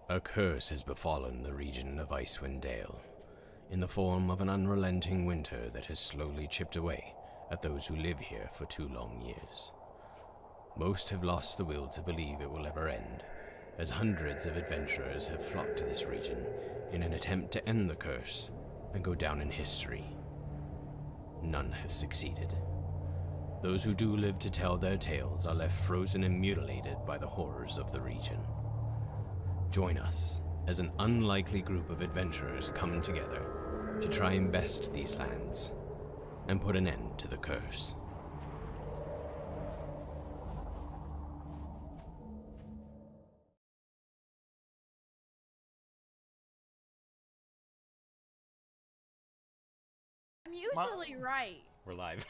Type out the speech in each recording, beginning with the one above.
A curse has befallen the region of Icewind Dale, in the form of an unrelenting winter that has slowly chipped away at those who live here for 2 long years. Most have lost the will to believe it will ever end, as hundreds of adventurers have flocked to this region in an attempt to end the curse and go down in history. None have succeeded. Those who do live to tell their tales are left frozen and mutilated by the horrors of the region. Join us as an unlikely group of adventurers come together to try and best these lands and put an end to the curse. I'm usually right. We're live.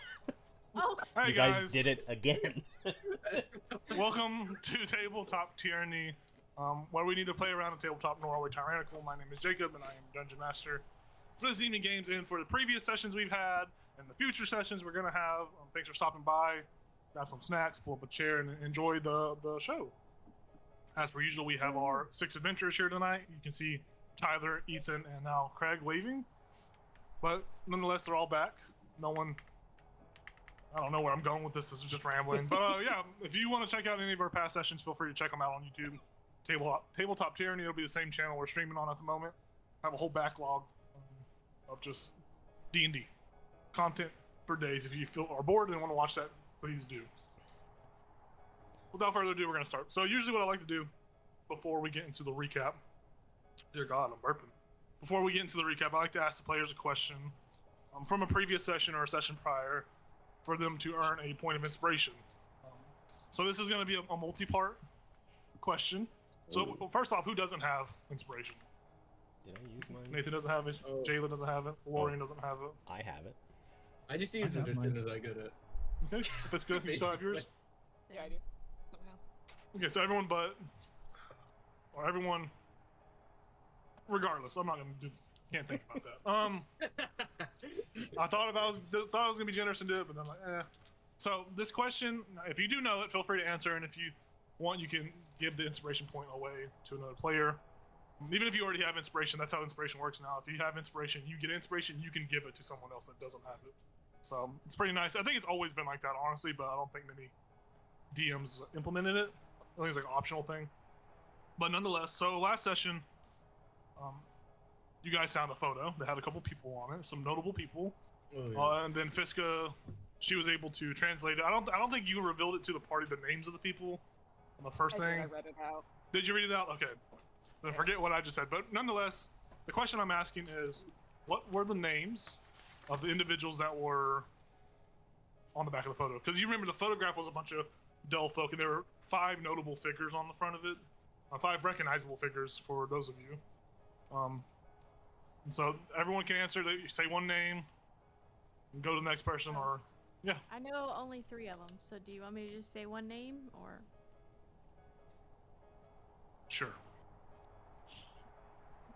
Oh, Hey You guys did it again. Welcome to Tabletop Tyranny, where we need to play around in Tabletop Norway Tyrannical. My name is Jacob, and I am Dungeon Master for this evening games and for the previous sessions we've had and the future sessions we're going to have. Thanks for stopping by. Grab some snacks, pull up a chair, and enjoy the show. As per usual, we have our 6 adventurers here tonight. You can see Tyler, Ethan, and now Craig waving. But nonetheless, they're all back. No one... I don't know where I'm going with this. This is just rambling. But yeah, if you want to check out any of our past sessions, feel free to check them out on YouTube. Tabletop Tyranny, it'll be the same channel we're streaming on at the moment. I have a whole backlog of just D&D content for days. If you are bored and want to watch that, please do. Without further ado, we're going to start. So usually what I like to do before we get into the recap, dear God, I'm burping. Before we get into the recap, I like to ask the players a question from a previous session or a session prior, for them to earn a point of inspiration. So this is going to be a multi-part question. So first off, who doesn't have inspiration? Did I use mine? Nathan doesn't have it. Jayla doesn't have it. Lorian doesn't have it. I have it. I just use it as soon as I get it. Okay, if it's good, you still have yours? Yeah, I do. Somehow. Okay, so everyone, regardless, I'm not going to do, can't think about that. I thought I was gonna be generous and do it, but then I'm like, eh. So this question, if you do know it, feel free to answer, and if you want, you can give the inspiration point away to another player. Even if you already have inspiration, that's how inspiration works now. If you have inspiration, you get inspiration, you can give it to someone else that doesn't have it. So it's pretty nice. I think it's always been like that, honestly, but I don't think many DMs implemented it. I think it's like an optional thing. But nonetheless, so last session, you guys found a photo that had a couple people on it, some notable people, and then Fiska, she was able to translate it. I don't think you revealed it to the party, the names of the people on the first thing. I read it out. Did you read it out? Okay. Then forget what I just said. But nonetheless, the question I'm asking is, what were the names of the individuals that were on the back of the photo? Because you remember the photograph was a bunch of dull folk, and there were 5 notable figures on the front of it, 5 recognizable figures for those of you. And so everyone can answer. You say one name, and go to the next person, or yeah. I know only 3 of them. So do you want me to just say one name or? Sure.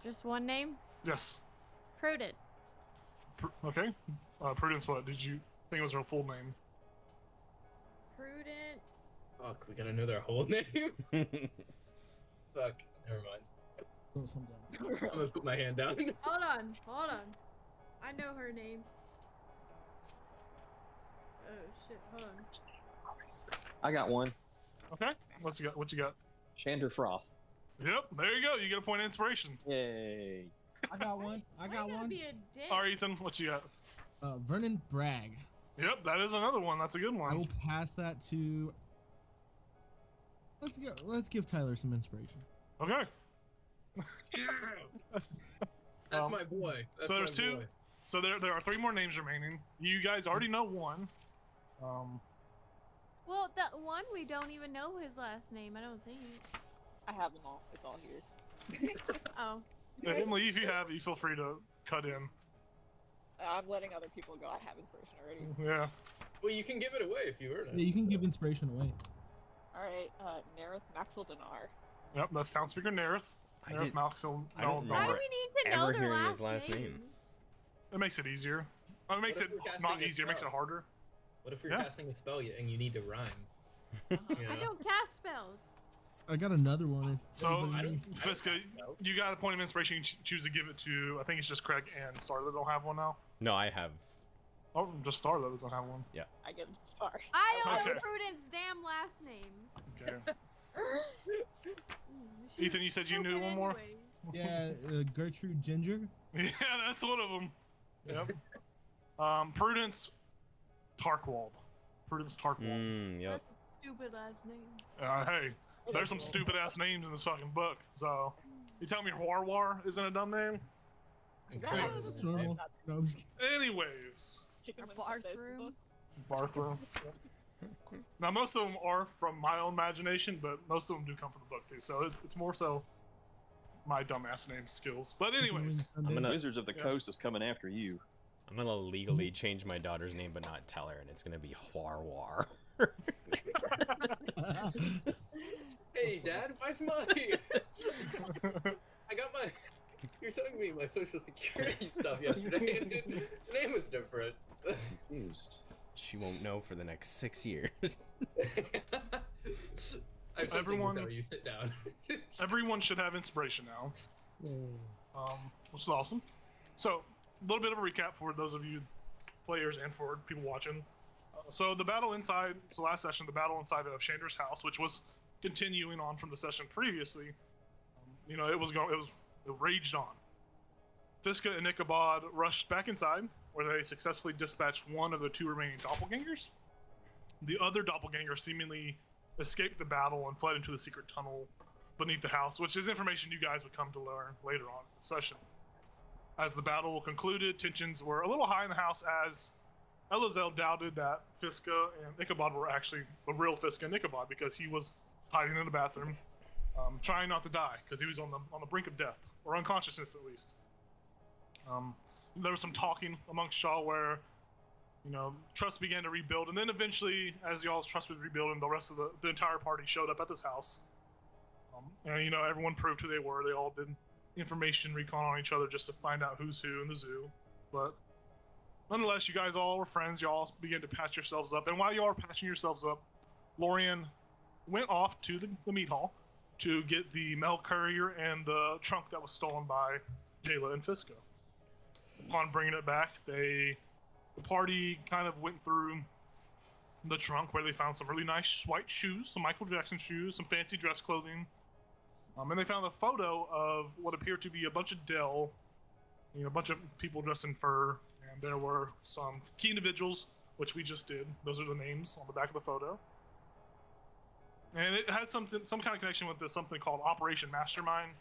Just one name? Yes. Prudent. Okay. Prudence, what? Did you think it was her full name? Prudent. Fuck, we gotta know their whole name? Fuck, never mind. I'm gonna put my hand down. Hold on. I know her name. Oh shit, hold on. I got one. Okay. What you got? Shander Froth. Yep, there you go. You get a point of inspiration. Yay. I got one. I got one. Be a dick. All right, Ethan, what you got? Vernon Bragg. Yep, that is another one. That's a good I one. will pass that to. Let's give Tyler some inspiration. Okay. That's my boy. That's so there's my 2. boy. So there are 3 more names remaining. You guys already know one. Well, that one we don't even know his last name. I don't think. I have them all. It's all here. Oh. Emily, if you feel free to cut in. I'm letting other people go. I have inspiration already. Yeah. Well, you can give it away if you earn it. Yeah, you can give inspiration away. All right, Nerith Maxwell Dinar. Yep, that's Town Speaker Nerith. I Nerith did- Malxil. I don't Why do remember we need to know ever their hearing last his last name. It makes it easier. It makes What it if we're not casting a easier. It makes it spell? harder. What if you're Yeah. casting a spell and you need to rhyme? Uh-huh. You I know? don't cast spells. I got another one. If So, anybody needs. Fiska, you got a point of inspiration. You choose to give it to. I think it's just Craig and Star that don't have one now. No, I have. Oh, just Star that doesn't have one. I get a star. I don't know Okay. Prudence' damn last name. Okay. She's Ethan, you said you knew stupid one more? anyways. Yeah, Gertrude Ginger. Yeah, that's one of them. Yep. Prudence Tarkwald. Prudence Tarkwald. Yep. That's a stupid last name. Hey, there's some stupid ass names in this fucking book. So, you tell me War isn't a dumb name? Is that Incredible. That's normal. No, I'm just kidding. Anyways, chicken Or wings someplace in the bathroom. book? Barthroom. Now, most of them are from my own imagination, but most of them do come from the book too. So it's more so my dumbass name skills. But anyways, Sunday. gonna- Wizards of the Yeah. Coast is coming after you. I'm gonna legally change my daughter's name, but not tell her, and it's gonna be War. Hey, Dad, why's mine? I got my. You're showing me my social security stuff yesterday, and the name was different. Confused. She won't know for the next 6 years. I have Everyone- something you sit down. everyone should have inspiration now, which is awesome. So, a little bit of a recap for those of you players and for people watching. So the battle inside, so last session, the battle inside of Chandra's house, which was continuing on from the session previously. It raged on. Fiska and Ichabod rushed back inside, where they successfully dispatched one of the two remaining doppelgangers. The other doppelganger seemingly escaped the battle and fled into the secret tunnel beneath the house, which is information you guys would come to learn later on in the session. As the battle concluded, tensions were a little high in the house as Elazel doubted that Fiska and Ichabod were actually the real Fiska and Ichabod because he was hiding in the bathroom, trying not to die because he was on the brink of death, or unconsciousness at least. There was some talking amongst y'all where, trust began to rebuild, and then eventually, as y'all's trust was rebuilding, the rest of the entire party showed up at this house. And everyone proved who they were. They all did information recon on each other just to find out who's who in the zoo. But nonetheless, you guys all were friends. Y'all began to patch yourselves up, and while you all were patching yourselves up, Lorian went off to the meat hall to get the mail courier and the trunk that was stolen by Jayla and Fiska. Upon bringing it back, the party kind of went through the trunk where they found some really nice white shoes, some Michael Jackson shoes, some fancy dress clothing, and they found a photo of what appeared to be a bunch of a bunch of people dressed in fur, and there were some key individuals, which we just did. Those are the names on the back of the photo. And it had some kind of connection with this something called Operation Mastermind.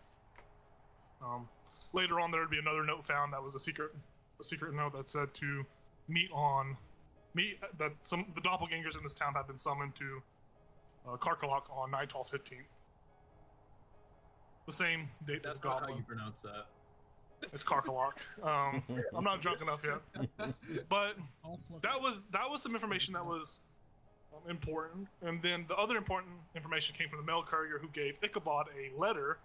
Later on, there would be another note found that was a secret note that said to that the doppelgangers in this town had been summoned to Karkalok on Nightall 15th. The same date That's as not how Goblin. you pronounce that. It's Karkalok. I'm not drunk enough yet, but that was some information that was important. And then the other important information came from the mail courier who gave Ichabod a letter,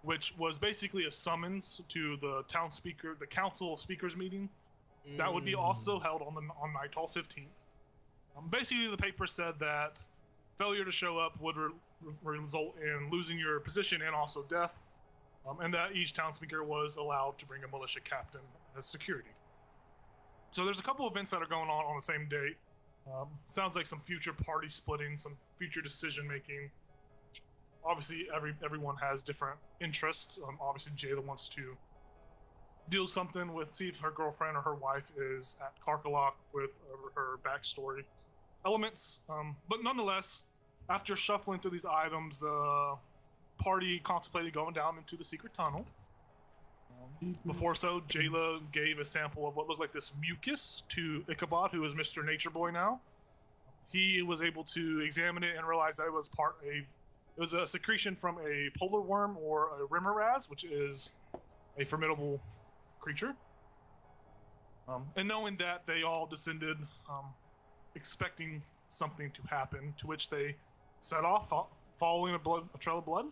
which was basically a summons to the town speaker, the council of speakers meeting. That would be also held on Nightall 15th. Basically, the paper said that failure to show up would result in losing your position and also death, and that each town speaker was allowed to bring a militia captain as security. So there's a couple events that are going on the same date. Sounds like some future party splitting, some future decision making. Obviously, everyone has different interests. Obviously, Jayla wants to deal something with, see if her girlfriend or her wife is at Karkalok with her backstory elements. But nonetheless, after shuffling through these items, the party contemplated going down into the secret tunnel. Before so, Jayla gave a sample of what looked like this mucus to Ichabod, who is Mr. Nature Boy now. He was able to examine it and realize that it was a secretion from a polar worm or a remoraz, which is a formidable creature. And knowing that, they all descended, expecting something to happen, to which they set off, following a trail of blood,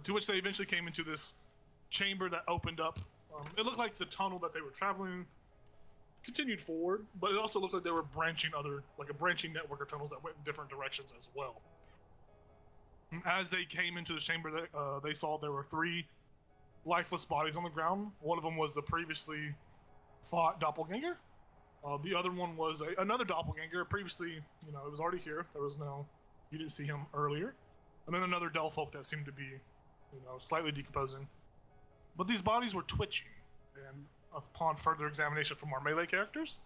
to which they eventually came into this chamber that opened up. It looked like the tunnel that they were traveling continued forward, but it also looked like they were branching a branching network of tunnels that went in different directions as well. As they came into the chamber, they saw there were 3 lifeless bodies on the ground. One of them was the previously fought doppelganger. The other one was another doppelganger. Previously, it was already here. You didn't see him earlier. And then another Delfolk that seemed to be, slightly decomposing. But these bodies were twitching, and upon further examination from our melee characters,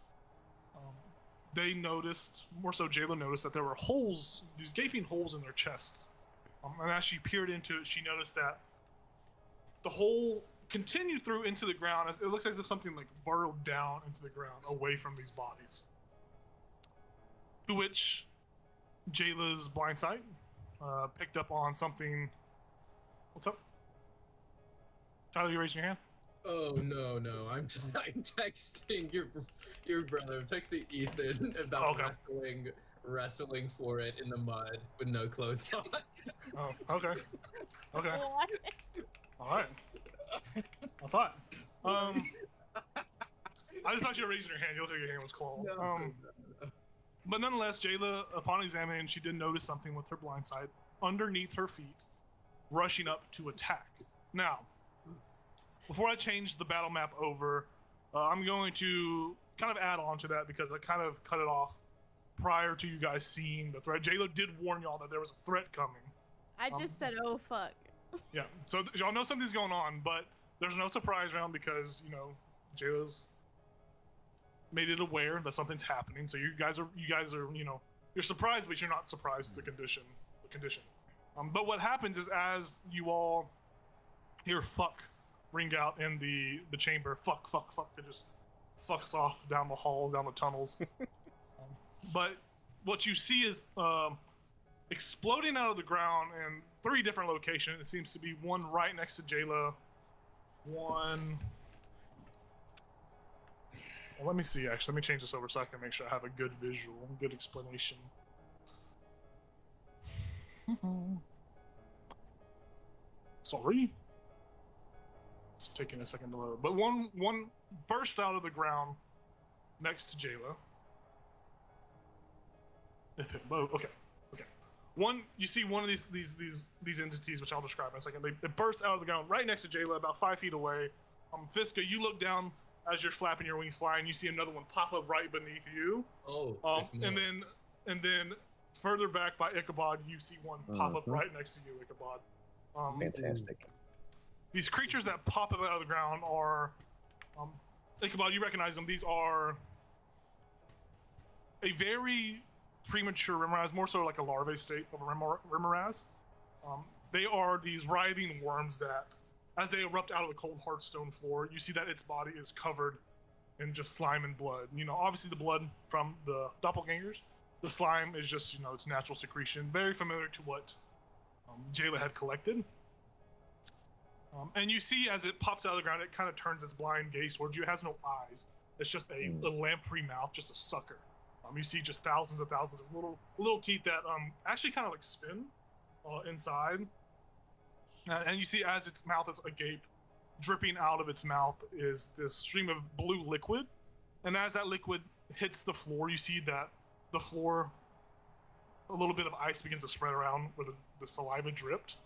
they noticed, more so Jayla noticed, that there were holes, these gaping holes in their chests. And as she peered into it, she noticed that the hole continued through into the ground. It looks as if something like burrowed down into the ground away from these bodies. To which Jayla's blind sight picked up on something. What's up? Tyler, you raising your hand? Oh no, I'm texting your brother. I'm texting Ethan about wrestling for it in the mud with no clothes on. Oh, okay. Okay. What? All right. I thought. I just thought you were raising your hand. You looked like your hand was cold. No. But nonetheless, Jayla, upon examining, she did notice something with her blind sight underneath her feet, rushing up to attack. Now, before I change the battle map over, I'm going to kind of add on to that because I kind of cut it off prior to you guys seeing the threat. Jayla did warn y'all that there was a threat coming. I just said, oh fuck. Yeah, so y'all know something's going on, but there's no surprise round because, Jayla's made it aware that something's happening. So you guys are, you're surprised, but you're not surprised the condition. But what happens is as you all hear fuck ring out in the chamber, fuck, it just fucks off down the halls, down the tunnels. But what you see is exploding out of the ground in 3 different locations. It seems to be one right next to Jayla, one. Well, let me see. Actually, let me change this over so I can make sure I have a good visual, good explanation. Sorry. It's taking a second to load. But one burst out of the ground next to Jayla. If it load, okay. You see one of these entities, which I'll describe in a second. It bursts out of the ground right next to Jayla, about 5 feet away. Fiska, you look down as you're flapping your wings flying. You see another one pop up right beneath you. And then further back by Ichabod, you see one pop up right next to you, Ichabod. Fantastic. These creatures that pop up out of the ground are, Ichabod, you recognize them. These are a very premature Rimmeraz, more so like a larvae state of a Rimmeraz. They are these writhing worms that, as they erupt out of the cold hard stone floor, you see that its body is covered in just slime and blood. Obviously the blood from the doppelgangers. The slime is just, its natural secretion, very familiar to what Jayla had collected. And you see as it pops out of the ground, it kind of turns its blind gaze towards you. It has no eyes. It's just a lamprey mouth, just a sucker. You see just thousands of little teeth that actually kind of like spin inside. And you see as its mouth is agape, dripping out of its mouth is this stream of blue liquid. And as that liquid hits the floor, you see that the floor, a little bit of ice begins to spread around where the saliva dripped.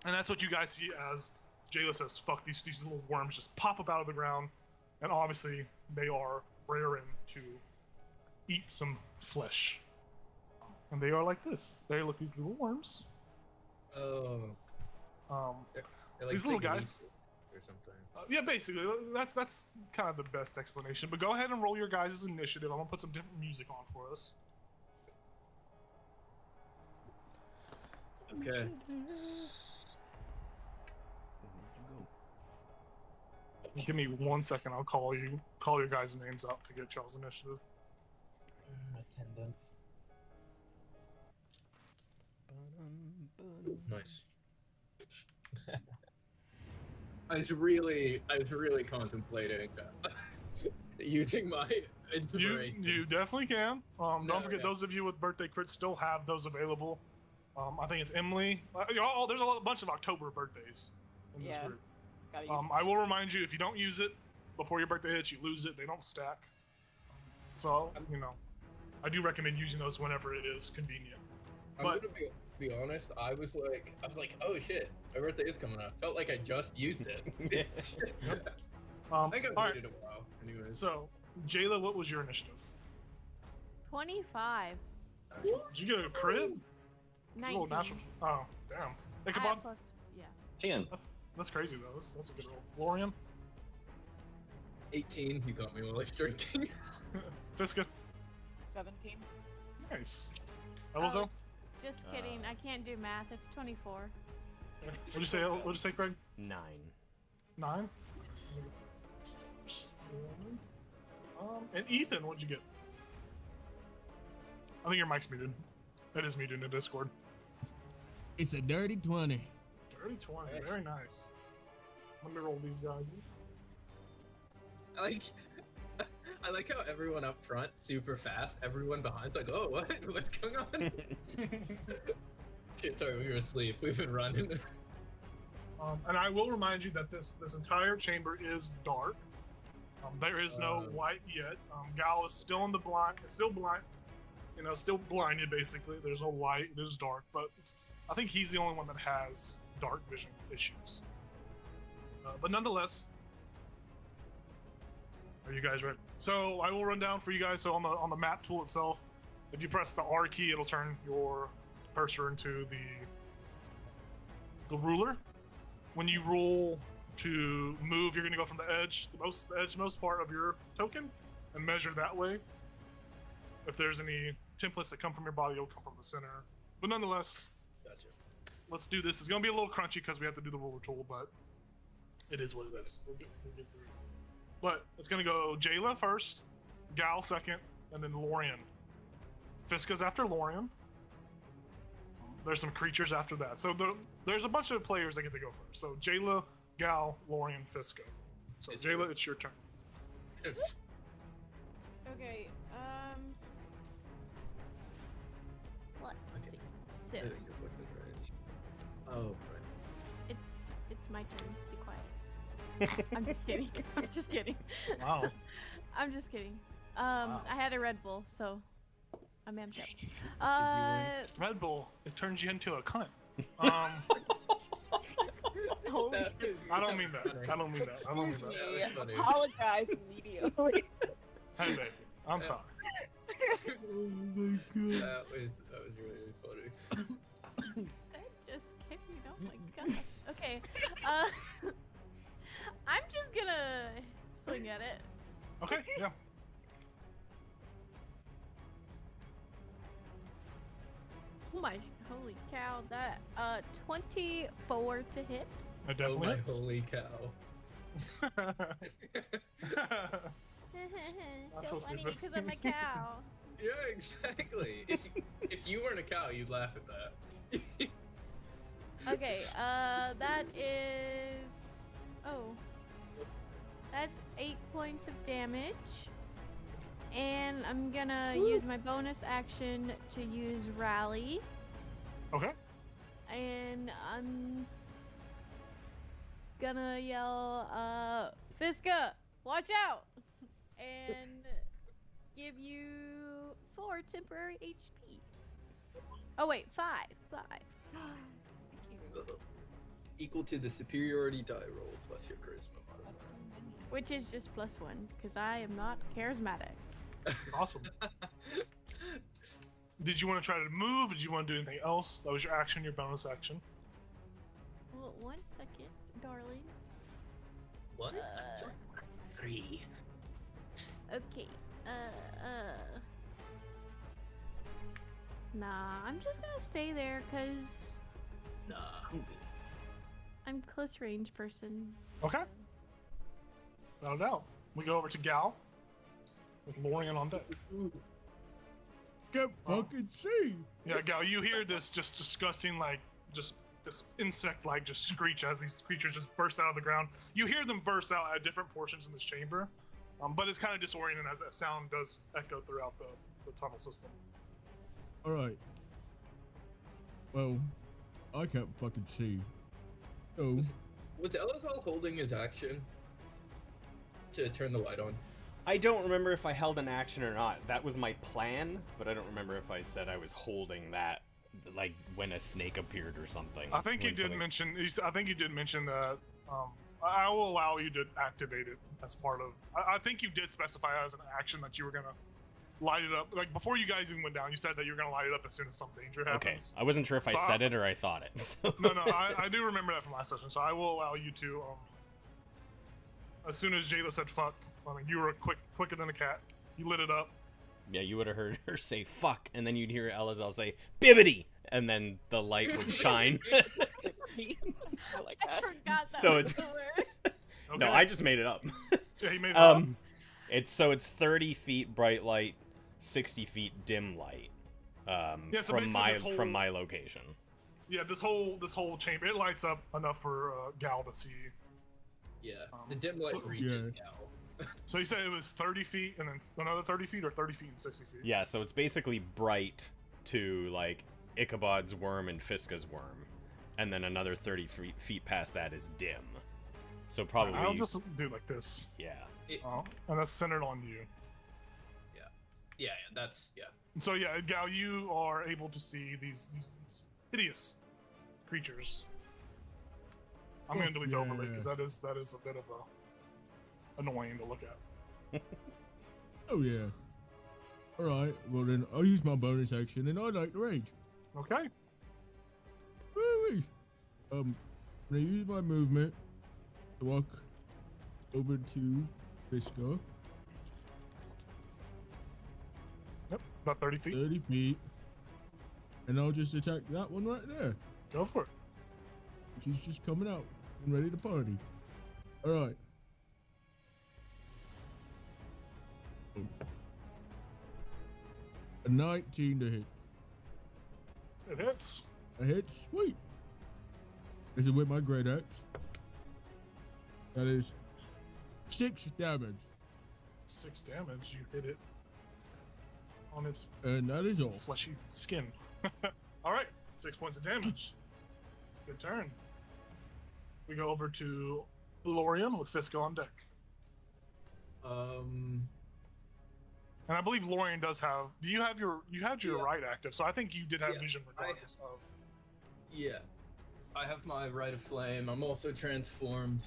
And that's what you guys see as Jayla says, fuck, these little worms just pop up out of the ground. And obviously they are raring to eat some flesh. And they are like this. They look these little worms. Oh. They're like these little guys. Or something. Yeah, basically. That's kind of the best explanation. But go ahead and roll your guys' initiative. I'm going to put some different music on for us. Okay. Give me 1 second. I'll call your guys' names out to get y'all's initiative. Attendance. Nice. I was really contemplating using my inspiration. You definitely can. Don't forget, okay. those of you with birthday crits still have those available. I think it's Emily. There's a bunch of October birthdays in this group. Gotta use I will remind you, if you don't use it before your birthday hits, you lose it. They don't stack. So, I do recommend using those whenever it is convenient. I'm gonna be honest. I was like, oh shit, my birthday is coming up. Felt like I just used it. I think I've waited a while. Anyways. So, Jayla, what was your initiative? 25. Did you get a crit? 19. Oh, natural. Oh, damn. Hey, I come have on. plus- yeah. 10. That's crazy though. That's a good roll. Lorian, 18. You got me while I was drinking. Fiska, 17. nice. Elizo, Just kidding. I can't do math. It's 24. what'd you say? What'd you say, Craig? 9. 9. And Ethan, what'd you get? I think your mic's muted. It is muted in Discord. It's a dirty 20. Dirty 20. Nice. Very nice. Let me roll these guys. I like how everyone up front super fast, everyone behind's like, oh, what's going on? Shit, sorry, we were asleep. We've been running. And I will remind you that this entire chamber is dark. There is no light yet. Gal is still in the blind. Still blind. You know, still blinded basically. There's no light. It is dark. But I think he's the only one that has dark vision issues. But nonetheless, are you guys ready? So I will run down for you guys. So on the map tool itself, if you press the R key, it'll turn your cursor into the ruler. When you roll to move, you're going to go from the edge, the most part of your token, and measure that way. If there's any templates that come from your body, it'll come from the center. But nonetheless, Gotcha. let's do this. It's going to be a little crunchy because we have to do the ruler tool, but it is what it is. We'll get through it. But it's going to go Jayla first, Gal second, and then Lorian. Fiska's after Lorian. There's some creatures after that. So there's a bunch of players that get to go first. So Jayla, Gal, Lorian, Fiska. So Jayla, it's your turn. Okay, let's see. So, You're looking right. Oh, right. it's my turn. Be quiet. I'm just kidding. I'm just kidding. Wow. I'm just kidding. Wow. I had a Red Bull, so I'm amped up. Red Bull, it turns you into a cunt. Holy That shit. is- I don't mean that. funny. I don't mean that. I don't mean that. Yeah, that's funny. Apologize immediately. Hey, baby. I'm sorry. Oh my god. That was really funny. Just kidding. Oh my gosh. Okay. I'm just gonna swing at it. Okay, yeah. Oh my, holy cow! That 24 to hit. I Oh definitely my hits. holy cow. That's so so funny stupid. because I'm a cow. Yeah, exactly. If you weren't a cow, you'd laugh at that. Okay, that is. Oh. That's 8 points of damage. And I'm gonna use my bonus action to use Rally. Okay. And I'm gonna yell, Fiska, watch out! And give you 4 temporary HP. Oh wait, 5. Thank you. Equal to the superiority die roll plus your charisma modifier. That's so many. Which is just +1, because I am not charismatic. Awesome. Did you want to try to move? Did you want to do anything else? That was your action, your bonus action. Well, 1 second, darling. What? Uh, 3. Okay, Nah, I'm just gonna stay there, because Nah. I'm close range person. Okay. Without a doubt. We go over to Gal with Lorian on deck. Can't fucking see. Yeah, Gal, you hear this just disgusting, like, just this insect, like, just screech as these creatures just burst out of the ground. You hear them burst out at different portions in this chamber, but it's kind of disorienting as that sound does echo throughout the tunnel system. Alright. Well, I can't fucking see. Oh. Was Elazal holding his action to turn the light on? I don't remember if I held an action or not. That was my plan, but I don't remember if I said I was holding that like when a snake appeared or something. I think you when did something- mention. I think you did mention that. I will allow you to activate it as part of. I think you did specify as an action that you were gonna light it up. Like before you guys even went down, you said that you're gonna light it up as soon as some danger Okay, happens. I wasn't sure if I So said it or I thought it. so- No, I do remember that from last session, so I will allow you to. As soon as Jayla said "fuck," I mean you were quicker than a cat. You lit it up. Yeah, you would have heard her say "fuck," and then you'd hear Elazar say "bibbity," and then the light would shine. I like I that. forgot that So was it's- the word. Okay. No, I just made it up. Yeah, he made it up. It's 30 feet bright light, 60 feet dim light. Yeah, so from basically my this whole- from my location. Yeah, this whole chamber it lights up enough for Gal to see. Yeah, the dim light so- reaches Yeah. now. So you said it was 30 feet and then another 30 feet, or 30 feet and 60 feet. Yeah, so it's basically bright to like Ichabod's worm and Fiska's worm, and then another 30 feet past that is dim. So probably I'll just do it like this. yeah. And that's centered on you. Yeah, that's yeah. So yeah, Gal, you are able to see these hideous creatures. I'm going to delete the overlay because that is a bit of a annoying to look at. Oh yeah. All right. Well then, I'll use my bonus action, and I like the rage. Okay. Woo-wee. I'm gonna use my movement to walk over to Fiska, Yep. About 30 feet. 30 feet, and I'll just attack that one right there. Go for it. She's just coming out and ready to party. All right. A 19 to hit. It hits. A hit, sweet. Is it with my great axe? That is 6 damage, 6 damage. You hit it on its and that is all. fleshy skin. All right. 6 points of damage. Good turn. We go over to Lorian with Fiska on deck. And I believe Lorian does have. Do you have your? You had your Yeah. right active, so I think you did have Yeah, vision regardless of. Yeah, I have my Rite of Flame. I'm also transformed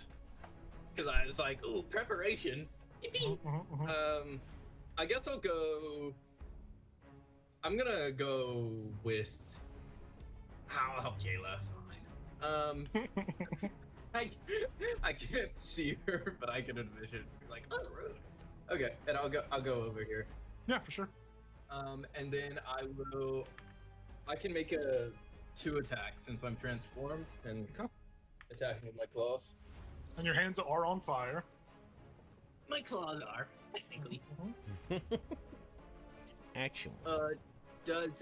because I was like, ooh, preparation. Yippee. I guess I'll go. I'm gonna go with. I'll help Jayla. Fine. I can't see her, but I can envision like, oh, rude. Okay, and I'll go over here. Yeah, for sure. And then I can make 2 attacks since I'm transformed and Okay. attacking with my claws. And your hands are on fire. My claws are technically. Actually. Does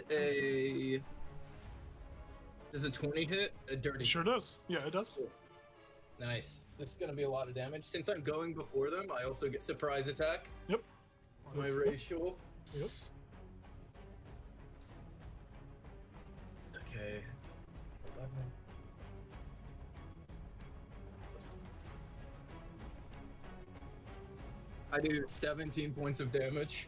a 20 hit? A dirty. It sure does. Yeah, it does. Nice. This is gonna be a lot of damage. Since I'm going before them, I also get surprise attack. Yep. It's my racial. Yep. Okay. 11. I do 17 points of damage.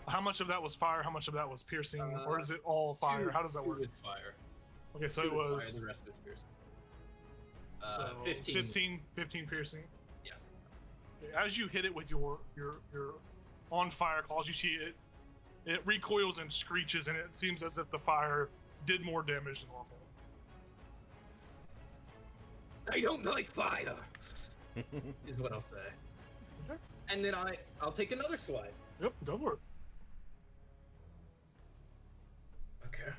How much of that was fire? How much of that was piercing? Or is it all fire? Two- How does that two work? with fire. Okay, so Two it with was fire, the rest is piercing. so 15 piercing. Yeah. Okay, as you hit it with your on fire claws, you see it recoils and screeches, and it seems as if the fire did more damage than normal. I don't like fire, is what I'll say. Okay. And then I'll take another slide. Yep, go for it. Okay.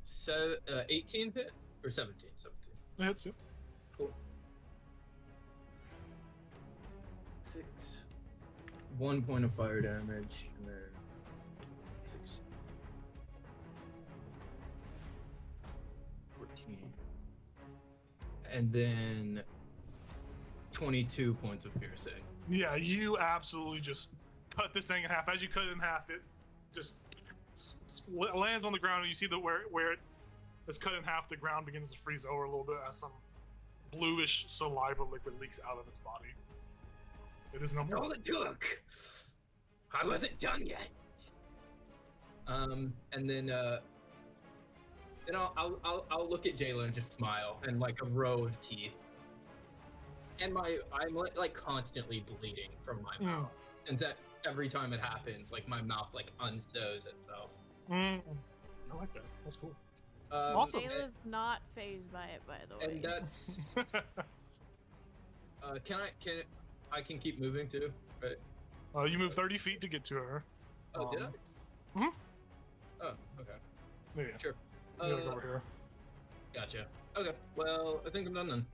So 18 hit or 17? 17. It hits you. Cool. 6. 1 point of fire damage, and then 6. 14. And then 22 points of piercing. Yeah, you absolutely just cut this thing in half. As you cut it in half, it just lands on the ground, and you see where it is cut in half. The ground begins to freeze over a little bit as some bluish saliva liquid leaks out of its body. It is no more. All it took. I wasn't done yet. And then I'll look at Jayla and just smile and like a row of teeth. And I'm like constantly bleeding from my mouth. Since every time it happens, like my mouth like unsews itself. I like that. That's cool. Awesome. Jayla's not phased by it, by the way. And that's I can keep moving too, right? You move 30 feet to get to her. Oh, did I? Mhm. Oh, okay. Yeah. Sure. You gotta go over here. Gotcha. Okay, well, I think I'm done then.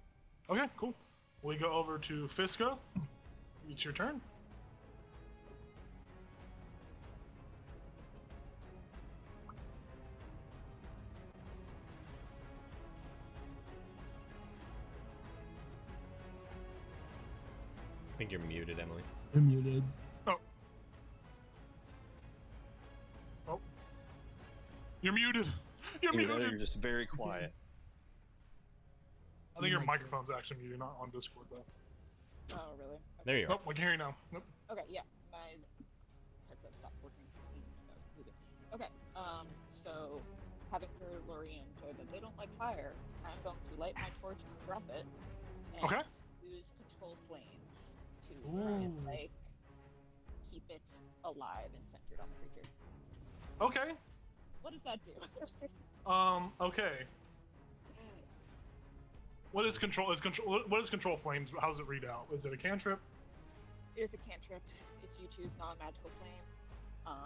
Okay, cool. We go over to Fisco. It's your turn. I think you're muted, Emily. I'm muted. Oh. You're muted. You're Either that or muted. you're just very quiet. I think your microphone's actually muted, not on Discord though. Oh, really? There you are. Nope, I can hear you now. Nope. Okay, yeah. My headset stopped working. That was confusing. Okay, so having heard Lorian say that they don't like fire, I'm going to light my torch and drop it. And Okay. use control flames to try and, Ooh. like, keep it alive and centered on the creature. Okay. What does that do? Okay. What is control? What is control flames? How does it read out? Is it a cantrip? It is a cantrip. It's you choose non-magical flame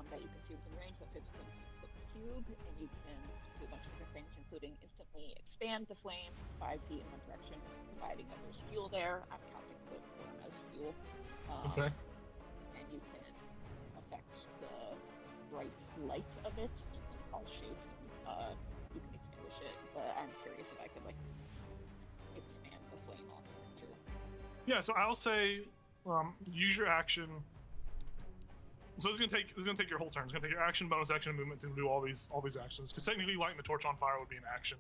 that you can see within range that fits within the cube, and you can do a bunch of different things, including instantly expand the flame 5 feet in one direction, providing that there's fuel there. I'm counting the worm as fuel. Okay. And you can affect the bright light of it. You can cause shapes, and you can extinguish it. But I'm curious if I could like expand the flame on the creature. Yeah. So I'll say, use your action. So it's gonna take your whole turn. It's gonna take your action, bonus action, and movement to do all these actions. Because technically, lighting the torch on fire would be an action.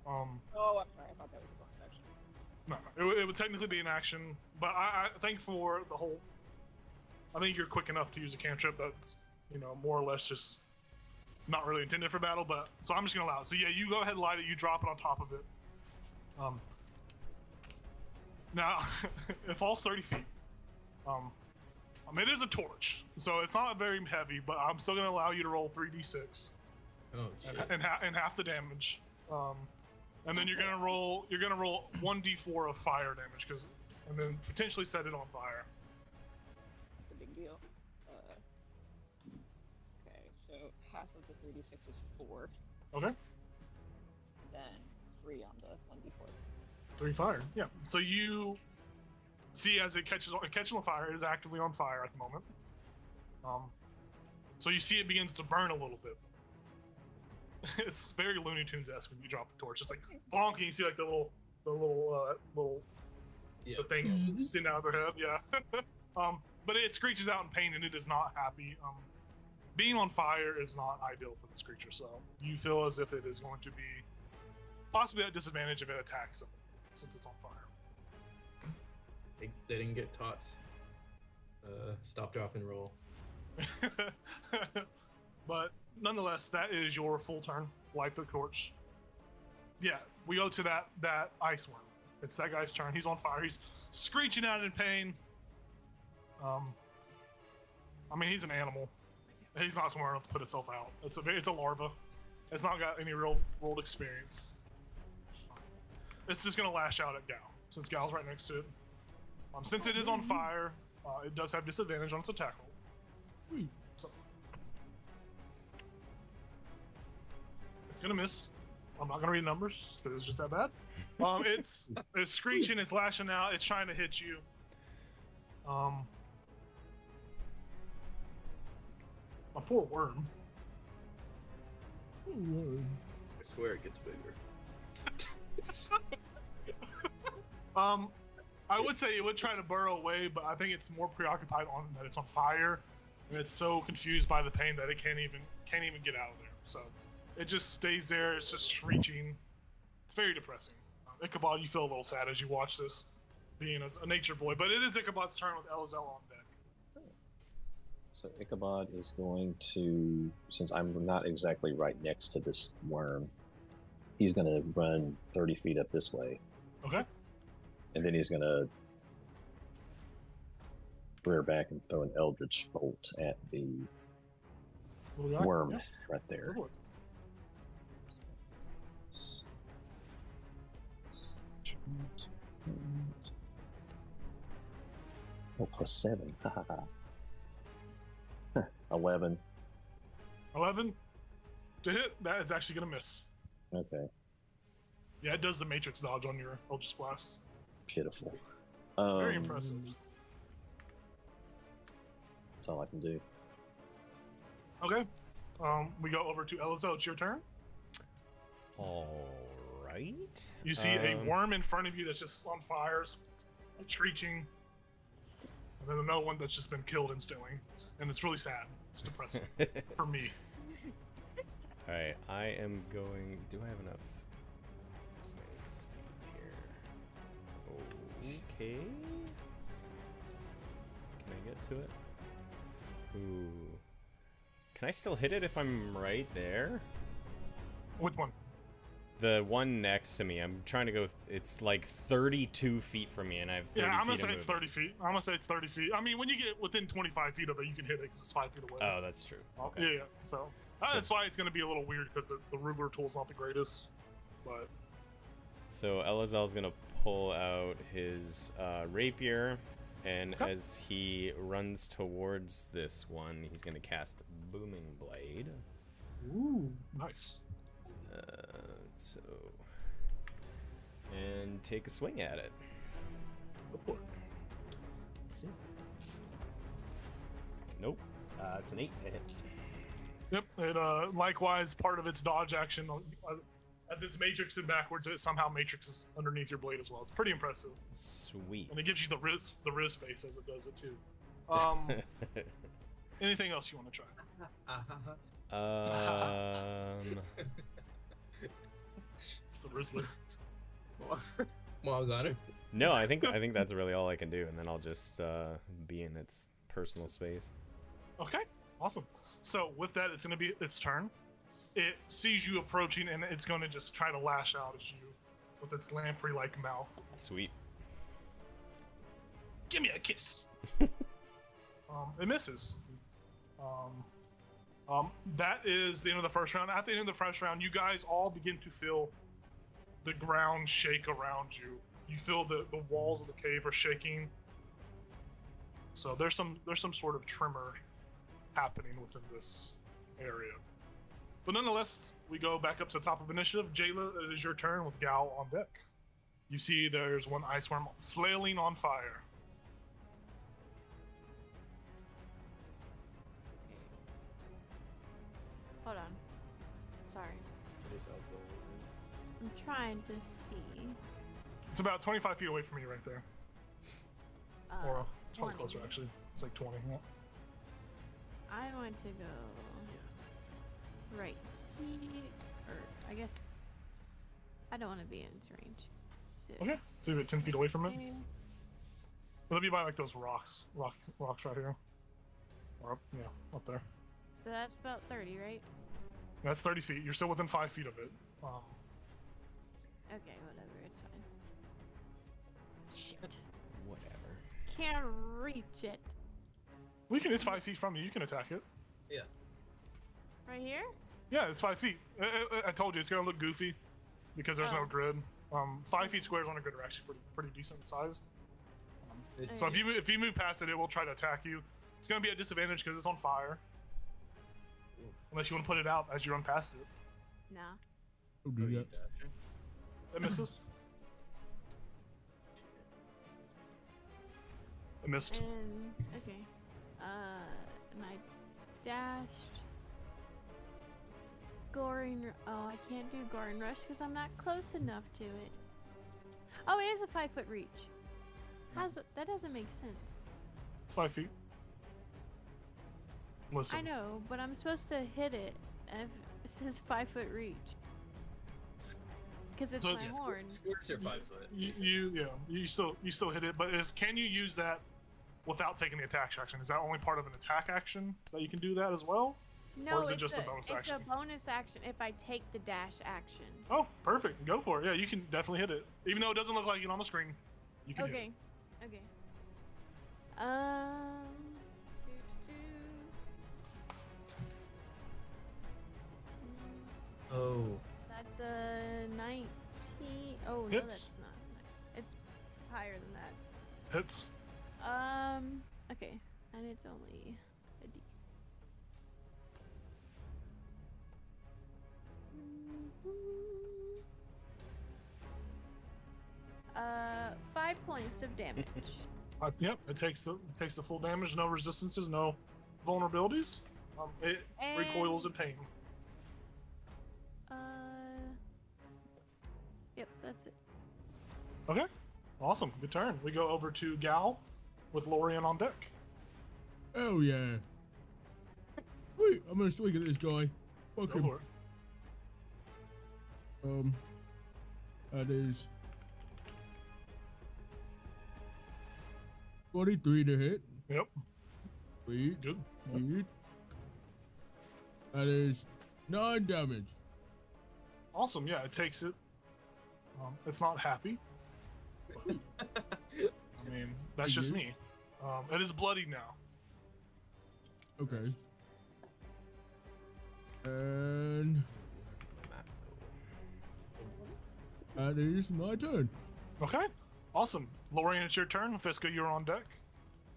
Oh, I'm sorry. I thought that was a bonus action. No, it would technically be an action. But I think for the whole, I think you're quick enough to use a cantrip that's more or less just not really intended for battle. But so I'm just gonna allow it. So yeah, you go ahead and light it. You drop it on top of it. Now it falls 30 feet. It is a torch, so it's not very heavy, but I'm still gonna allow you to roll 3d6 Oh, shit. and half the damage. And then you're gonna roll 1d4 of fire damage, and then potentially set it on fire. That's a big deal. Okay, so half of the 3d6 is 4, Okay, then 3 on the 1d4. 3 fire. Yeah. So you see as it catches on fire, it is actively on fire at the moment. So you see it begins to burn a little bit. It's very Looney Tunes-esque when you drop the torch. It's like bonk, and you see like the little Yeah. the things sticking out of their head. Yeah. But it screeches out in pain, and it is not happy. Being on fire is not ideal for this creature, so you feel as if it is going to be possibly at disadvantage if it attacks them, since it's on fire. They didn't get taught stop, drop, and roll. But nonetheless, that is your full turn. Light the torch. Yeah, we go to that ice worm. It's that guy's turn. He's on fire. He's screeching out in pain. He's an animal. He's not smart enough to put itself out. It's a larva. It's not got any real world experience. It's just gonna lash out at Gal, since Gal's right next to it. Since it is on fire, it does have disadvantage on its attack roll. So it's gonna miss. I'm not gonna read numbers because it's just that bad. It's screeching, it's lashing out, it's trying to hit you. My poor worm. I swear it gets bigger. I would say it would try to burrow away, but I think it's more preoccupied on that it's on fire, and it's so confused by the pain that it can't even get out of there. So it just stays there. It's just screeching. It's very depressing. Ichabod, you feel a little sad as you watch this, being a nature boy, but it is Ichabod's turn with Elzel on deck. So Ichabod is going to, since I'm not exactly right next to this worm, he's going to run 30 feet up this way. Okay. And then he's going to rear back and throw an Eldritch Bolt at the What do we got? worm Yeah. right there. Go for it. Oh, +7. 11. 11 to hit. That is actually gonna miss. Okay. Yeah, it does the Matrix dodge on your Eldritch Blast. Pitiful. It's very impressive. That's all I can do. Okay. We go over to Elizo. It's your turn. All right. You see a worm in front of you that's just on fires, screeching, and then another one that's just been killed instantly, and it's really sad. It's depressing for me. All right. I am going. Do I have enough? What's my speed here? Okay. Can I get to it? Ooh. Can I still hit it if I'm right there? Which one? The one next to me. I'm trying to go. It's like 32 feet from me, and I have 30 Yeah, I'm gonna feet say of it's movement. 30 feet. I'm gonna say it's 30 feet. I mean, when you get within 25 feet of it, you can hit it because it's 5 feet away. Oh, that's true. Okay. Yeah, so that's why it's gonna be a little weird because the ruler tool's not the greatest. But So Elazal's gonna pull out his rapier, and Okay. as he runs towards this one, he's gonna cast Booming Blade. ooh, nice. So, and take a swing at it. Go for it. See. Nope. It's an 8 to hit. Yep. It likewise part of its dodge action, as it's matrixing backwards, it somehow matrixes underneath your blade as well. It's pretty impressive, Sweet. and it gives you the Riz face as it does it too. Anything else you want to try? It's the Rizzler. Well, got it. No, I think that's really all I can do, and then I'll just be in its personal space. Okay, awesome. So with that, it's going to be its turn. It sees you approaching, and it's going to just try to lash out at you with its lamprey-like mouth. Sweet. Give me a kiss. It misses. That is the end of the first round. At the end of the first round, you guys all begin to feel the ground shake around you. You feel the walls of the cave are shaking. So there's some sort of tremor happening within this area. But nonetheless, we go back up to the top of initiative. Jayla, it is your turn with Gal on deck. You see there's one ice worm flailing on fire. Hold on. Sorry. I'm trying to see. It's about 25 feet away from you right there. Or it's probably 20. closer actually. It's like 20. Yeah. I want to go right here, or I guess I don't want to be in its range. So, Okay. So you're 10 feet away from it. okay. It'll be by like those rocks right here. Or up, yeah, up there. So that's about 30, right? That's 30 feet. You're still within 5 feet of it. Okay, whatever, it's fine. Shit. Whatever. Can't reach it. It's 5 feet from you. You can attack it. Yeah. Right here? Yeah, it's 5 feet. I told you it's gonna look goofy because there's no Oh. grid. 5 feet squares on a grid are actually pretty decent sized. So Okay. if you move past it, it will try to attack you. It's gonna be a disadvantage because it's on fire. Unless you want to put it out as you run past it. Nah. Oh, do that. It misses. It missed. And okay. And I dashed. Goring. Oh, I can't do Goring Rush because I'm not close enough to it. Oh, it is a 5-foot reach. That doesn't make sense. It's 5 feet. Listen. I know, but I'm supposed to hit it if it says 5-foot reach. Because it's So- my Yeah, horns. Squares are 5 foot. You still hit it, but can you use that without taking the attack action. Is that only part of an attack action that you can do that as well? No, Or is it it's just a bonus action? It's a bonus action if I take the dash action. Oh, perfect. Go for it. Yeah, you can definitely hit it. Even though it doesn't look like it on the screen, you can hit Okay. it. Okay. Oh. That's a 19. Oh no, Hits. that's not. It's higher than that. Hits. Okay, and it's only a D. 5 points of damage. Yep, it takes the full damage. No resistances, no vulnerabilities. It recoils in pain. Yep, that's it. Okay, awesome. Good turn. We go over to Gal with Lorian on deck. Oh yeah. Wait, I'm gonna swing at this guy. Fuck Go him. for it. That is 43 to hit. Yep. Sweet. Good. Sweet. That is 9 damage. Awesome. Yeah, it takes it. It's not happy. I mean, that's It just is. me. It is bloody now. Okay. And that is my turn. Okay. Awesome. Lorian, it's your turn. Fiska, you're on deck.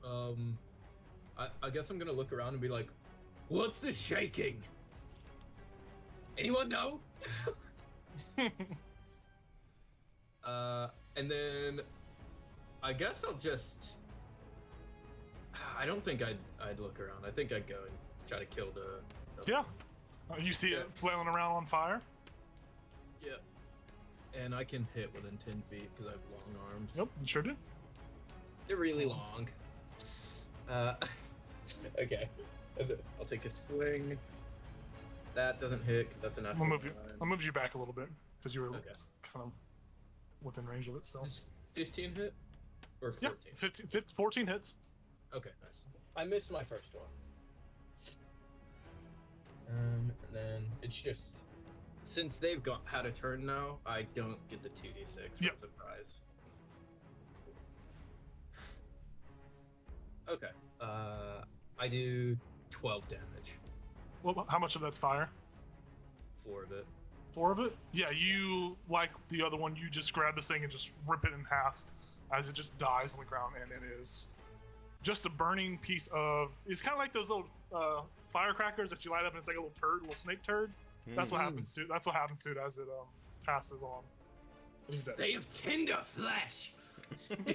I guess I'm gonna look around and be like, what's the shaking? Anyone know? And then I guess I'll just. I don't think I'd look around. I think I'd go and try to kill the Yeah. You see it flailing around on fire? Yeah. And I can hit within 10 feet because I have long arms. Yep, you sure did. They're really long. Okay. I'll take a swing. That doesn't hit because that's enough. I'll move you back a little bit because you were Okay. kind of within range of it still. Does 15 hit? Or 14? Yeah, 14 hits. Okay, nice. I missed my first one. And then it's just since they've had a turn now, I don't get the 2d6 for Yep. surprise. Okay. I do 12 damage. Well, how much of that's fire? 4 of it. 4 of it? Yeah, you, like the other one, you just grab this thing and just rip it in half as it just dies on the ground, and it is just a burning piece of. It's kind of like those little firecrackers that you light up, and it's like a little turd, a little snake turd. That's what happens to. That's what happens to it as it passes on. It's dead. They have tender flesh.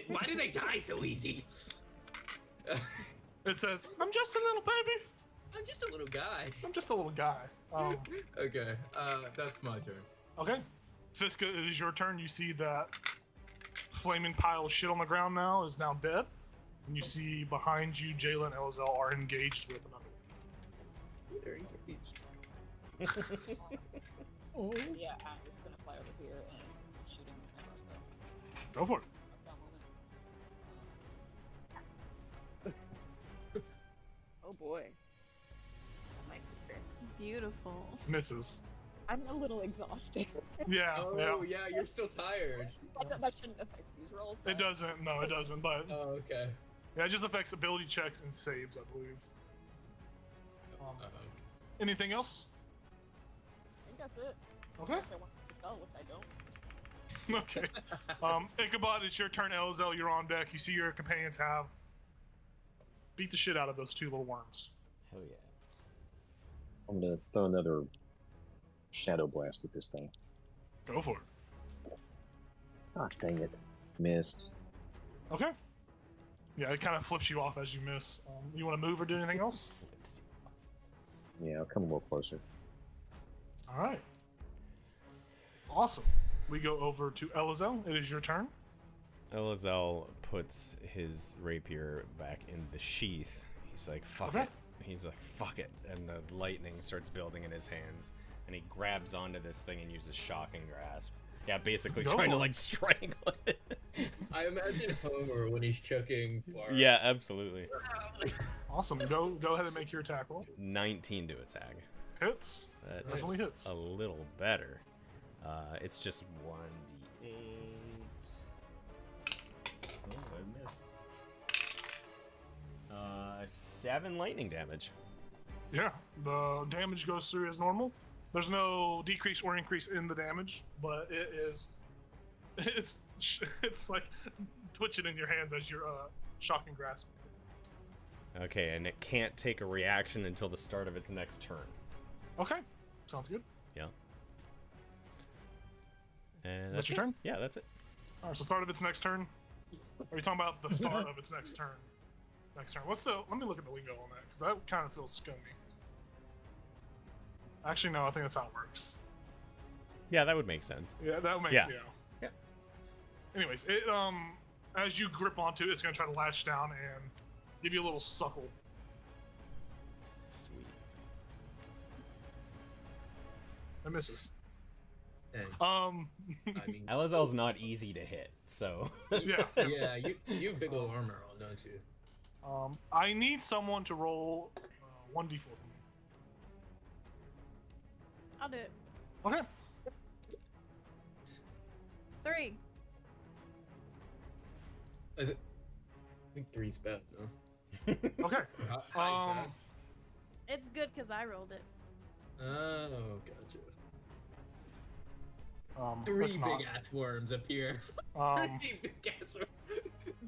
Why do they die so easy? It says, "I'm just a little baby. I'm just a little guy. I'm just a little guy." Okay, that's my turn. Okay, Fiska, it is your turn. You see that flaming pile of shit on the ground now is now dead, and you see behind you, Jayla and Elzel are engaged with another. They're engaged. Oh. Yeah, I'm just gonna fly over here and shoot him with my crossbow. Go for it. Oh boy. My 6. Beautiful. Misses. I'm a little exhausted. Yeah, Oh, yeah. yeah, you're still tired. That shouldn't affect these rolls. It doesn't. No, it doesn't. But Oh, okay. yeah, it just affects ability checks and saves, I believe. Uh, Anything else? I think that's it. Okay. Unless I want to spell, which I don't. Okay. Ichabod, it's your turn. Elzel, you're on deck. You see your companions have beat the shit out of those 2 little worms. Hell yeah. I'm gonna throw another shadow blast at this thing. Go for it. Ah, dang it. Missed. Okay. Yeah, it kind of flips you off as you miss. You want to move or do anything else? Flips you off. Yeah, I'll come a little closer. All right. Awesome. We go over to Elzel. It is your turn. Elazel puts his rapier back in the sheath. He's like, fuck Okay. it. He's like, fuck it. And the lightning starts building in his hands. And he grabs onto this thing and uses shocking grasp. Yeah, basically Go trying to for it. like strangle it. I imagine Homer when he's choking Bart. Yeah, absolutely. Awesome. Go ahead and make your attack roll. 19 to attack. Hits. That Definitely is hits. a little better. It's just 1d8. Oh, I missed. 7 lightning damage. Yeah, the damage goes through as normal. There's no decrease or increase in the damage, but it's like twitching in your hands as you're shocking grasp. Okay, and it can't take a reaction until the start of its next turn. Okay, sounds good. Yeah. And Is that that's your it. turn? Yeah, that's it. All right, so start of its next turn. Are you talking about the start of its next turn? Next turn. Let me look at the lingo on that because that kind of feels scummy. Actually, no, I think that's how it works. Yeah, that would make sense. Yeah, that makes Yeah. yeah. Anyways, it as you grip onto it, it's gonna try to latch down and give you a little suckle. Sweet. It misses. Hey, I mean, Elazel's not easy to hit, so. yeah. yeah, you have big old armor on, don't you? I need someone to roll 1d4 for me. I'll do it. Okay. 3. I think 3's bad, no? Okay. Bad. It's good because I rolled it. Oh, gotcha. 3 it's not. big ass worms appear. 3 big ass worms.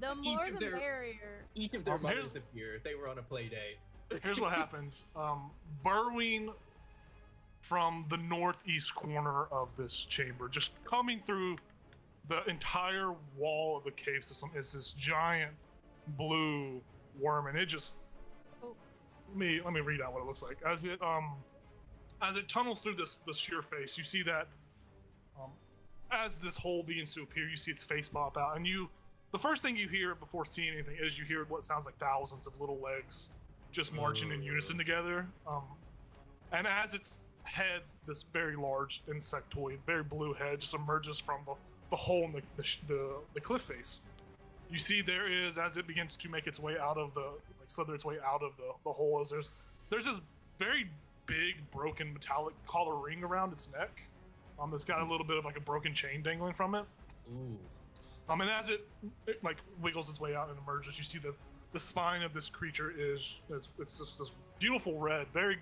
The more the merrier. Each of their Here's- mothers appear. They were on a play date. Here's what happens. Burrowing from the northeast corner of this chamber, just coming through the entire wall of the cave system, is this giant blue worm, and it just. Oh. Let me read out what it looks like. As it tunnels through this sheer face, you see that as this hole begins to appear, you see its face pop out, and the first thing you hear before seeing anything is you hear what sounds like thousands of little legs just marching in unison together. And as its head, this very large insectoid, very blue head, just emerges from the hole in the cliff face. You see there is, as it begins to make its way out of slither its way out of the hole, as there's this very big broken metallic collar ring around its neck. It's got a little bit of like a broken chain dangling from it. Ooh. And as it like wiggles its way out and emerges, you see the spine of this creature it's just this beautiful red, very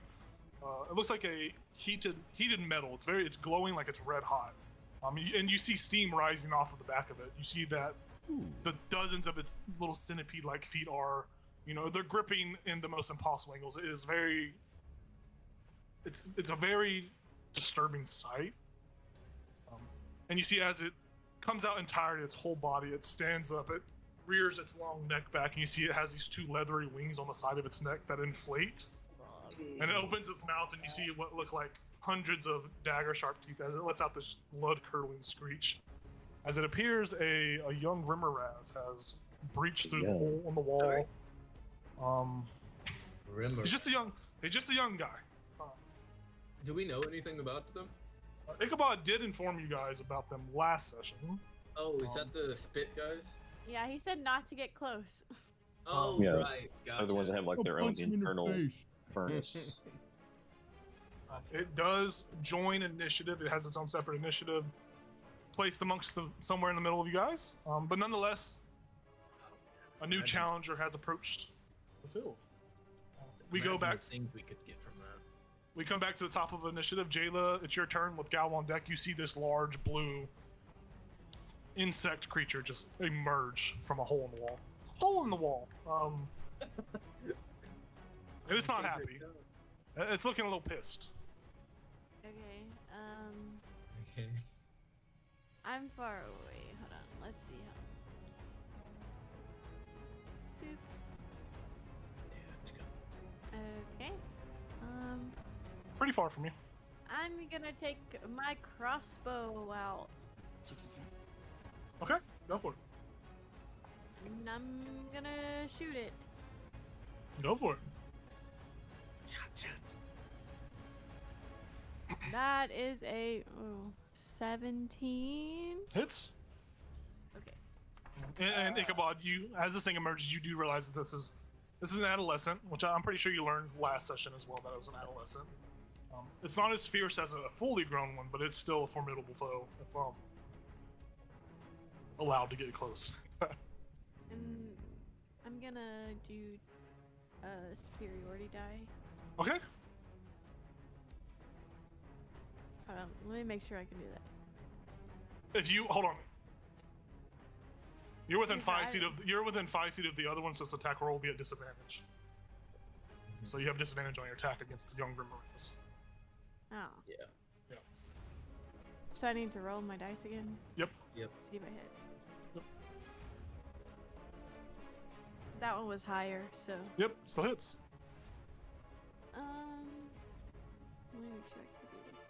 it looks like a heated metal. It's glowing like it's red hot. And you see steam rising off of the back of it. You see that the dozens of its little centipede-like feet are, they're gripping in the most impossible angles. It is it's a very disturbing sight. And you see as it comes out entirely, its whole body, it stands up, it rears its long neck back, and you see it has these 2 leathery wings on the side of its neck that inflate. And it opens its mouth, and you see what look like hundreds of dagger-sharp teeth as it lets out this blood-curdling screech. As it appears, a young Rimmeraz has breached through the hole on the wall. He's just a young guy. Do we know anything about them? Ichabod did inform you guys about them last session. Oh, is that the spit guys? Yeah, he said not to get close. Oh, Yeah. right. Gotcha. They're the ones that have like Go their own punch him in the internal face. furnace. It does join initiative. It has its own separate initiative placed amongst somewhere in the middle of you guys. But nonetheless, a new challenger has approached the field. We go Imagine back. the things we could get from that. We come back to the top of initiative. Jayla, it's your turn with Gal on deck. You see this large blue insect creature just emerge from a hole in the wall. Hole in the wall. And it's not happy. It's looking a little pissed. Okay. Okay. I'm far away. Hold on. Let's see how. Boop. Yeah, let's go. Okay. Pretty far from you. I'm gonna take my crossbow out. 60 feet. Okay, go for it. And I'm gonna shoot it. Go for it. Shot. That is a 17. Hits. Okay. And Ichabod, you as this thing emerges, you do realize that this is an adolescent, which I'm pretty sure you learned last session as well that it was an adolescent. It's not as fierce as a fully grown one, but it's still a formidable foe if allowed to get close. And I'm gonna do a superiority die. Okay. Hold on, let me make sure I can do that. If you hold on, you're within If 5 I- feet of the other one, so its attack roll will be at disadvantage. So you have disadvantage on your attack against the younger Marines. Oh. Yeah. So I need to roll my dice again? Yep. Yep. See if I hit. Yep. That one was higher, so. Yep. Still hits. Let me make sure I can do this.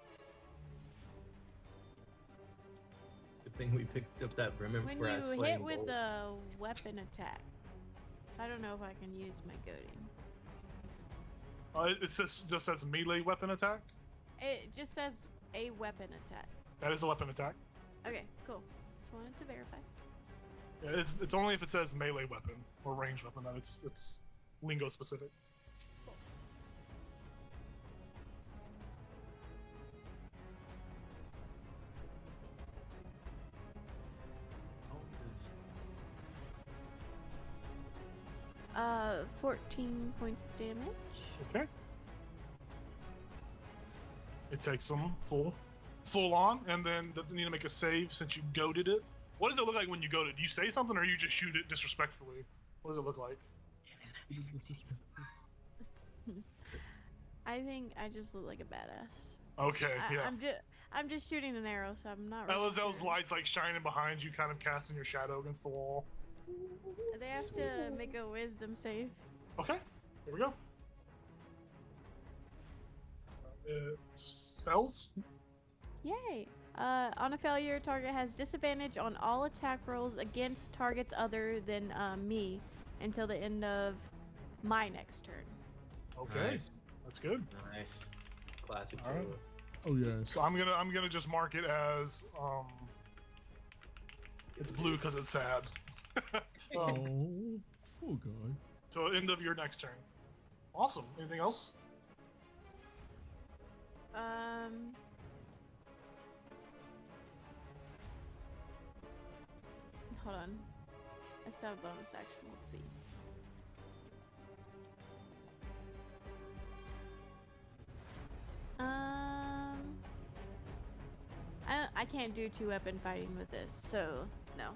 Good thing we picked up that When remember you hit with the weapon attack, so I don't know if I can use my goading. It just says melee weapon attack. It just says a weapon attack. That is a weapon attack. Okay, cool. Just wanted to verify. Yeah, it's only if it says melee weapon or ranged weapon that it's lingo specific. Oh, 14 points of damage. Okay. It takes them full on, and then doesn't need to make a save since you goaded it. What does it look like when you goad it? Do you say something, or you just shoot it disrespectfully? What does it look like? It is disrespectful. I think I just look like a badass. Okay, yeah. I'm just shooting an arrow, so I'm not. Those really sure. lights like shining behind you, kind of casting your shadow against the wall. They have to make a wisdom save. Okay, here we go. It fails. Yay! On a failure, target has disadvantage on all attack rolls against targets other than me until the end of my next turn. Okay, Nice. that's good. Nice. Classic. All right. Oh yes. So I'm gonna just mark it as it's blue because it's sad. Oh, poor guy. So end of your next turn. Awesome. Anything else? Hold on. I still have bonus action. Let's see. I can't do 2-weapon fighting with this, so no.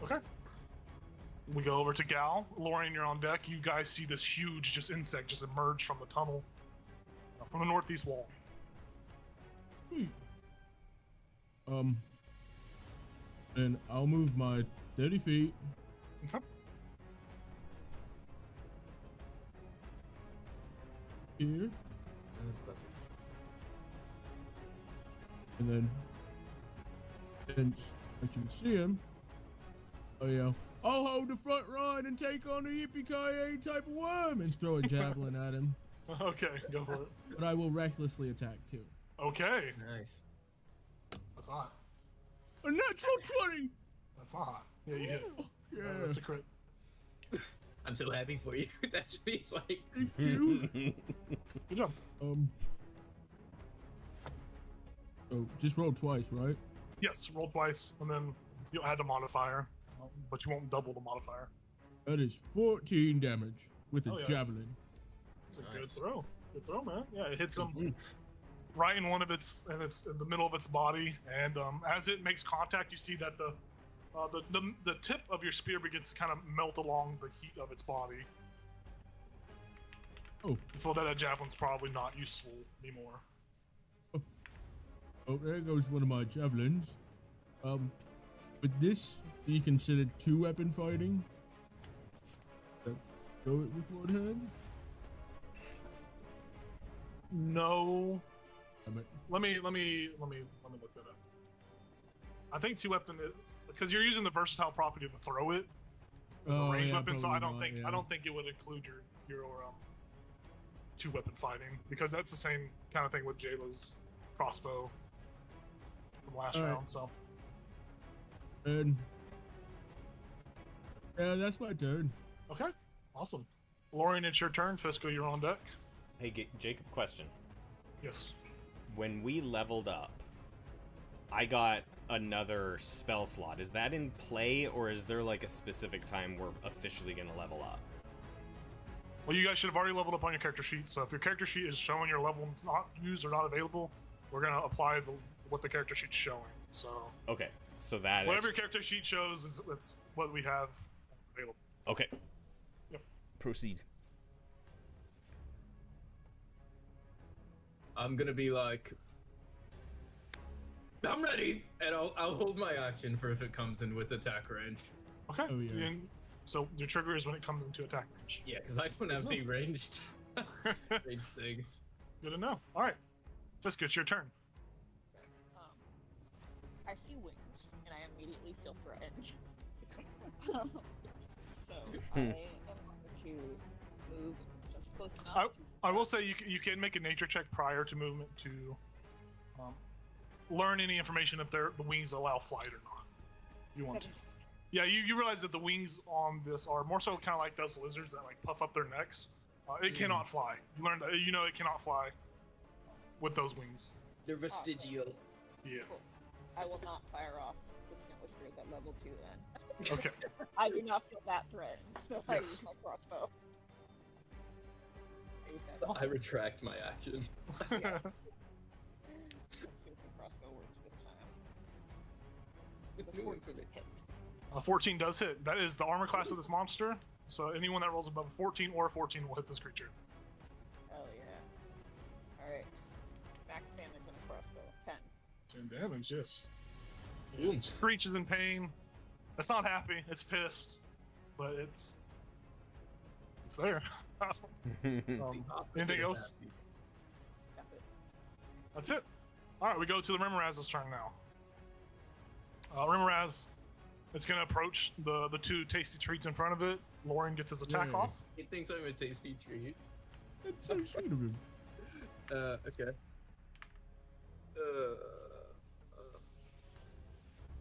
Okay. We go over to Gal. Lorian, you're on deck. You guys see this huge just insect just emerge from the tunnel from the northeast wall. And I'll move my 30 feet. Okay. Here. And then, since I can see him, oh yeah, I'll hold the front line and take on the yippee-ki-yay type of worm and throw a javelin at him. Okay, go for it. But I will recklessly attack too. Okay. Nice. That's hot. A natural 20! That's not hot. Yeah, you hit. Yeah. That's a crit. I'm so happy for you. That's what he's like. Thank you. Good job. So just roll twice, right? Yes, roll twice, and then you'll add the modifier, but you won't double the modifier. That is 14 damage with a Oh, yeah, javelin. It's a good Nice. throw. Good throw, man. Yeah, it hits him right in one of its, and it's in the middle of its body. And as it makes contact, you see that the tip of your spear begins to kind of melt along the heat of its body. Oh. You feel that javelin's probably not useful anymore. Oh, there goes one of my javelins. Would this be considered 2-weapon fighting? Throw it with one hand? No. Damn it. Let me look that up. I think 2-weapon because you're using the versatile property to throw it as a ranged yeah, weapon, so I probably don't not, yeah. think it would include your 2-weapon fighting because that's the same kind of thing with Jayla's crossbow. last All right. round. So And yeah, that's my turn. okay, awesome. Lorian, it's your turn. Fisco, you're on deck. Hey, Jacob, question. Yes. When we leveled up, I got another spell slot. Is that in play, or is there like a specific time we're officially going to level up? Well, you guys should have already leveled up on your character sheet. So if your character sheet is showing your level not used or not available, we're gonna apply what the character sheet's showing. So Okay, so that whatever your character sheet shows is that's what we have available. Okay. Yep. Proceed. I'm gonna be like, I'm ready, and I'll hold my action for if it comes in with attack range. Okay. Oh, yeah. And so your trigger is when it comes into attack range. Yeah, because I don't have any ranged things. Good to know. All right, Fisk, it's your turn. I see wings, and I immediately feel threatened. So I am going to move just close enough. I will say you can make a nature check prior to movement to learn any information if the wings allow flight or not. You want to. Yeah, you realize that the wings on this are more so kind of like those lizards that like puff up their necks. It cannot fly. You learned that. You know it cannot fly with those wings. They're vestigial. Yeah. Cool. I will not fire off the Skin Whispers at level 2 then. Okay. I do not feel that threatened, so I Yes. use my crossbow. I retract my action. Let's see if the crossbow works this time. It's a 14 hits. 14 does hit. That is the armor class of this monster. So anyone that rolls above a 14 or a 14 will hit this creature. Hell yeah. Alright. Max damage on a crossbow. 10. 10 damage, yes. Boom. Screech is in pain. It's not happy. It's pissed, but it's there. Anything else? That's it. That's it. All right, we go to the Remoraz's turn now. Remoraz, it's going to approach the two tasty treats in front of it. Lauren gets his attack Yeah. off. He thinks I'm a tasty treat. That's so sweet of him. Okay.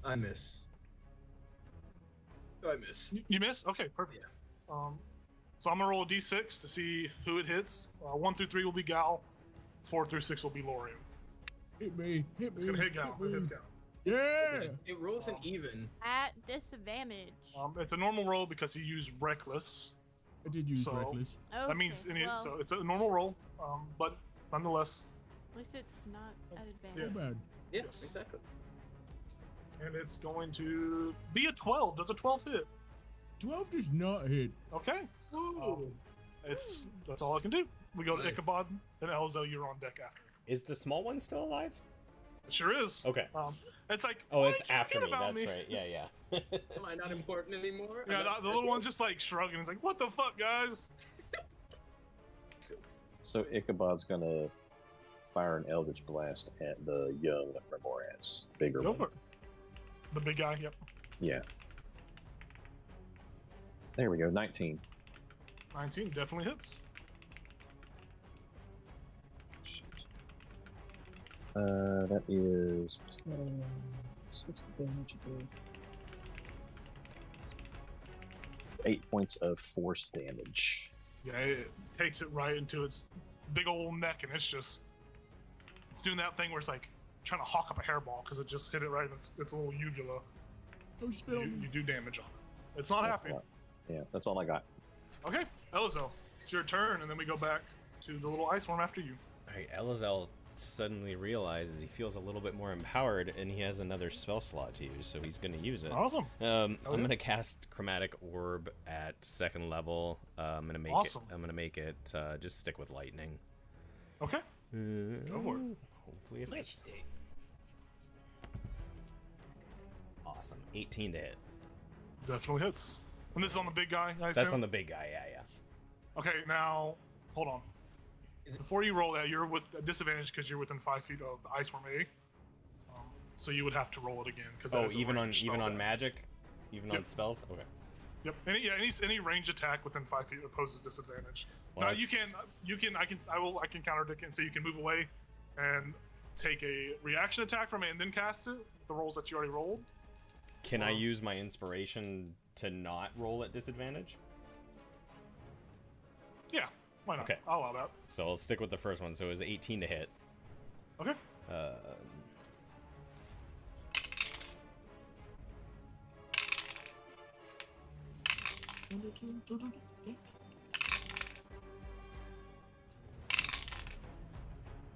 I miss. I miss. You miss? Okay, perfect. So I'm going to roll a d6 to see who it hits. 1 through 3 will be Gal. 4 through 6 will be Lorian. Hit me. Hit me. It's going to hit Gal. me. It hits Gal. Yeah. It rolls an even. At disadvantage. It's a normal roll because he used Reckless. I did use So- reckless. Okay, That means well, so it's a normal roll, but nonetheless, at least it's not at Not advantage. bad. Yeah, Yes. exactly. and it's going to be a 12. Does a 12 hit? 12 does not hit. Okay. That's all I can do. We go to Nice. Ichabod and Elzo. You're on deck after. Is the small one still alive? It sure is. Okay. It's like Oh, why it's did you after forget me. about That's right. Yeah, yeah. Am I not important anymore? Yeah, the little one's just like shrugging. He's like, "What the fuck, guys?" So Ichabod's gonna fire an Eldritch Blast at the young Remoraz, bigger Go one. for it. The big guy. Yep. Yeah. There we go. 19. 19 definitely hits. Shit. That is. What's the damage again? 8 points of force damage. Yeah, it takes it right into its big old neck, and it's doing that thing where it's like trying to hawk up a hairball because it just hit it right in its little uvula. Don't spit on me. You do damage on it. It's not That's happy. all- Yeah, that's all I got. Okay, Elizo, it's your turn, and then we go back to the little ice worm after you. All right, Elazel suddenly realizes he feels a little bit more empowered, and he has another spell slot to use, so he's going to use it. Awesome. I'm yeah. gonna cast Chromatic Orb at 2nd level. I'm gonna make Awesome. it. I'm gonna make it just stick with lightning. Okay. Go for it. Hopefully it hits. Awesome. 18 to hit. Definitely hits. And this is on the big guy, I assume? That's on the big guy. Yeah, yeah. Okay, now, hold on. Before you roll that, you're with a disadvantage because you're within 5 feet of the ice worm A. So you would have to roll it again. Cause Oh, even on magic, even on Yep. spells. Okay. Yep. Any range attack within 5 feet opposes disadvantage. Well, now you can counteract it and say you can move away, and take a reaction attack from it and then cast it. The rolls that you already rolled. Can I use my inspiration to not roll at disadvantage? Yeah, why not? Okay. I'll allow that. So I'll stick with the first one. So it was 18 to hit. Okay.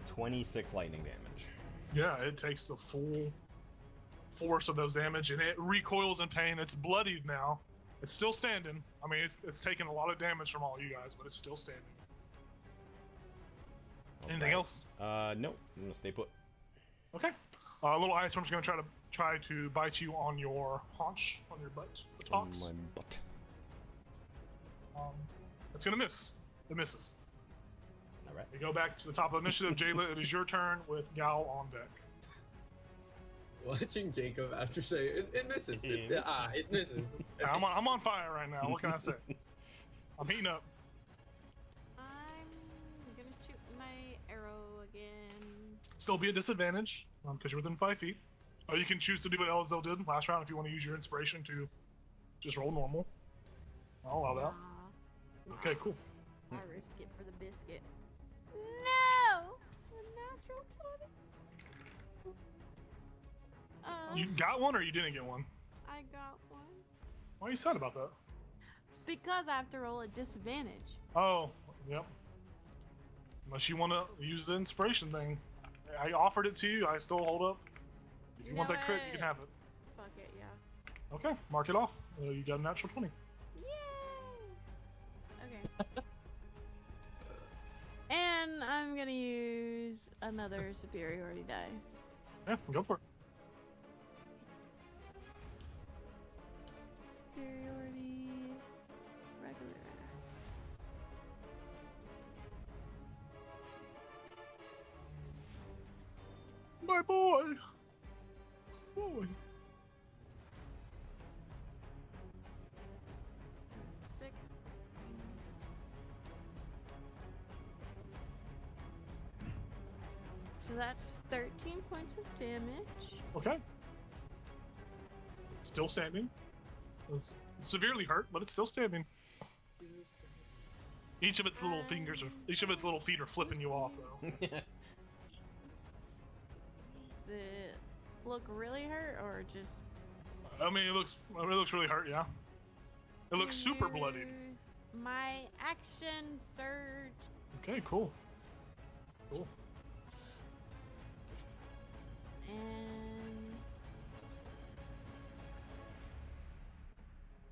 26 lightning damage. Yeah, it takes the full force of those damage, and it recoils in pain. It's bloodied now. It's still standing. I mean, it's taken a lot of damage from all you guys, but it's still standing. Anything else? No, I'm gonna stay put. Okay. Little ice worm's gonna try to bite you on your haunch, on your butt. On my butt. It's gonna miss. It misses. All right. We go back to the top of the initiative. Jayla, it is your turn with Gal on deck. Watching Jacob after say it misses. It misses. I'm on fire right now. What can I say? I'm heating up. I'm gonna shoot my arrow again. Still be a disadvantage because you're within 5 feet. Or you can choose to do what Elzel did last round if you want to use your inspiration to just roll normal. I'll allow that. Okay, cool. I risk it for the biscuit. No! A natural 20. You got one or you didn't get one? I got one. Why are you sad about that? Because I have to roll at disadvantage. Oh, yep. Unless you want to use the inspiration thing. I offered it to you. I still hold up. If you want that crit, you can have it. Fuck it, yeah. Okay, mark it off. You got a natural 20. Yay! Okay. And I'm gonna use another superiority die. Yeah, go for it. Superiority. Regular. My boy! Boy. 6. So that's 13 points of damage. Okay. Still standing. It's severely hurt, but it's still standing. Each of its little feet are flipping you off, though. Does it look really hurt or just? I mean, it looks really hurt. Yeah. It looks super bloodied. Use my action surge. Okay, cool. Cool. And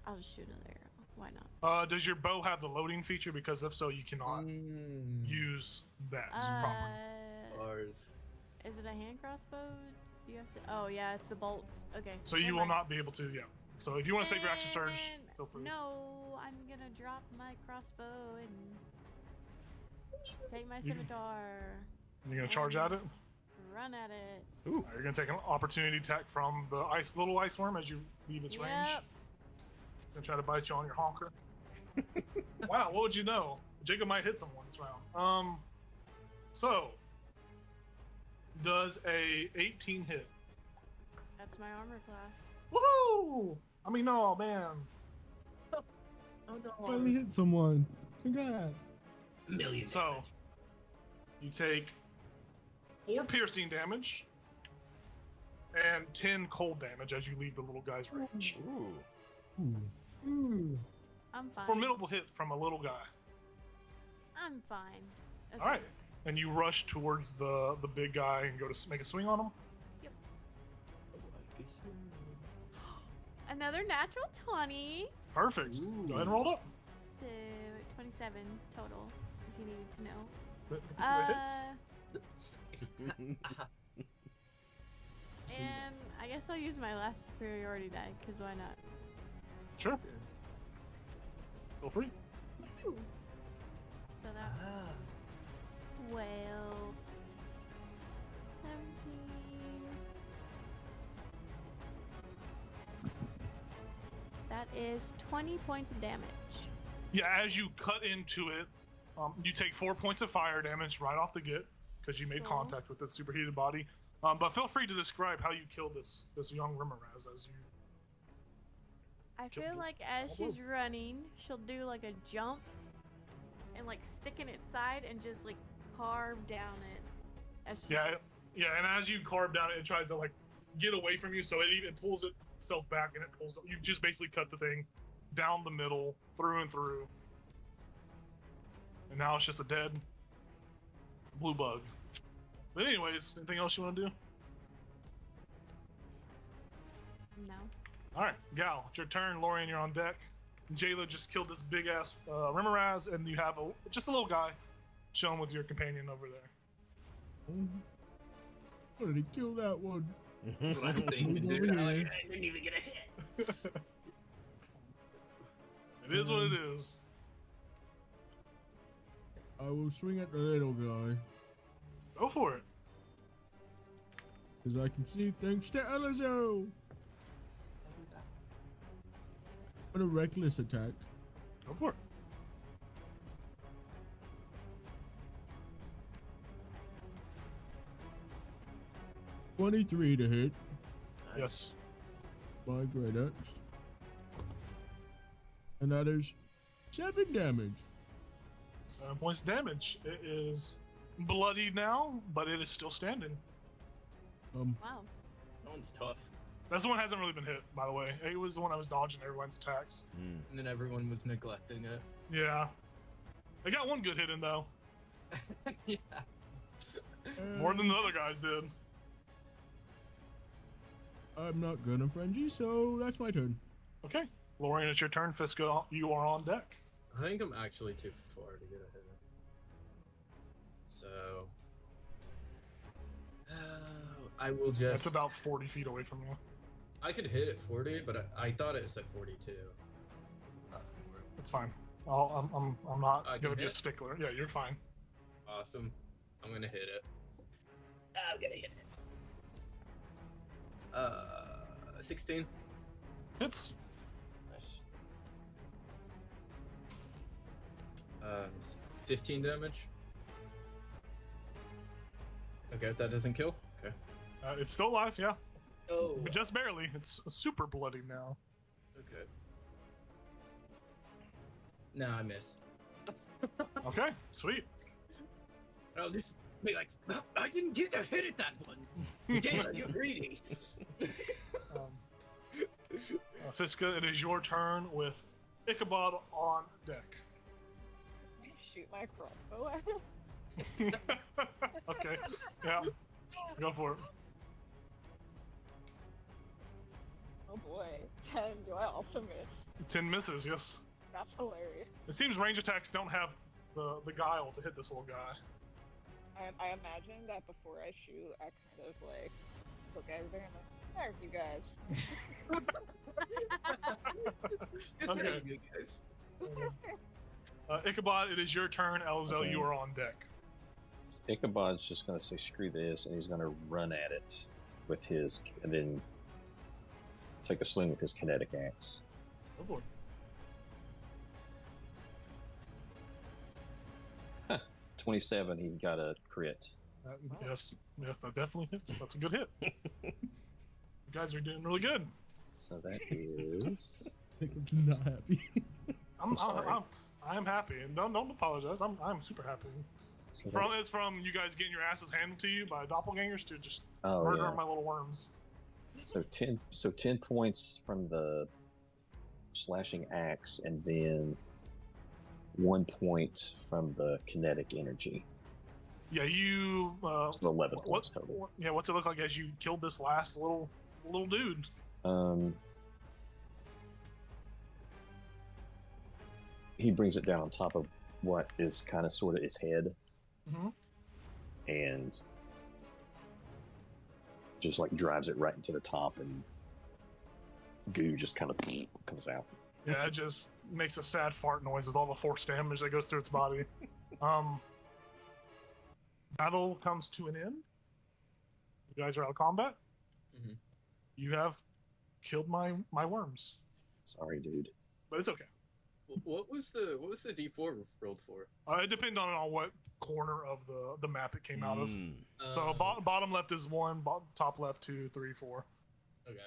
I'll just shoot another arrow. Why not? Does your bow have the loading feature? Because if so, you cannot use that properly. Ours. Is it a hand crossbow? Do you have to? Oh yeah, it's the bolts. Okay. So you never will mind. not be able to. Yeah. So if you want to save your action surge, And go for it. No, I'm gonna drop my crossbow and take my You- scimitar. You're gonna charge at it. Run at it. You're gonna take an opportunity attack from the little ice worm as you leave its range. Yep. Gonna try to bite you on your honker. Wow, what would you know? Jacob might hit someone this round. So does a 18 hit? That's my armor class. Woohoo! I mean, no, man. Oh no. Finally hit someone. Congrats. Million. So you take 4 piercing damage and 10 cold damage as you leave the little guy's range. Ooh. Ooh. I'm fine. Formidable hit from a little guy. I'm fine. Okay. All right, and you rush towards the big guy and go to make a swing on him. Another natural 20. Perfect. Go ahead and roll it up. So 27 total, if you needed to know. It hits. And I guess I'll use my last superiority die, because why not? Sure. Feel free. So that's 12, 17. That is 20 points of damage. Yeah, as you cut into it, you take 4 points of fire damage right off the get because you made Cool. contact with this superheated body. But feel free to describe how you killed this young Rimmeraz as you. I Kill feel the- like as all she's those. running, she'll do like a jump and like stick in its side and just like carve down it. As she Yeah, yeah, and as you carve down it tries to like get away from you, so it even pulls itself back and it pulls. You just basically cut the thing down the middle, through and through, and now it's just a dead blue bug. But anyways, anything else you want to do? No. All right, Gal, it's your turn. Lorian, you're on deck. Jayla just killed this big ass Rimmeraz, and you have just a little guy chilling with your companion over there. How did he kill that one? That's what I'm thinking, dude. I didn't even get a hit. It is what it is. I will swing at the little guy. Go for it. As I can see, thanks to Elizo. What a reckless attack. Go for it. $23 to hit. Yes. My great axe. And that is 7 damage. 7 points of damage. It is bloodied now, but it is still standing. Wow. That one's tough. That's the one that hasn't really been hit, by the way. It was the one that was dodging everyone's attacks. And then everyone was neglecting it. Yeah. They got one good hit in, though. Yeah. More than the other guys did. I'm not gonna frenzy, so that's my turn. Okay. Lorian, it's your turn. Fiska, you are on deck. I think I'm actually too far to get a hit. So. I will just. That's about 40 feet away from you. I could hit at 40, but I thought it said 42. It's fine. I'm not I going to can be a hit? stickler. Yeah, you're fine. Awesome. I'm gonna hit it. I'm gonna hit it. 16. Hits. Nice. 15 damage. Okay, if that doesn't kill. Okay. It's still alive, yeah. Oh. But just barely. It's super bloody now. Okay. No, I missed. Okay, sweet. I'll just be like, "No, I didn't get a hit at that one. Damn, you're greedy. Fiska, it is your turn with Ichabod on deck. I shoot my crossbow at him. Okay, yeah. Go for it. Oh boy. 10. Do I also miss? 10 misses, yes. That's hilarious. It seems range attacks don't have the guile to hit this little guy. I imagine that before I shoot, I kind of like look at everybody and I'm like, there's you guys. Okay. You guys. Ichabod, it is your turn. Elzel, Okay. you are on deck. Ichabod's just going to say screw this, and he's going to run at it with his, and then take a swing with his kinetic axe. Go for it. 27, he got a crit. Yes, that definitely hits. That's a good hit. You guys are doing really good. So that is. Jacob's not happy. I'm sorry. I am happy, and don't apologize. I'm super happy. So From that's- it's from you guys getting your asses handed to you by doppelgangers to just oh, murdering yeah. my little worms. So 10 points from the slashing axe, and then 1 point from the kinetic energy. Yeah, you. So 11 points total. Yeah, what's it look like as you killed this last little dude? He brings it down on top of what is kind of sort of his head, Mm-hmm. and just like drives it right into the top, and goo just kind of comes out. Yeah, it just makes a sad fart noise with all the force damage that goes through its body. Battle comes to an end. You guys are out of combat. Mhm. You have killed my worms, Sorry, dude. but it's okay. What was the D4 rolled for? It depends on what corner of the map it came out of. Mm. So bottom left is 1, top left 2, 3, 4. Okay.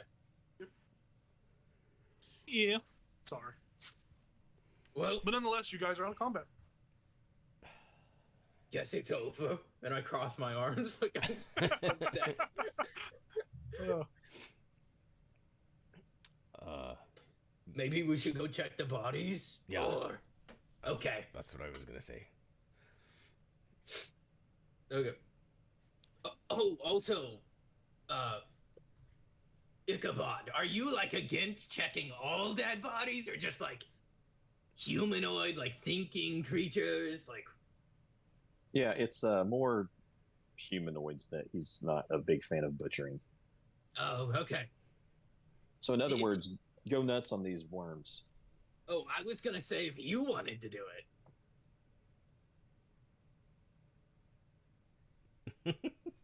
Yep. Yeah. Sorry. Well, But nonetheless, you guys are out of combat. guess it's over. And I cross my arms like I'm sad. Maybe we should go check the bodies? Yeah. Or... Okay. That's what I was gonna say. Okay. Also, Ichabod, are you like against checking all dead bodies or just like humanoid, like thinking creatures? Like, Yeah, it's more humanoids that he's not a big fan of butchering. oh, okay. So in other Yeah. words, go nuts on these worms. Oh, I was gonna say if you wanted to do it.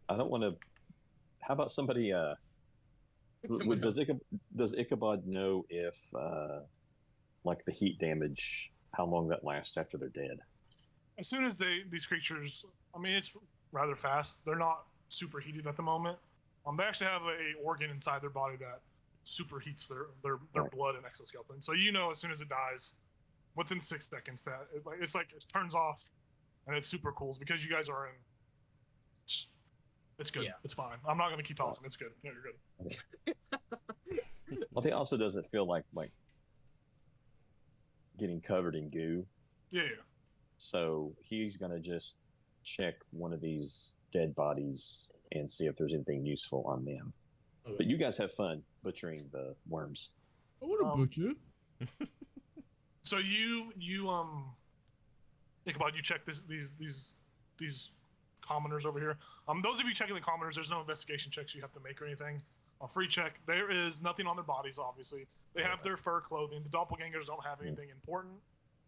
I don't want to. How about somebody? Someone Does Ichabod know if like the heat damage, how long that lasts after they're dead? As soon as these creatures, I mean, it's rather fast. They're not super heated at the moment. They actually have a organ inside their body that superheats their Right. blood and exoskeleton. So you know, as soon as it dies, within 6 seconds, that it's like it turns off, and it's super cool because you guys are in. It's good. Yeah. It's fine. I'm not gonna keep talking. It's good. No, you're good. Well, he also doesn't feel like getting covered in goo, Yeah. so he's gonna just check one of these dead bodies and see if there's anything useful on them. Okay. But you guys have fun butchering the worms. I want to butcher. So you Ichabod, you check these commoners over here. Those of you checking the commoners, there's no investigation checks you have to make or anything. A free check. There is nothing on their bodies, obviously. They have their fur clothing. The doppelgangers don't have anything important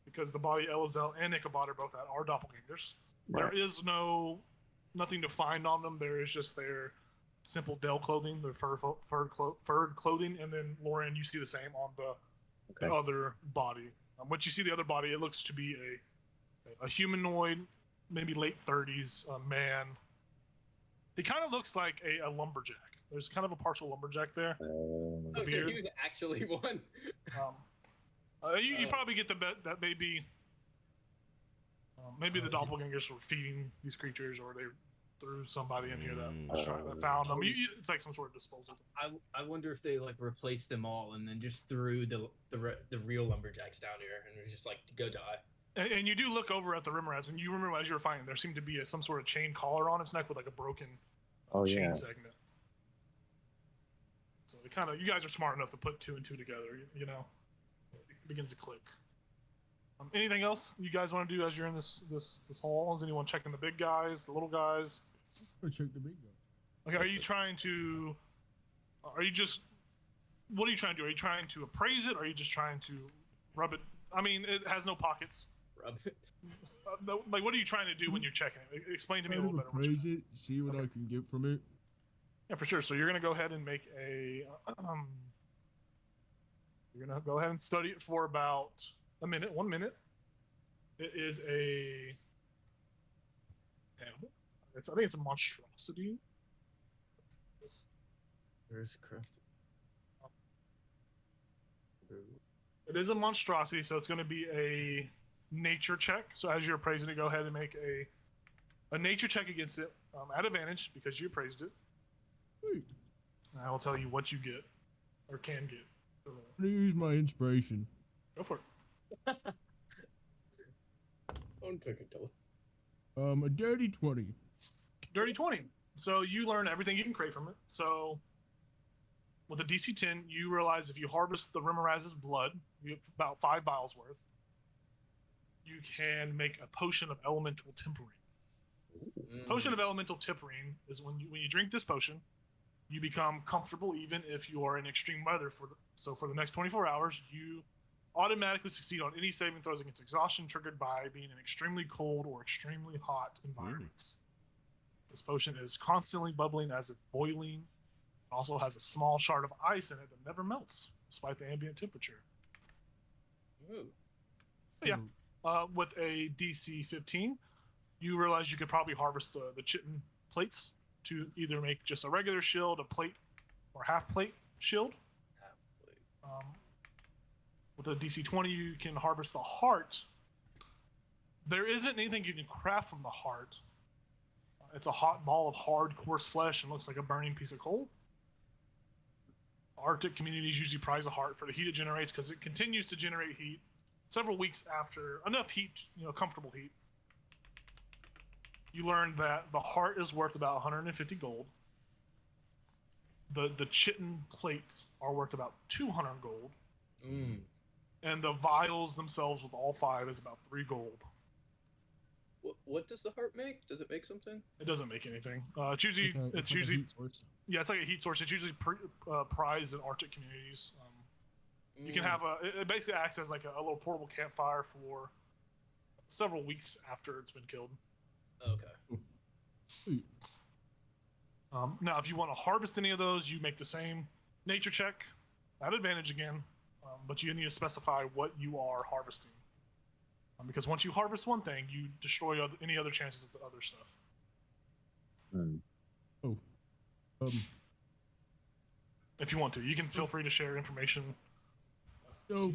because the body Elazel and Ichabod are both are doppelgangers. Right. There is nothing to find on them. There is just their simple Dell clothing, their furred clothing, and then Lauren, you see the same on the other body. Once you see the other body, it looks to be a humanoid, maybe late 30s man. He kind of looks like a lumberjack. There's kind of a partial lumberjack there. Oh, so Beard. he was actually one. You probably get the bet that maybe the doppelgangers were feeding these creatures, or they threw somebody in here that found them. It's like some sort of disposal. I wonder if they like replaced them all and then just threw the real lumberjacks down here and was just like to go die. And you do look over at the Rimmeraz, and you remember as you were fighting, there seemed to be some sort of chain collar on its neck with like a broken chain segment. So it you guys are smart enough to put 2 and 2 together. You know, it begins to click. Anything else you guys want to do as you're in this hall? Is anyone checking the big guys, the little guys? I check the big guy. Okay, are you trying to? What are you trying to do? Are you trying to appraise it? Or are you just trying to rub it? I mean, it has no pockets. Rub it. Like, what are you trying to do when you're checking it? Explain to me a little better. Praise it, see what I can get from it. Yeah, for sure. So you're gonna go ahead and make a. You're gonna go ahead and study it for about a minute, 1 minute. It is a animal. I think it's a monstrosity. Where's crafted? It is a monstrosity, so it's going to be a nature check. So as you're appraising it, go ahead and make a nature check against it at advantage because you appraised it. Wait, And I will tell you what you get or can get. I'm gonna use my inspiration. Go for it. Don't take it, Dylan. A dirty 20. Dirty 20. So you learn everything you can crave from it. So with a DC 10, you realize if you harvest the Rimmeraz's blood, you get about 5 vials worth. You can make a potion of elemental tempering. Potion of elemental tempering is when you drink this potion, you become comfortable even if you are in extreme weather. So for the next 24 hours, you automatically succeed on any saving throws against exhaustion triggered by being in extremely cold or extremely hot environments. This potion is constantly bubbling as it's boiling. It also has a small shard of ice in it that never melts despite the ambient temperature. Ooh. Yeah. With a DC 15, you realize you could probably harvest the chitin plates to either make just a regular shield, a plate, or half plate shield. With a DC 20, you can harvest the heart. There isn't anything you can craft from the heart. It's a hot ball of hard, coarse flesh and looks like a burning piece of coal. Arctic communities usually prize a heart for the heat it generates because it continues to generate heat several weeks after enough heat, comfortable heat. You learn that the heart is worth about 150 gold. The chitin plates are worth about 200 gold. And the vials themselves with all 5 is about 3 gold. What does the heart make? Does it make something? It doesn't make anything. It's usually It's like a heat source. yeah, it's like a heat source. It's usually prized in Arctic communities. You can have it basically acts as like a little portable campfire for several weeks after it's been killed. Okay. Sweet. Now, if you want to harvest any of those, you make the same nature check at advantage again, but you need to specify what you are harvesting. Because once you harvest one thing, you destroy any other chances of the other stuff. If you want to, you can feel free to share information. So,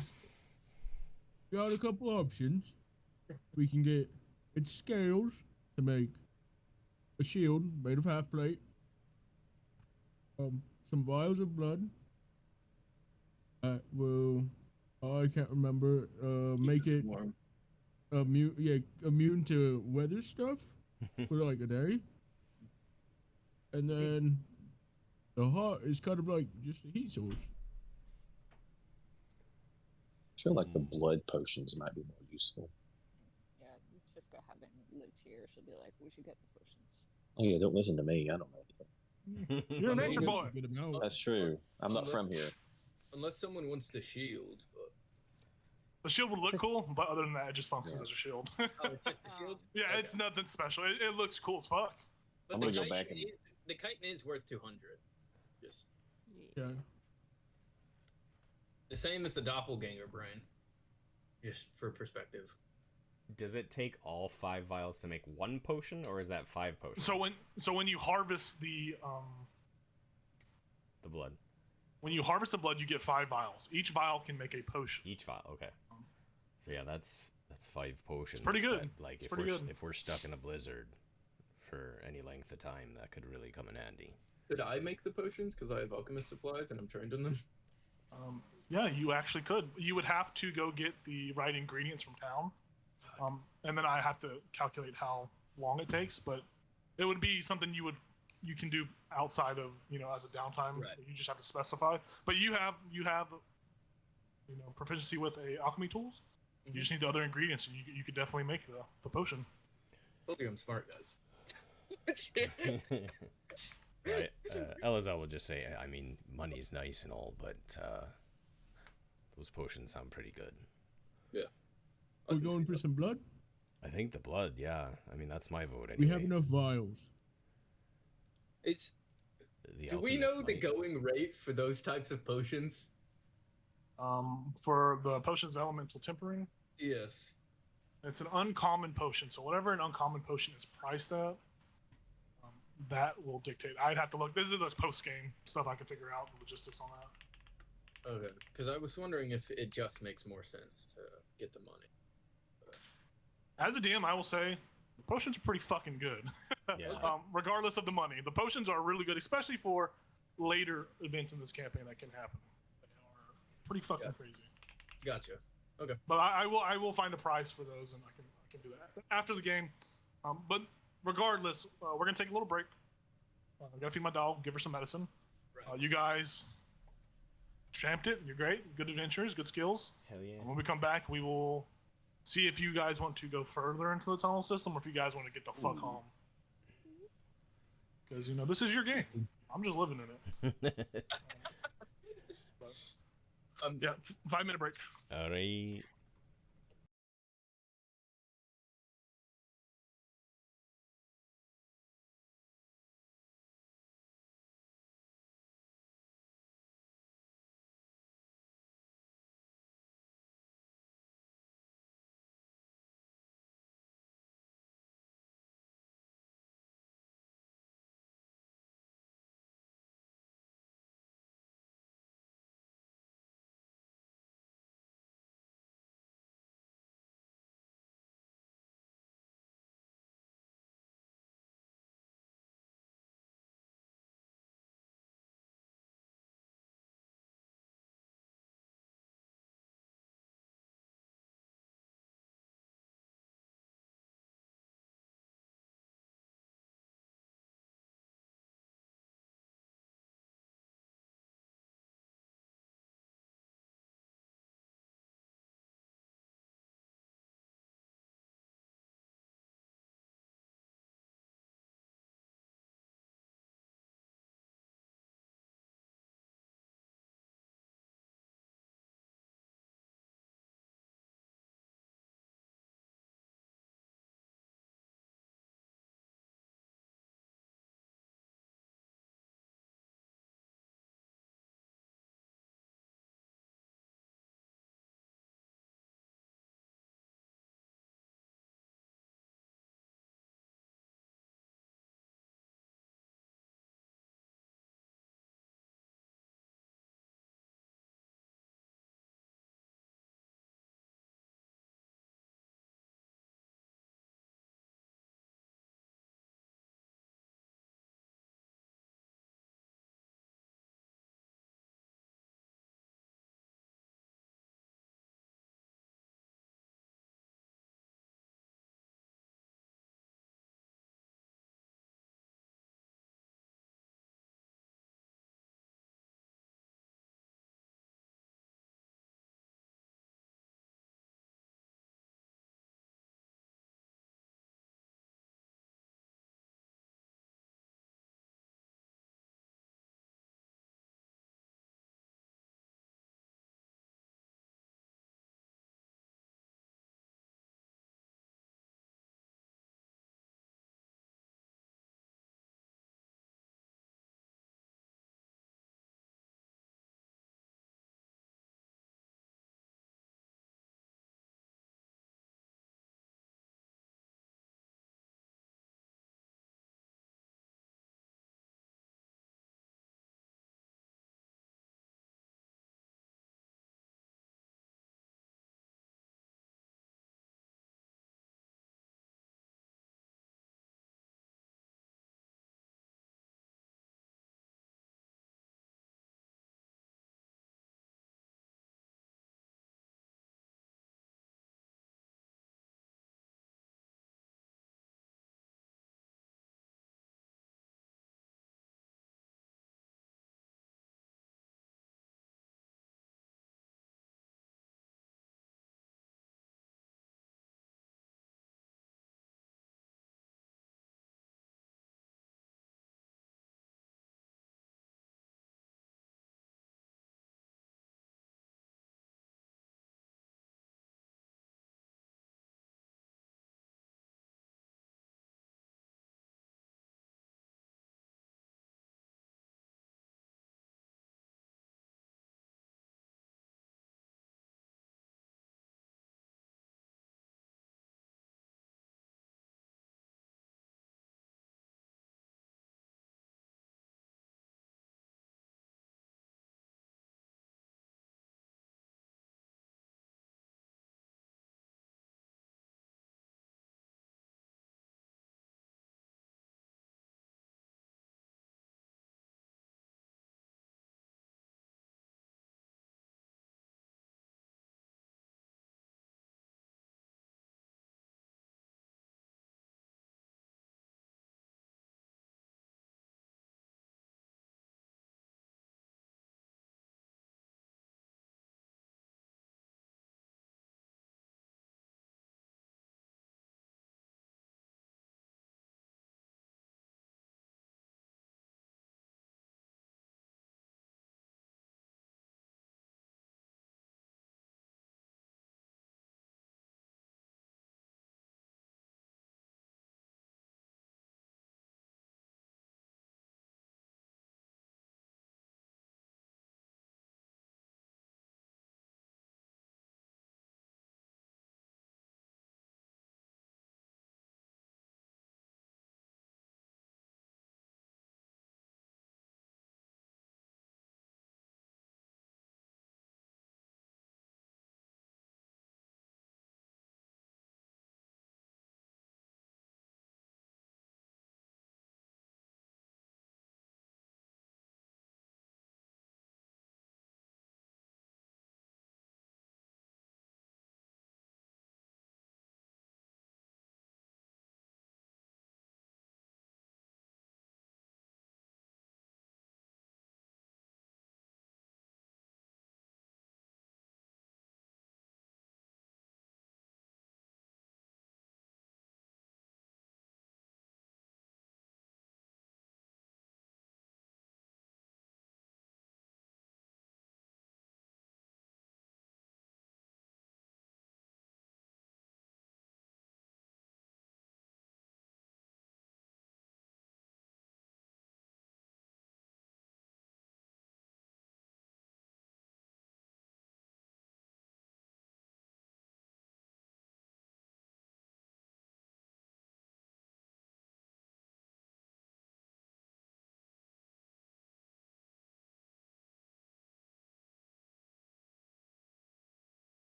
got a couple options. We can get its scales to make a shield made of half plate. Some vials of blood. Will I can't remember. Make it warm. immune to weather stuff for like a day. And then the heart is kind of like just a heat source. I feel like the blood potions might be more useful. Yeah, just go having lived here. She'll be like, we should get the potions. Oh yeah, don't listen to me. I don't know anything. You're a nature boy. Good amount. That's true. I'm not from here. Unless someone wants the shield. But... The shield would look cool, but other than that, it just functions as a shield. Oh, it's just the shield? Yeah, Okay. it's nothing special. It looks cool as fuck. But I'm the gonna go chitin back and- the chitin is worth 200. Just Yeah. the same as the doppelganger brain. Just for perspective. Does it take all 5 vials to make 1 potion, or is that 5 potions? So when you harvest the blood. when you harvest the blood, you get 5 vials. Each vial can make a potion. Each vial, okay. So yeah, that's 5 potions. pretty good. That, like It's if pretty we're good. if we're stuck in a blizzard for any length of time, that could really come in handy. Could I make the potions? Because I have alchemist supplies and I'm trained in them. Yeah, you actually could. You would have to go get the right ingredients from town, and then I have to calculate how long it takes. But it would be something you can do outside of as a downtime. Right. You just have to specify. But you have proficiency with alchemy tools. You just need the other ingredients, and you could definitely make the potion. Told you I'm smart, guys. Right. Elazar will just say, I mean, money's nice and all, but those potions sound pretty good. Yeah. We're going for some blood. I think the blood, yeah. I mean, that's my vote anyway. We have enough vials. Do we know the going rate for those types of potions? For the potions of elemental tempering, Yes. it's an uncommon potion. So whatever an uncommon potion is priced at, that will dictate. I'd have to look. This is the post-game stuff I can figure out, the logistics on that. Okay. Because I was wondering if it just makes more sense to get the money. As a DM, I will say the potions are pretty fucking good. Yeah. Regardless of the money, the potions are really good, especially for later events in this campaign that can happen. They are pretty fucking crazy. Gotcha. Okay. But I will find a price for those, and I can do that after the game. But regardless, we're gonna take a little break. I gotta feed my dog, give her some medicine. Right. You guys tramped it. You're great. Good adventures, good skills. Hell yeah. And when we come back, we will see if you guys want to go further into the tunnel system, or if you guys want to get the fuck home. Because this is your game. I'm just living in it. Yeah, 5-minute break. Alright.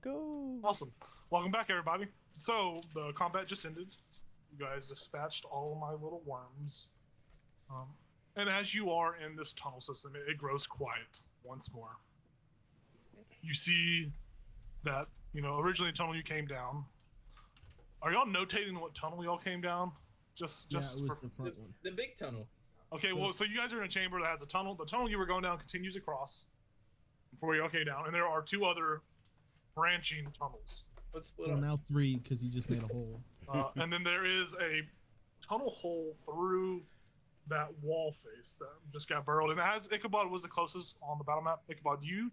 Go. Awesome. Welcome back, everybody. So the combat just ended. You guys dispatched all of my little worms. And as you are in this tunnel system, it grows quiet once more. You see that, originally the tunnel you came down. Are y'all notating what tunnel y'all came down? Just Yeah, it was for... the front one. The big tunnel. Okay, well, so you guys are in a chamber that has a tunnel. The tunnel you were going down continues across from where y'all came down, and there are 2 other branching tunnels. Let's split Well, up. now 3 because he just made a hole. And then there is a tunnel hole through that wall face that just got burrowed. And it has Ichabod was the closest on the battle map. Ichabod, you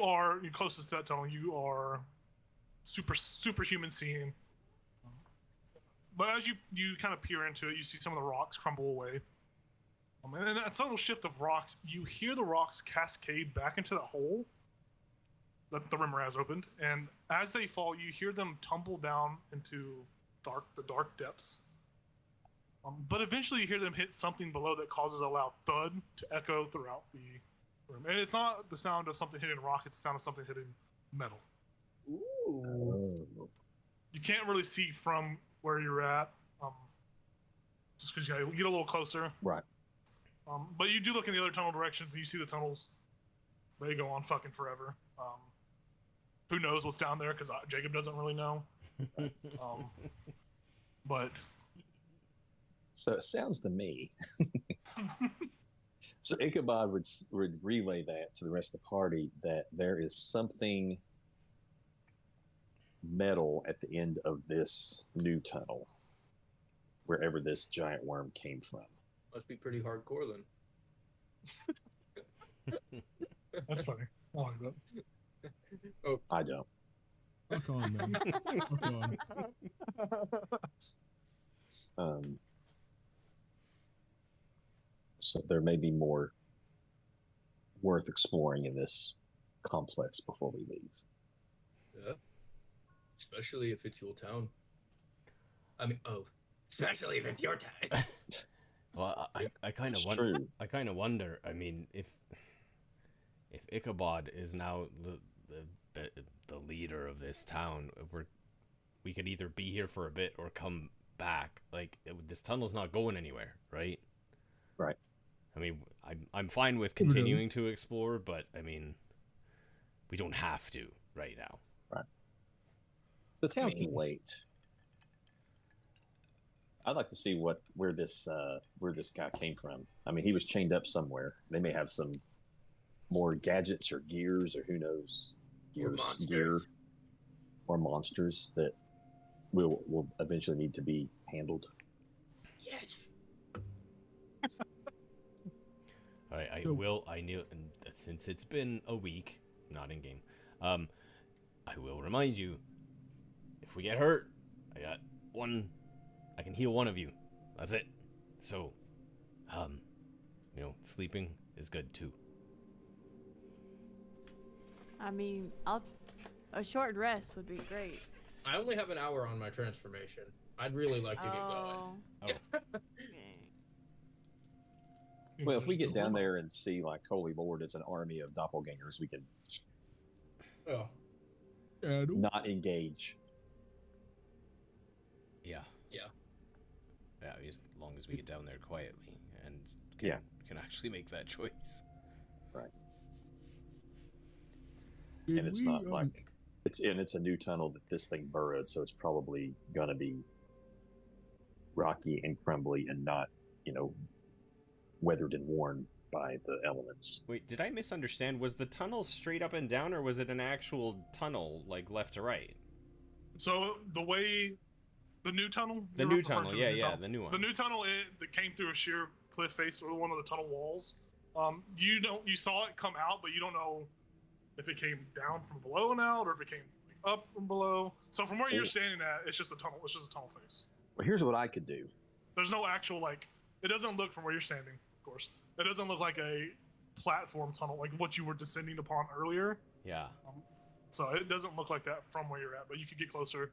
are closest to that tunnel. You are superhuman seeing. But as you kind of peer into it, you see some of the rocks crumble away. And in that subtle shift of rocks, you hear the rocks cascade back into that hole that the rimmer has opened. And as they fall, you hear them tumble down into the dark depths. But eventually you hear them hit something below that causes a loud thud to echo throughout the room. And it's not the sound of something hitting rock, it's the sound of something hitting metal. Oh. You can't really see from where you're at, just because you get a little closer. Right. But you do look in the other tunnel directions, and you see the tunnels. They go on fucking forever. Who knows what's down there? Because Jacob doesn't really know. But So it sounds to me. So Ichabod would relay that to the rest of the party that there is something metal at the end of this new tunnel, wherever this giant worm came from. Must be pretty hardcore then. that's funny. I like that. I don't. Fuck on, man. Fuck on. So there may be more worth exploring in this complex before we leave. Yeah. Especially if it's your town. Especially if it's your town. Well, I kind of It's wonder. true. I kind of wonder. I mean, if Ichabod is now the leader of this town, we could either be here for a bit or come back. Like this tunnel's not going anywhere, right? Right. I mean, I'm fine with continuing to explore, but I mean, we don't have to right now. Right. The town can wait. I'd like to see where this guy came from. I mean, he was chained up somewhere. They may have some more gadgets or gears or who knows, gear or monsters that will eventually need to be handled. Yes. All right, I knew, and since it's been a week, not in game, I will remind you, if we get hurt, I can heal one of you. That's it. So, sleeping is good too. I mean, a short rest would be great. I only have an hour on my transformation. I'd really like to get going. Okay. Well, if we get down there and see, like, holy Lord, it's an army of doppelgangers, we can Oh, not engage. Yeah. yeah. Yeah, as long as we get down there quietly and Yeah. can actually make that choice. And it's not like it's a new tunnel that this thing burrowed, so it's probably gonna be rocky and crumbly and not, weathered and worn by the elements. Wait, did I misunderstand? Was the tunnel straight up and down, or was it an actual tunnel, like left to right? So the new tunnel? The You're new referring tunnel, to yeah, new yeah, tunnel? the new one. The new tunnel that came through a sheer cliff face or one of the tunnel walls. You saw it come out, but you don't know if it came down from below and out, or if it came up from below. So from where you're standing at, it's just a tunnel. It's just a tunnel face. Well, here's what I could do. There's no actual it doesn't look from where you're standing, of course. It doesn't look like a platform tunnel like what you were descending upon earlier. Yeah. So it doesn't look like that from where you're at, but you could get closer,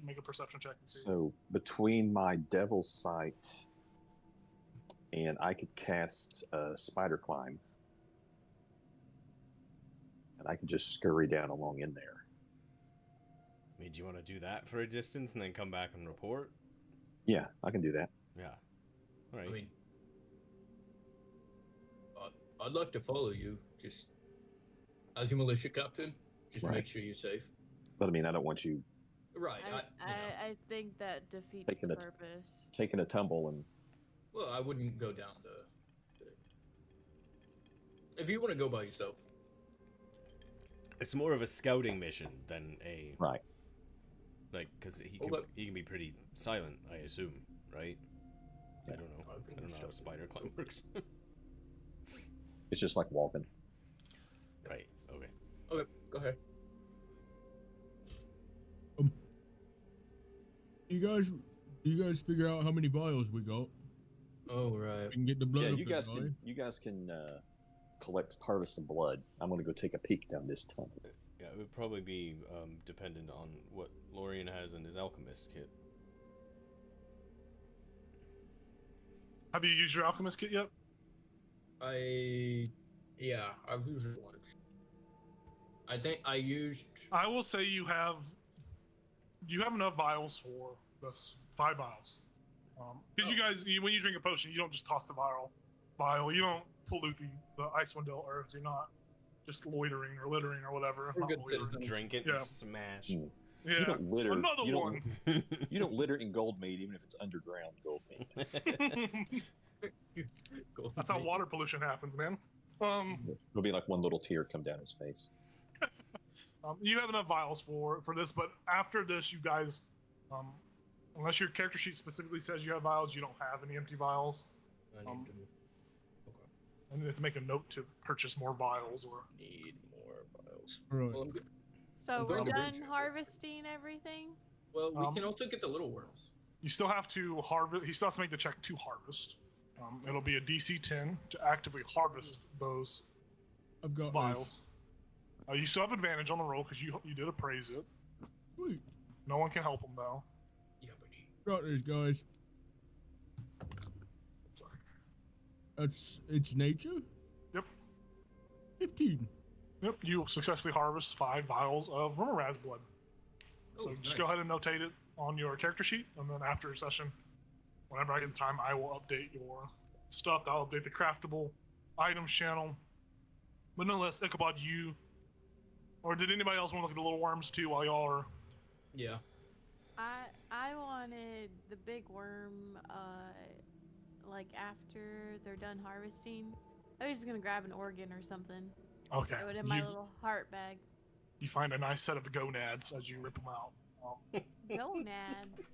make a perception check and see. So between my devil's sight and I could cast a spider climb, and I can just scurry down along in there. I mean, do you want to do that for a distance and then come back and report? Yeah, I can do that. Yeah. All right. I mean, I'd like to follow you, just as your militia captain, just to Right. make sure you're safe. But I mean, I don't want you Right. I think that defeats Taking the it- purpose. taking a tumble and Well, I wouldn't go down the. If you want to go by yourself. It's more of a scouting mission than a right. like because he Hold can up. he can be pretty silent, I assume, right? Yeah. I don't know. I I don't know how a spider climb works. It's just like walking. Right. Okay. Okay, go ahead. You guys figure out how many vials we got? Oh, right. We can get the blood Yeah, up you that guys guy. can harvest some blood. I'm gonna go take a peek down this tunnel. Yeah, it would probably be dependent on what Lorian has in his alchemist kit. Have you used your alchemist kit yet? Yeah, I've used it once. I think I used. I will say you have enough vials for this 5 vials. Because you guys, when you drink a potion, you don't just toss the vial. You don't pollute the Icewind Dale earth. You're not just loitering or littering or whatever. We're Not good loitering. citizens. Drink it Yeah. and smash. Mm. Yeah. You don't litter. Another you one. Don't, you don't litter in gold meat, even if it's underground gold meat. That's how water pollution happens, man. It'll be like one little tear come down his face. You have enough vials for this, but after this, you guys, unless your character sheet specifically says you have vials, you don't have any empty vials. I need to. Okay. And you have to make a note to purchase more vials or. Need more vials. Right. Well, I'm good. So I'm we're going to done bridge. harvesting everything? Well, we Um, can also get the little worms. You still have to harvest. He still has to make the check to harvest. It'll be a DC 10 to actively harvest those I've got vials. You still have advantage on the roll because you did appraise it. this. Sweet. No one can help him though. Yeah, buddy. Got this, guys. Sorry. It's nature? Yep. 15. Yep. You successfully harvest 5 vials of Rumoraz blood. So Oh, just nice. go ahead and notate it on your character sheet, and then after a session, whenever I get the time, I will update your stuff. I'll update the craftable items channel. But nonetheless, Ichabod, or did anybody else want to look at the little worms too while y'all are? Yeah. I wanted the big worm, like after they're done harvesting. I was just gonna grab an organ or something. Okay. Throw it in my little heart bag. You find a nice set of gonads as you rip them out. Gonads.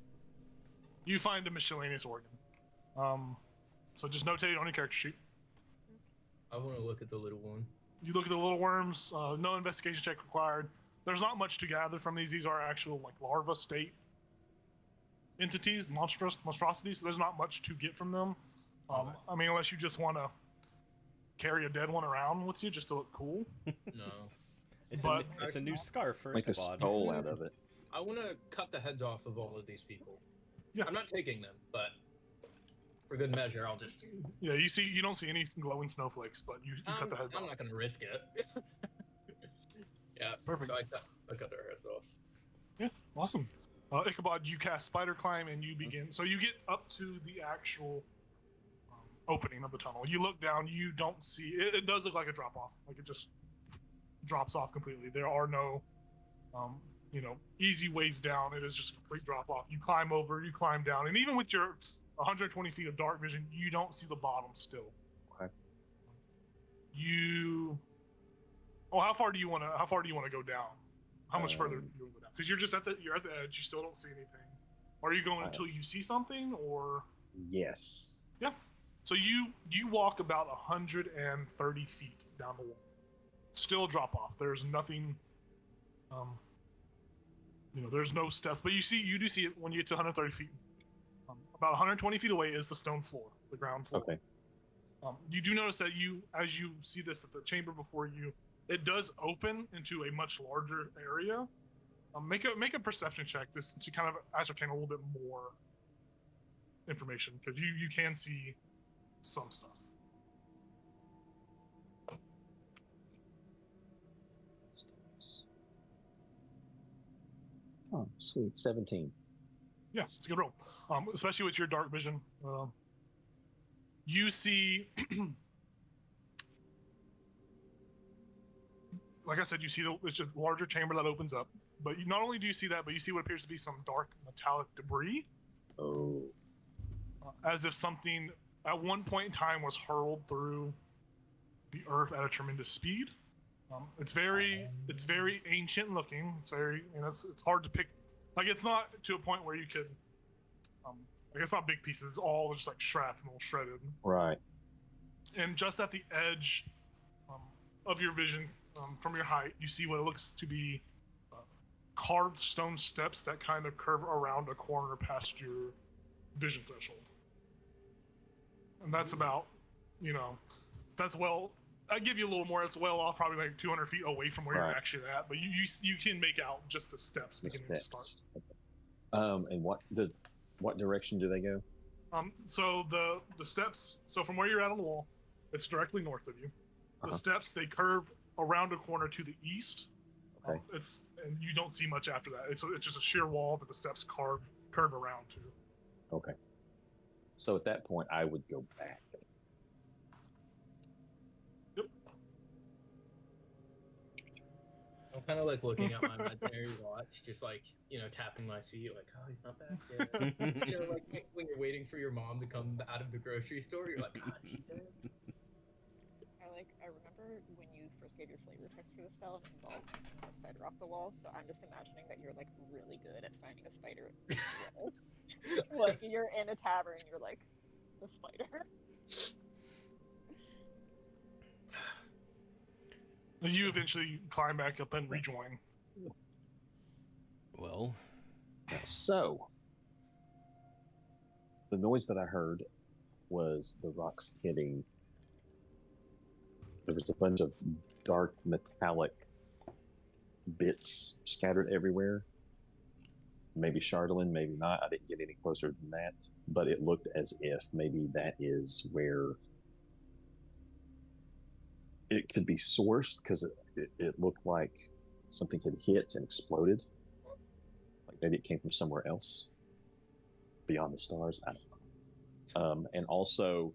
You find a miscellaneous organ. So just notate it on your character sheet. I want to look at the little one. You look at the little worms. No investigation check required. There's not much to gather from these. These are actual like larva state entities, monstrosities. So there's not much to get from them. I mean, unless you just want to carry a dead one around with you just to look cool. No. But it's a new scarf for Make a Ichabod. stole out of it. I want to cut the heads off of all of these people. Yeah. I'm not taking them, but for good measure, I'll just. Yeah, you don't see any glowing snowflakes, but you cut the heads I'm off. not going to risk it. Yeah. Perfect. So I cut their heads off. Yeah, awesome. Ichabod, you cast Spider Climb and you begin. So you get up to the actual opening of the tunnel. You look down, you don't see it. It does look like a drop off. Like it just drops off completely. There are no, easy ways down. It is just a complete drop off. You climb over, you climb down, and even with your 120 feet of dark vision, you don't see the bottom still. Okay. How far do you want to go down? How much further do you want to go down? Because you're at the edge. You still don't see anything. Are you going until you see something, or? Yes. Yeah. So you walk about 130 feet down the wall. Still a drop off. There's nothing. There's no steps, but you do see it when you get to 130 feet. About 120 feet away is the stone floor, the ground floor. Okay. You do notice that as you see this at the chamber before you, it does open into a much larger area. Make a perception check to kind of ascertain a little bit more information, because you can see some stuff. Oh, sweet. 17. Yeah, it's a good roll. Especially with your dark vision. You see, like I said, you see it's a larger chamber that opens up. But not only do you see that, but you see what appears to be some dark metallic debris. Oh. As if something at one point in time was hurled through the earth at a tremendous speed. It's very ancient looking. It's very, it's hard to pick. Like, it's not to a point where you could, like, it's not big pieces. It's all just like shrapnel shredded. Right. And just at the edge of your vision, from your height, you see what looks to be carved stone steps that kind of curve around a corner past your vision threshold. And that's about, that's well, I give you a little more. It's well off, probably like 200 feet away from where you're actually at. But you can make out just the steps beginning to start. And what direction do they go? So the steps. So from where you're at on the wall, it's directly north of you. The steps, they curve around a corner to the east. Okay. And you don't see much after that. It's just a sheer wall that the steps curve around to. Okay. So at that point, I would go back. Yep. I'm kind of like looking at my imaginary watch, just like, tapping my feet, like, oh, he's not back yet. Like when you're waiting for your mom to come out of the grocery store, you're like, oh, is she dead? I remember when you first gave your flavor text for the spell, it involved a spider off the wall, so I'm just imagining that you're like really good at finding a spider. Like you're in a tavern, you're like the spider. You eventually climb back up and rejoin. Well, so the noise that I heard was the rocks hitting. There was a bunch of dark metallic bits scattered everywhere. Maybe Chardolin, maybe not. I didn't get any closer than that. But it looked as if maybe that is where it could be sourced, because it looked like something had hit and exploded. Like maybe it came from somewhere else beyond the stars. I don't know. And also,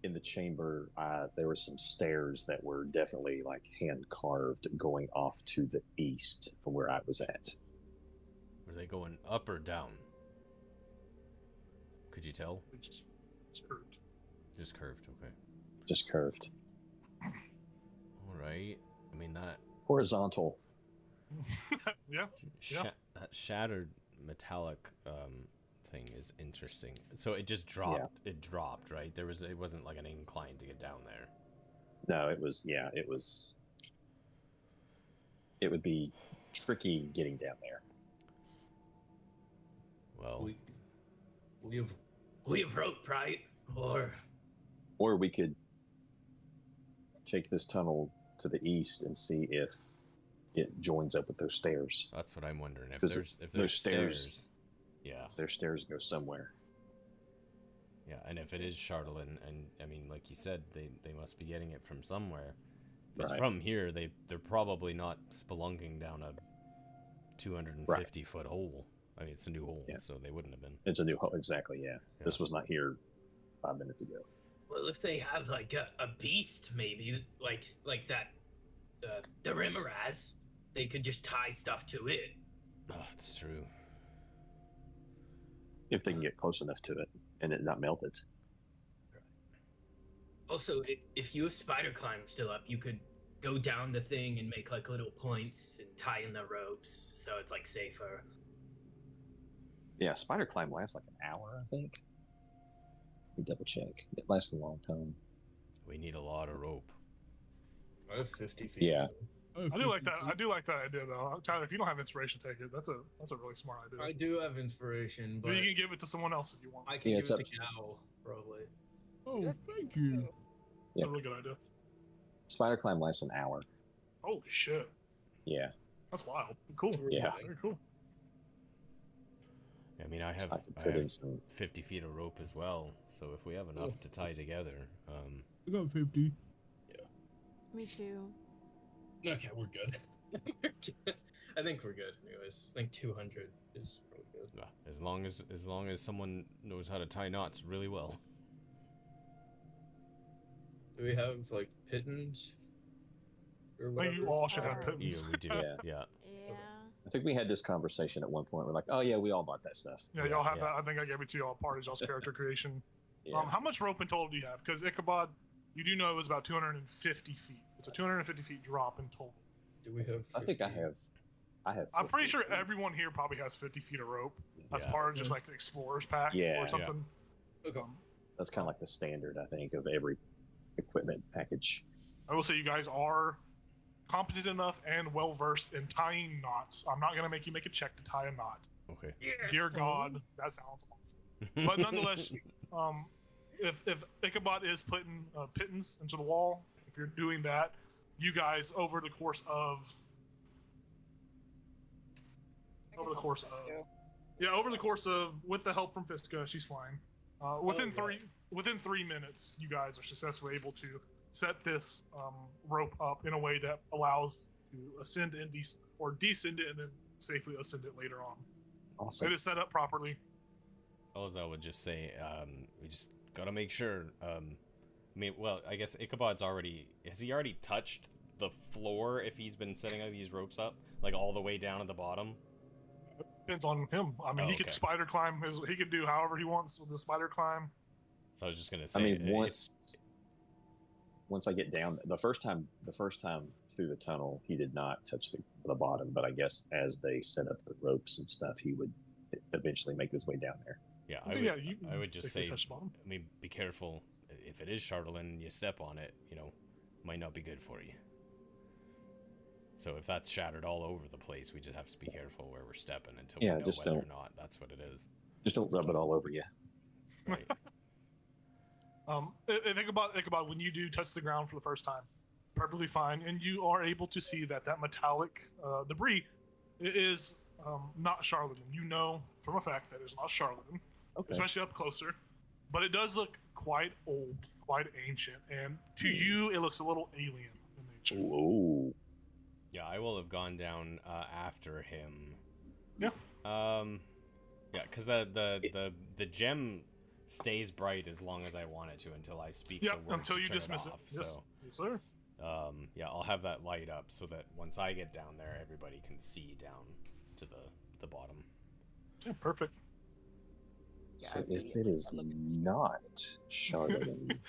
in the chamber, there were some stairs that were definitely like hand carved going off to the east from where I was at. Were they going up or down? Could you tell? It's curved. Just curved, okay. Just curved. All right. I mean, that Horizontal. Yeah. That shattered metallic thing is interesting. So it just dropped. Yeah. It dropped, right? It wasn't like an incline to get down there. No, it was. Yeah, it was. It would be tricky getting down there. Well, we have rope, right? Or we could take this tunnel to the east and see if it joins up with those stairs. that's what I'm wondering. If 'Cause there's those stairs, yeah, their stairs go somewhere. yeah, and if it is Chardolin, and I mean, like you said, they must be getting it from somewhere. If it's Right. from here, they're probably not spelunking down a 250-foot hole. I mean, it's a new hole, Yeah. so they wouldn't have been. It's a new hole. Exactly. Yeah. This was not here 5 minutes ago. Well, if they have like a beast, maybe like that, the Remoraz, they could just tie stuff to it. Oh, it's true. If they can get close enough to it and it not melt it. Also, if you have spider climb still up, you could go down the thing and make like little points and tie in the ropes, so it's like safer. Yeah, spider climb lasts like an hour, I think. Let me double check. It lasts a long time. We need a lot of rope. I have 50 feet. Yeah. I do like that. I do like that idea, though. Tyler, if you don't have inspiration, take it. That's a really smart idea. I do have inspiration, But but you can give it to someone else if you want. I can Yeah, give it it's to Cow, probably. Oh, thank you. It's a really good idea. Spider climb lasts an hour. Holy shit. Yeah. That's wild. Cool. Yeah. Very cool. I mean, I have I could put in some. 50 feet of rope as well, so if we have enough to tie together, I got 50. Me too. Okay, we're good. I think we're good. Anyways, I think 200 is really good. Yeah, as long as someone knows how to tie knots really well. Do we have like pittons or I whatever? think you all should have Uh, pittance. Yeah, we do. Yeah. Yeah. Yeah. I think we had this conversation at one point. We're like, oh yeah, we all bought that stuff. Yeah, y'all have Yeah. that. I think I gave it to y'all part of y'all's character creation. Yeah. How much rope in total do you have? Because Ichabod, you do know it was about 250 feet. It's a 250 feet drop in total. Do we have? 50? I think I have. I'm pretty 50 sure too. everyone here probably has 50 feet of rope as Yeah. part of just like the explorer's pack Yeah. or something. Okay. That's kind of like the standard, I think, of every equipment package. I will say you guys are competent enough and well versed in tying knots. I'm not gonna make you make a check to tie a knot. Okay. Dear God, that sounds awful. But nonetheless, if Ichabod is putting pittance into the wall, if you're doing that, you guys over the course of with the help from Fiska, she's fine. Within right. 3 minutes, you guys are successfully able to set this rope up in a way that allows to ascend and descend it, and then safely ascend it later on. Awesome. It is set up properly. All I would just say, we just gotta make sure. I mean, well, I guess Ichabod's has he already touched the floor if he's been setting these ropes up, like all the way down at the bottom? Depends on him. I mean, Oh, he could okay. spider climb. He could do however he wants with the spider climb. So I was just gonna say. I mean, once I get down, the first time through the tunnel, he did not touch the bottom. But I guess as they set up the ropes and stuff, he would eventually make his way down there. Yeah, Okay, I would just take say, the touch bottom. I mean, be careful. If it is Charlatan and you step on it, might not be good for you. So if that's shattered all over the place, we just have to be careful where we're stepping until we know just whether or don't- not that's what it is. Just don't rub it all over you. Right. If Ichabod, when you do touch the ground for the first time, perfectly fine, and you are able to see that metallic debris is not charlatan. You know from a fact that it's not charlatan, Okay. especially up closer. But it does look quite old, quite ancient, and to you, it looks a little alien in nature. Ooh. Yeah, I will have gone down after him. Yeah. Yeah, because the gem stays bright as long as I want it to until I speak Yep, the word until to you turn dismiss it. off. Yes. So, Yes, sir. yeah, I'll have that light up so that once I get down there, everybody can see down to the bottom. Yeah, perfect. So if it is not charlatan,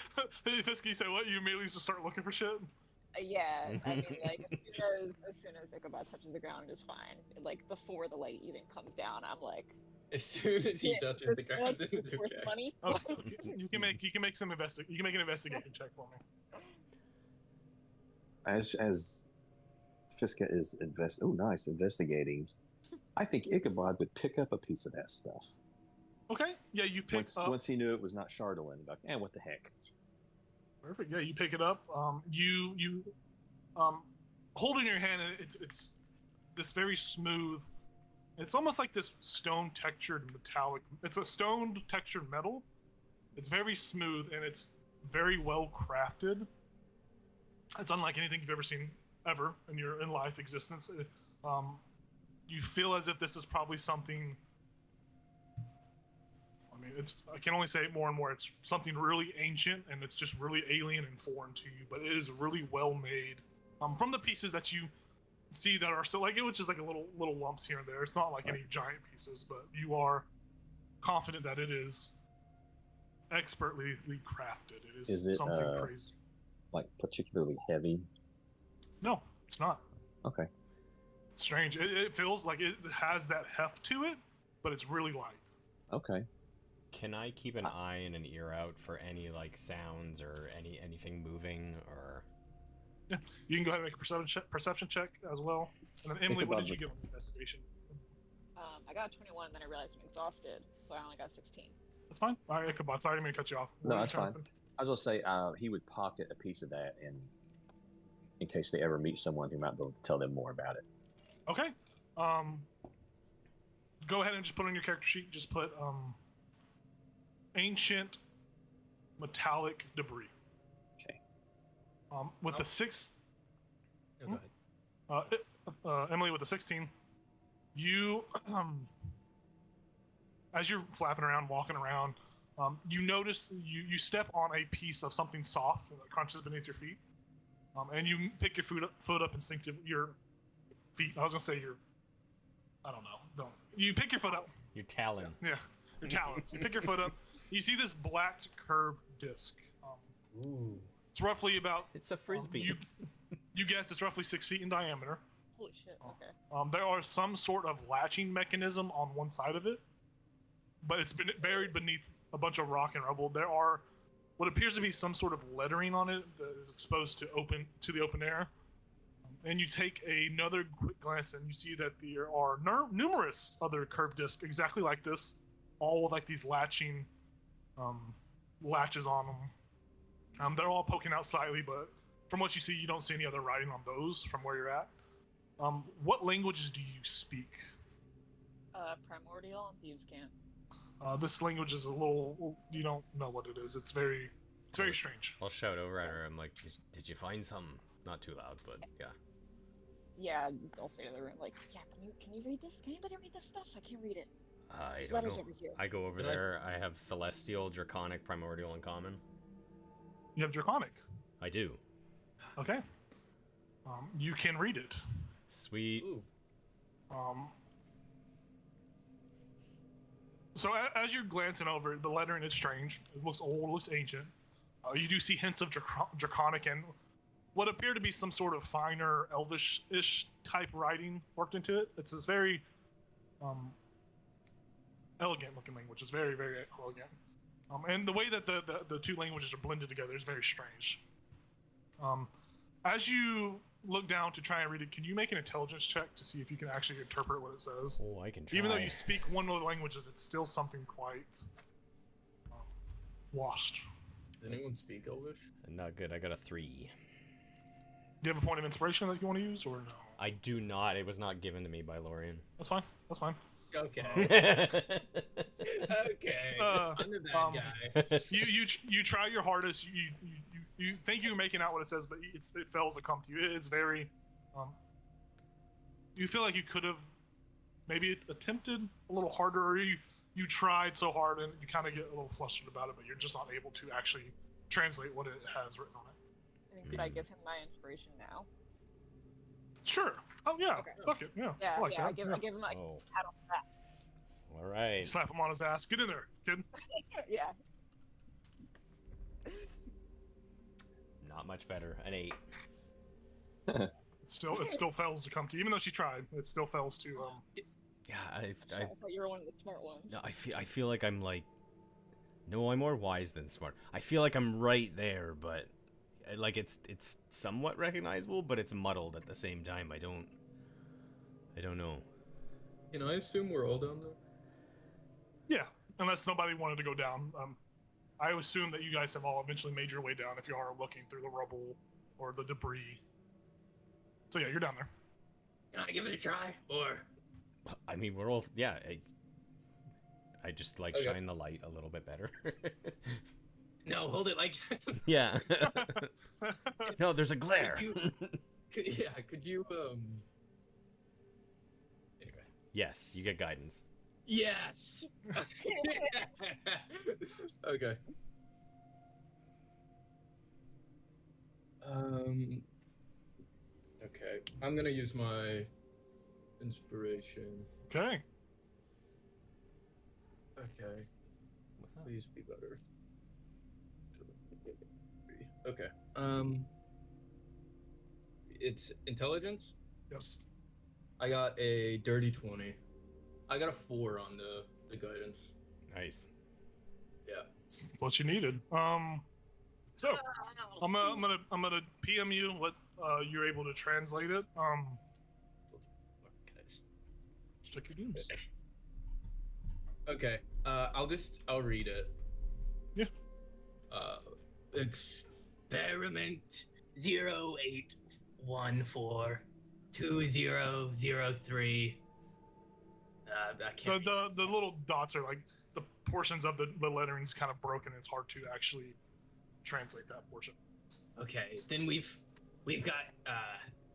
Hey, Fisk, you say what? You immediately just start looking for shit? Yeah, I mean, like, as soon as Ichabod touches the ground, it's fine. Like, before the light even comes down, I'm like, As soon as he yeah, touches the ground, this it's is worth okay. money. Oh, you can make an investigation check for me. as Fiska is investigating, I think Ichabod would pick up a piece of that stuff. Okay. Yeah, you pick up. Once he knew it was not charlatan, like, what the heck? Perfect. Yeah, you pick it up. You hold it in your hand, and it's this very smooth. It's almost like this stone textured metallic. It's a stone textured metal. It's very smooth and it's very well crafted. It's unlike anything you've ever seen ever in your life existence. You feel as if this is probably something. I mean, I can only say it more and more. It's something really ancient, and it's just really alien and foreign to you. But it is really well made. From the pieces that you see that are still it was just like a little lumps here and there. It's not like any giant pieces, but you are confident that it is expertly crafted. It is something crazy. Like particularly heavy? No, it's not. Okay. It's strange. It feels like it has that heft to it, but it's really light. Okay. Can I keep an eye and an ear out for any sounds or anything moving or? Yeah, you can go ahead and make a perception check as well. And then Emily, what did you get on the investigation? I got a 21, then I realized I'm exhausted, so I only got 16. That's fine. All right, Ichabod, sorry, I didn't mean to cut you off. No, that's fine. I was gonna say he would pocket a piece of that, and in case they ever meet someone who might be able to tell them more about it. Okay. Go ahead and just put on your character sheet. Just put ancient metallic debris. Okay. With the six. Oh, go Emily with the 16. You, as you're flapping around, walking around, you notice you step on a piece of something soft that crunches beneath your feet, and you pick your foot up instinctively. Your feet. I was gonna say your. I don't know. Don't. You pick your foot up. Your talon. Yeah, your talons. You pick your foot up. You see this black curved disc. Ooh. It's roughly about. It's a frisbee. You guess it's roughly 6 feet in diameter. Holy shit. Okay. There are some sort of latching mechanism on one side of it, but it's been buried beneath a bunch of rock and rubble. There are what appears to be some sort of lettering on it that is exposed to the open air. And you take another quick glance and you see that there are numerous other curved discs exactly like this, all with like these latching latches on them. They're all poking out slightly, but from what you see, you don't see any other writing on those from where you're at. What languages do you speak? Primordial and Thieves' Cant. This language is a little. You don't know what it is. It's very strange. I'll shout over at her. I'm like, did you find something? Not too loud, but yeah. Yeah, I'll say to the room, like, yeah, can you read this? Can anybody read this stuff? I can't read it. I There's don't letters know. over here. I go over there. I have Celestial, Draconic, Primordial, and Common. You have Draconic. I do. Okay. You can read it. Sweet. Ooh. So as you're glancing over the lettering, it's strange. It looks old, looks ancient. You do see hints of Draconic and what appear to be some sort of finer, elvish-ish type writing worked into it. It's this very elegant-looking language. It's very, very elegant. And the way that the two languages are blended together is very strange. As you look down to try and read it, can you make an intelligence check to see if you can actually interpret what it says? Oh, I can try. Even though you speak one of the languages, it's still something quite lost. Does anyone speak Elvish? Not good. I got a 3. Do you have a point of inspiration that you want to use, or no? I do not. It was not given to me by Lorian. That's fine. That's fine. Okay. Okay. Okay. I'm the bad guy. You try your hardest. You think you're making out what it says, but it fails to come to you. It's very. You feel like you could have maybe attempted a little harder, or you tried so hard and you kind of get a little flustered about it, but you're just not able to actually translate what it has written on it. I mean, could I give him my inspiration now? Sure. Oh yeah. Okay. Fuck it. Yeah. Yeah, I like that. I give him like Oh. a pat on the back. All right. Slap him on his ass. Get in there, kid. Yeah. Not much better. An 8. It still fails to come to you, even though she tried. It still fails to. Yeah, I thought you were one of the smart ones. No, I feel like I'm like. No, I'm more wise than smart. I feel like I'm right there, but like it's somewhat recognizable, but it's muddled at the same time. I don't know. Can I assume we're all down there? Yeah, unless nobody wanted to go down. I assume that you guys have all eventually made your way down if you are looking through the rubble or the debris. So yeah, you're down there. Can I give it a try? Or I mean, we're all I just like Okay. shine the light a little bit better. no, hold it like. Yeah. No, there's a glare. Could you Anyway. Yes, you get guidance. Yes. Okay. Okay. I'm gonna use my inspiration. Okay. Okay. What's that? Please be better. Okay. It's intelligence. Yes. I got a dirty 20. I got a 4 on the guidance. Nice. Yeah. That's what you needed. So I'm gonna PM you what you're able to translate it. Check your games. Okay. I'll read it. Yeah. Experiment 08142003. I can't. The little dots are like the portions of the lettering's kind of broken. It's hard to actually translate that portion. Okay, then we've got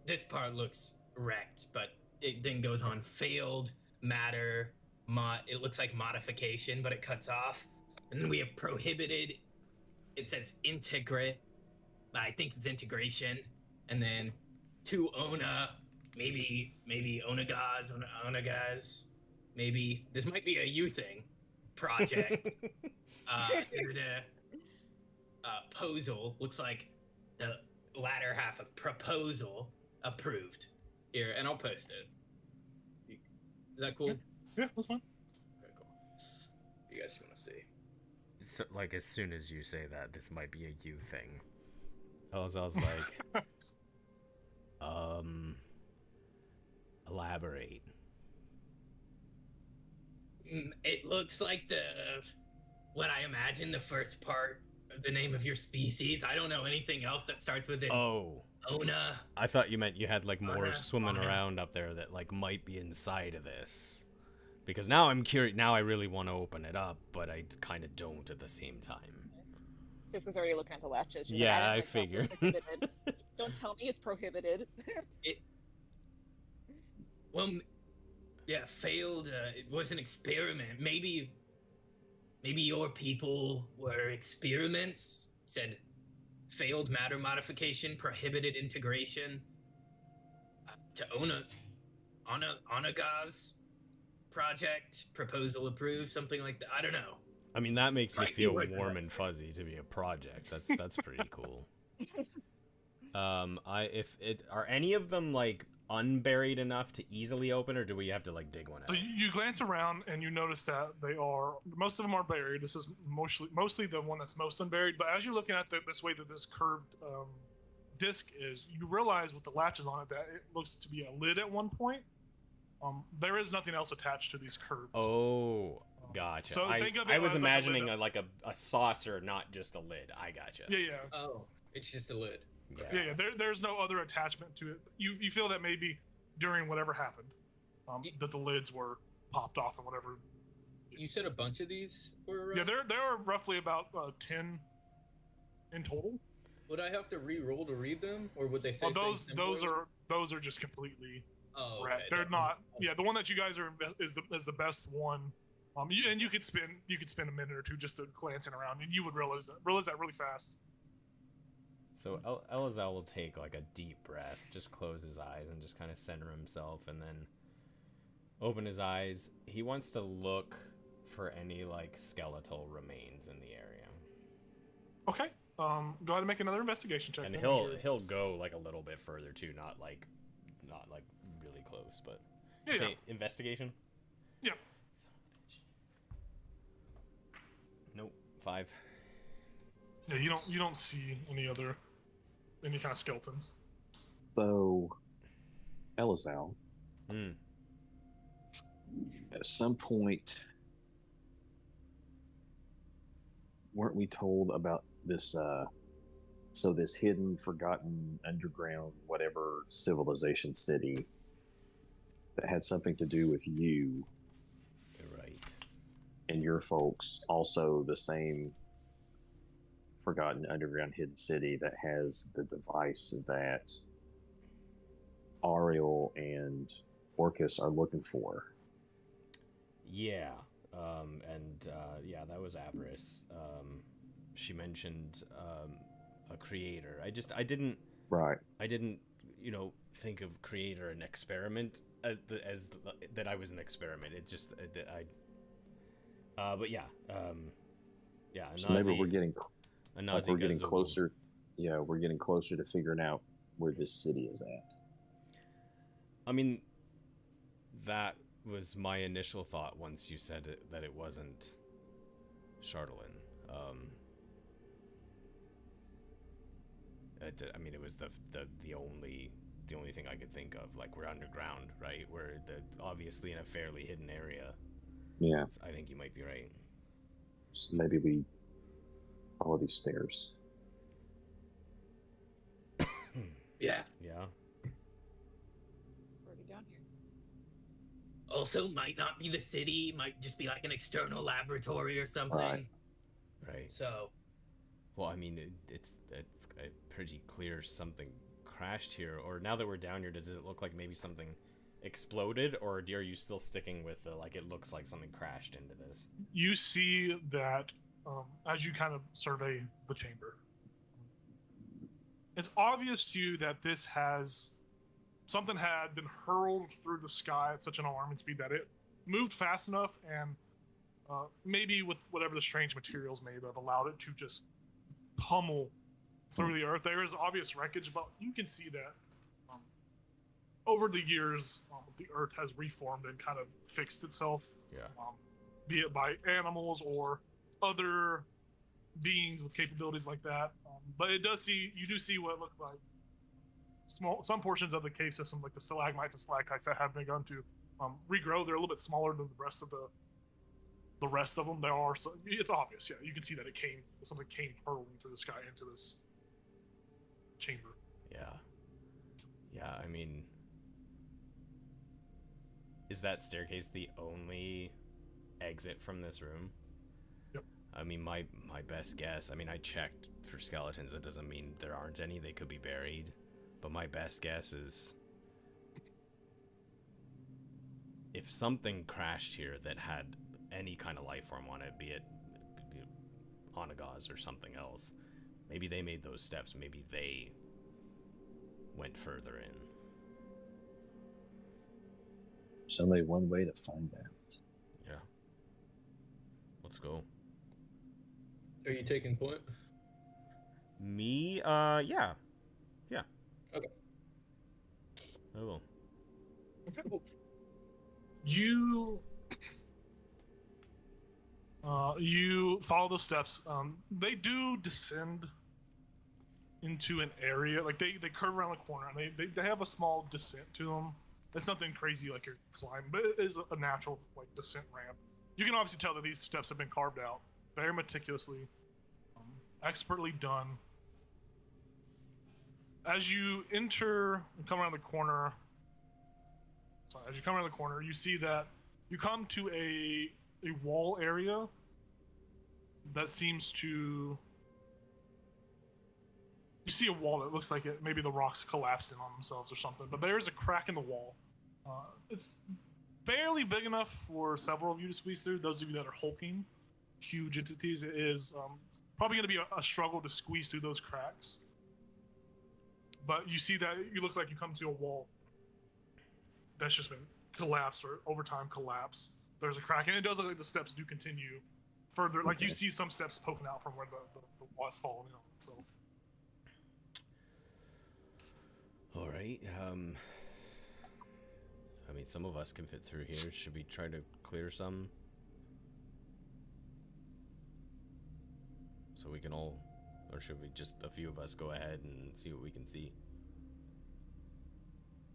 this part looks wrecked, but it then goes on failed, matter, it looks like modification, but it cuts off. And then we have prohibited, it says integrate, I think it's integration. And then to Ona, maybe Onagaz, maybe this might be a you thing project. Here the proposal looks like the latter half of proposal approved. Here, and I'll post it. Is that cool? Yeah, that's fine. Okay, cool. You guys want to see? So, like, as soon as you say that, this might be a you thing. I was like, elaborate. It looks like what I imagine the first part of the name of your species. I don't know anything else that starts with it. Oh. Ona. I thought you meant you had like more Ona, swimming Ona. around up there that like might be inside of this. Because now I'm curious. Now I really want to open it up, but I kind of don't at the same time. This was already looking at the latches. She's Yeah, like, I figured. Prohibited. Don't tell me it's prohibited. Well, yeah, failed. It was an experiment. Maybe your people were experiments. Said failed matter modification, prohibited integration. To Onagaz project, proposal approved, something like that. I don't know. I mean, that makes me Might be feel right warm now. and fuzzy to be a project. That's pretty cool. Are any of them like unburied enough to easily open, or do we have to like dig one out? So you glance around and you notice that most of them are buried. This is mostly the one that's most unburied. But as you're looking at this way that this curved disc is, you realize with the latches on it that it looks to be a lid at one point. There is nothing else attached to these curved. Oh, gotcha. So think of it I was as like a imagining lid. a saucer, not just a lid. I gotcha. Yeah. Oh, it's just a lid. Yeah. There's no other attachment to it. You feel that maybe during whatever happened, that the lids were popped off or whatever. You said a bunch of these were around? Yeah, there are roughly about 10 in total. Would I have to re-roll to read them, or would they say Well, things those are just completely. Oh, okay. Right. They're not. Yeah, the one that you guys are is the best one. You could spend a minute or two just to glancing around, and you would realize that really fast. So Elazar will take like a deep breath, just close his eyes and just kind of center himself, and then open his eyes. He wants to look for any like skeletal remains in the area. Okay. Go ahead and make another investigation check. And then. he'll go like a little bit further too, not like really close, but Yeah. investigation. Yeah. Son of a bitch. Nope, 5. Yeah, you don't see any kind of skeletons. So, Elazal, at some point, weren't we told about this? This hidden, forgotten, underground, whatever civilization city that had something to do with you You're right. and your folks. Also, the same forgotten underground hidden city that has the device that Ariel and Orcus are looking for. Yeah, that was Avarice. She mentioned a creator. I didn't Right. think of creator and experiment as that I was an experiment. It's just that but yeah. So maybe we're getting Anazi closer. Yeah, we're getting closer to figuring out where this city is at. I mean, that was my initial thought once you said that it wasn't Charlatan. It was the only thing I could think of. Like, we're underground, right? We're obviously in a fairly hidden area. Yeah. So I think you might be right. So maybe we follow these stairs. Yeah. Yeah. Already down here. Also, might not be the city. Might just be like an external laboratory or something. Right. So. Well, I mean, it's pretty clear something crashed here, or now that we're down here, does it look like maybe something exploded, or are you still sticking with the, like, it looks like something crashed into this? You see that as you kind of survey the chamber. It's obvious to you that this has something had been hurled through the sky at such an alarming speed that it moved fast enough, and maybe with whatever the strange materials may have allowed it to just pummel through the earth. There is obvious wreckage, but you can see that over the years, the earth has reformed and kind of fixed itself. Yeah. Be it by animals or other beings with capabilities like that. But you do see what look like some portions of the cave system, like the stalagmites and stalactites, that have begun to regrow. They're a little bit smaller than the rest of them. It's obvious. Yeah, you can see that something came hurling through the sky into this chamber. Yeah, I mean, is that staircase the only exit from this room? Yep. I mean, my best guess, I mean, I checked for skeletons. That doesn't mean there aren't any. They could be buried. But my best guess is if something crashed here that had any kind of life form on it, be it onagaz or something else, maybe they made those steps. Maybe they went further in. There's only one way to find out. Yeah. Let's go. Are you taking point? Me? Yeah. Okay. I will. Okay. You follow the steps. They do descend into an area, like they curve around the corner, and they have a small descent to them. It's nothing crazy like you're climbing, but it is a natural like descent ramp. You can obviously tell that these steps have been carved out very meticulously, expertly done. As you enter and come around the corner, you see that you come to a wall area that seems to. You see a wall that looks like maybe the rocks collapsed in on themselves or something, but there is a crack in the wall. It's barely big enough for several of you to squeeze through. Those of you that are hulking, huge entities, it is probably going to be a struggle to squeeze through those cracks. But you see that it looks like you come to a wall that's just been collapsed or over time collapsed. There's a crack, and it does look like the steps do continue further. Like you see some steps poking out from where the wall has fallen in on itself. All right. I mean, some of us can fit through here. Should we try to clear some? So we can all, or should we just a few of us go ahead and see what we can see?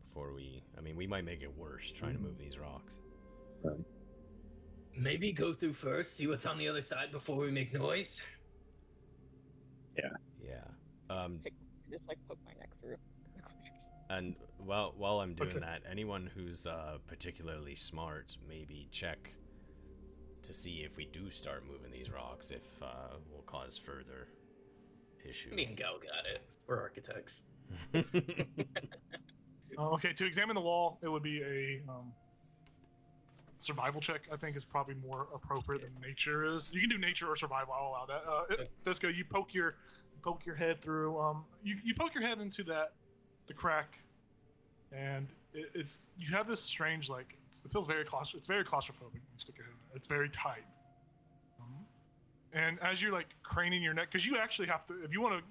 Before I mean, we might make it worse trying to move these rocks. Right. Maybe go through first, see what's on the other side before we make noise. Yeah. Just like poke my neck through. And while I'm doing that, anyone who's particularly smart, maybe check to see if we do start moving these rocks, if will cause further issue. Me and Gal got it. We're architects. Okay, to examine the wall, it would be a survival check. I think is probably more appropriate than nature is. You can do nature or survival. I'll allow that. Fisco, you poke your head through. You poke your head into the crack, and it's you have this strange it feels very it's very claustrophobic when you stick your head in it. It's very tight. And as you're craning your neck, because you actually have to, if you want to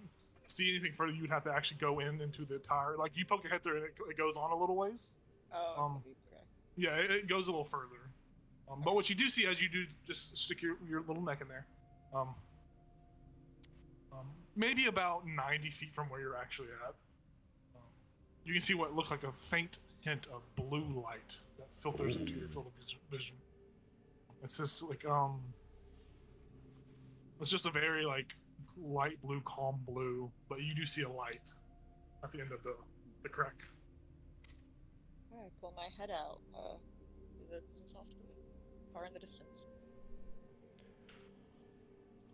see anything further, you would have to actually go into the tire. You poke your head through and it goes on a little ways. Oh, it's deep, okay. Yeah, it goes a little further. But what you do see as you do just stick your little neck in there, maybe about 90 feet from where you're actually at, you can see what looks like a faint hint of blue light that filters into your field of vision. It's just it's just a very light blue, calm blue, but you do see a light at the end of the crack. Alright, pull my head out. Listen softly. Far in the distance.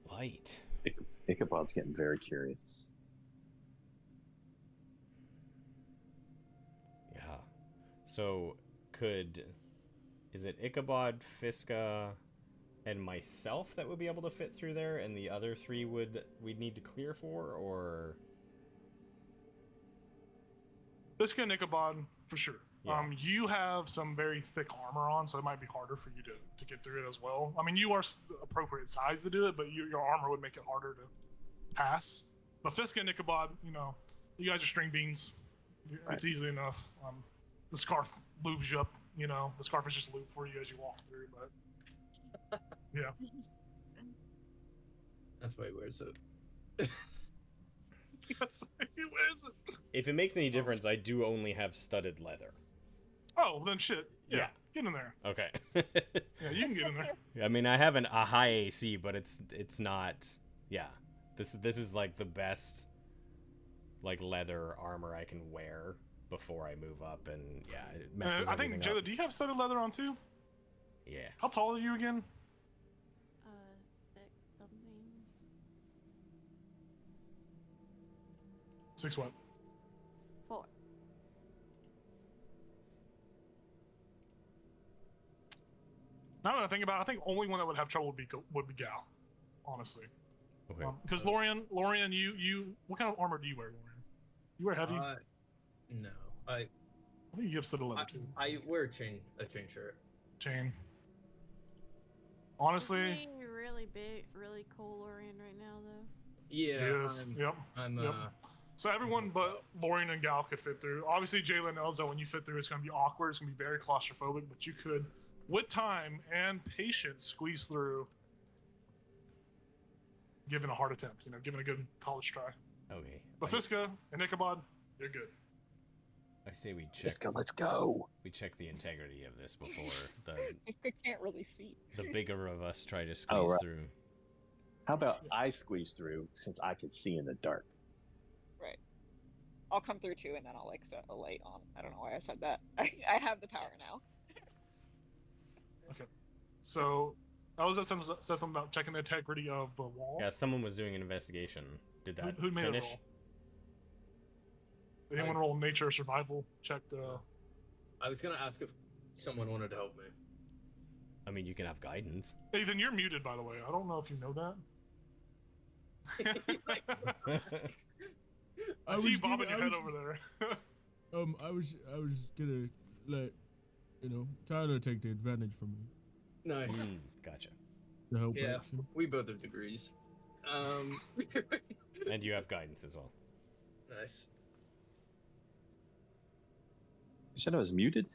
Light. Ichabod's getting very curious. So, is it Ichabod, Fiska, and myself that would be able to fit through there, and the other three we'd need to clear for, or? Fiska and Ichabod, for sure. Yeah. You have some very thick armor on, so it might be harder for you to get through it as well. I mean, you are the appropriate size to do it, but your armor would make it harder to pass. But Fiska and Ichabod, you guys are string beans. Right. It's easy enough. The scarf lubes you up. The scarf is just lube for you as you walk through. But yeah, That's why he wears it. yes, where is it? If it makes any difference, I do only have studded leather. Oh, then shit. Yeah, get in there. Okay. Yeah, you can get in there. I mean, I have a high AC, but it's not. Yeah, this is like the best like leather armor I can wear before I move up, and yeah, it messes I think everything Jayla, up. do you have studded leather on too? Yeah. How tall are you again? 6 something. 6 what? 4. Now that I think about it, I think only one that would have trouble would be Gal, honestly. Okay. Because Lorian, you, what kind of armor do you wear, Lorian? You wear heavy? No, I think you have studded leather too. I wear a chain shirt. Chain. Honestly, It's being really big, really cold Lorian right now, though. Yeah, yes. Yep. I'm Yep. So everyone but Lorian and Gal could fit through. Obviously, Jayla and Elza, when you fit through, it's going to be awkward. It's going to be very claustrophobic, but you could, with time and patience, squeeze through. Given a hard attempt, given a good college try. Okay. But Fiska and Ichabod, you're good. I say we check. Let's go. We check the integrity of this before Fiska can't really see. the bigger of us try to squeeze right. through. How about I squeeze through since I can see in the dark? Right. I'll come through too, and then I'll set a light on. I don't know why I said that. I have the power now. Okay. So, Elza said something about checking the integrity of the wall. Yeah, someone was doing an investigation. Did that Who made finish? it roll? Did anyone roll nature or survival? Checked. I was gonna ask if someone wanted to help me. I mean, you can have guidance. Ethan, you're muted, by the way. I don't know if you know that. I see you bobbing your head over there. I was gonna let Tyler take the advantage from me. Nice. Gotcha. The help Yeah, action. we both have degrees. And you have guidance as well. Nice. You said I was muted?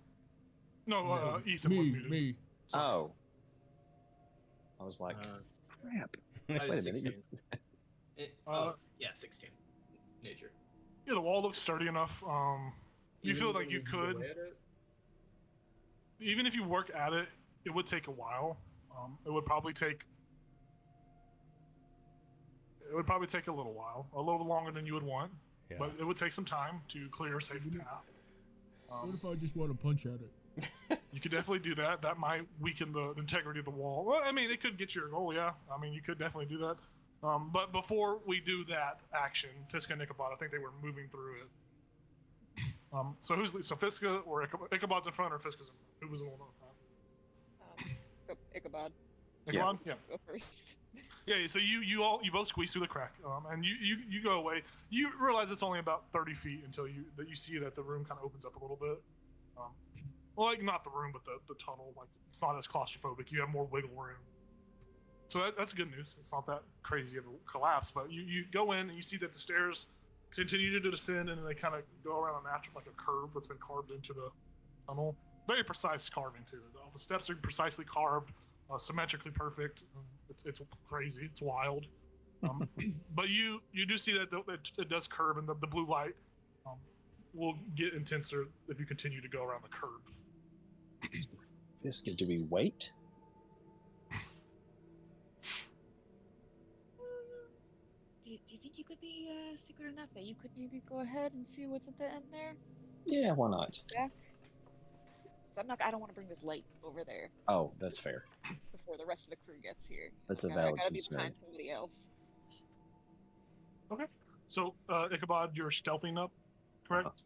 No, Ethan was muted. Me. Oh. I was like, crap. I Wait was a minute. 16. Yeah, 16. Nature. Yeah, the wall looks sturdy enough. You Even feel like when you we could, go at it? even if you work at it, it would take a while. It would probably take a little while, a little longer than you would want, Yeah. but it would take some time to clear a safe path. What if I just want to punch at it? You could definitely do that. That might weaken the integrity of the wall. Well, I mean, it could get your goal, yeah. I mean, you could definitely do that. But before we do that action, Fiska and Ichabod, I think they were moving through it. So Fiska or Ichabod's in front or Fiska's in front? Who was the one in front? Ichabod, Ichabod? Yeah. go first. Yeah, so you both squeeze through the crack, and you go away. You realize it's only about 30 feet until you see that the room kind of opens up a little bit. Well, like not the room, but the tunnel. Like it's not as claustrophobic. You have more wiggle room. So that's good news. It's not that crazy of a collapse, but you go in and you see that the stairs continue to descend, and then they kind of go around a natural, like a curve that's been carved into the tunnel. Very precise carving too. The steps are precisely carved, symmetrically perfect. It's crazy. It's wild. But you do see that it does curve, and the blue light will get intenser if you continue to go around the curve. Fiska, do we wait? Do you think you could be secret enough that you could maybe go ahead and see what's at the end there? Yeah, why not? Yeah. So I don't want to bring this light over there Oh, that's fair. before the rest of the crew gets here. That's a I valid gotta be concern. behind somebody else. Okay. So Ichabod, you're stealthing up, correct? Uh-huh.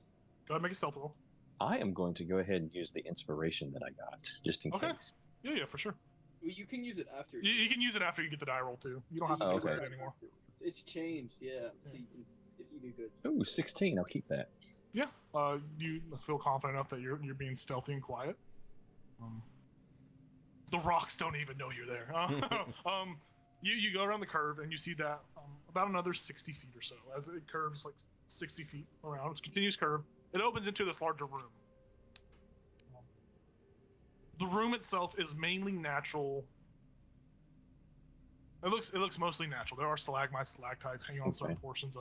Go ahead and make a stealth roll. I am going to go ahead and use the inspiration that I got, just in Okay. case. Yeah, for sure. You can use it after. You can use it after you get the die roll too. You don't have to Oh, do okay. it anymore. It's changed, yeah. So you can, if you do good. Ooh, 16. I'll keep that. Yeah. You feel confident enough that you're being stealthy and quiet. The rocks don't even know you're there. You go around the curve and you see that about another 60 feet or so as it curves like 60 feet around. It's a continuous curve. It opens into this larger room. The room itself is mainly natural. It looks mostly natural. There are stalagmites, stalactites hanging on certain portions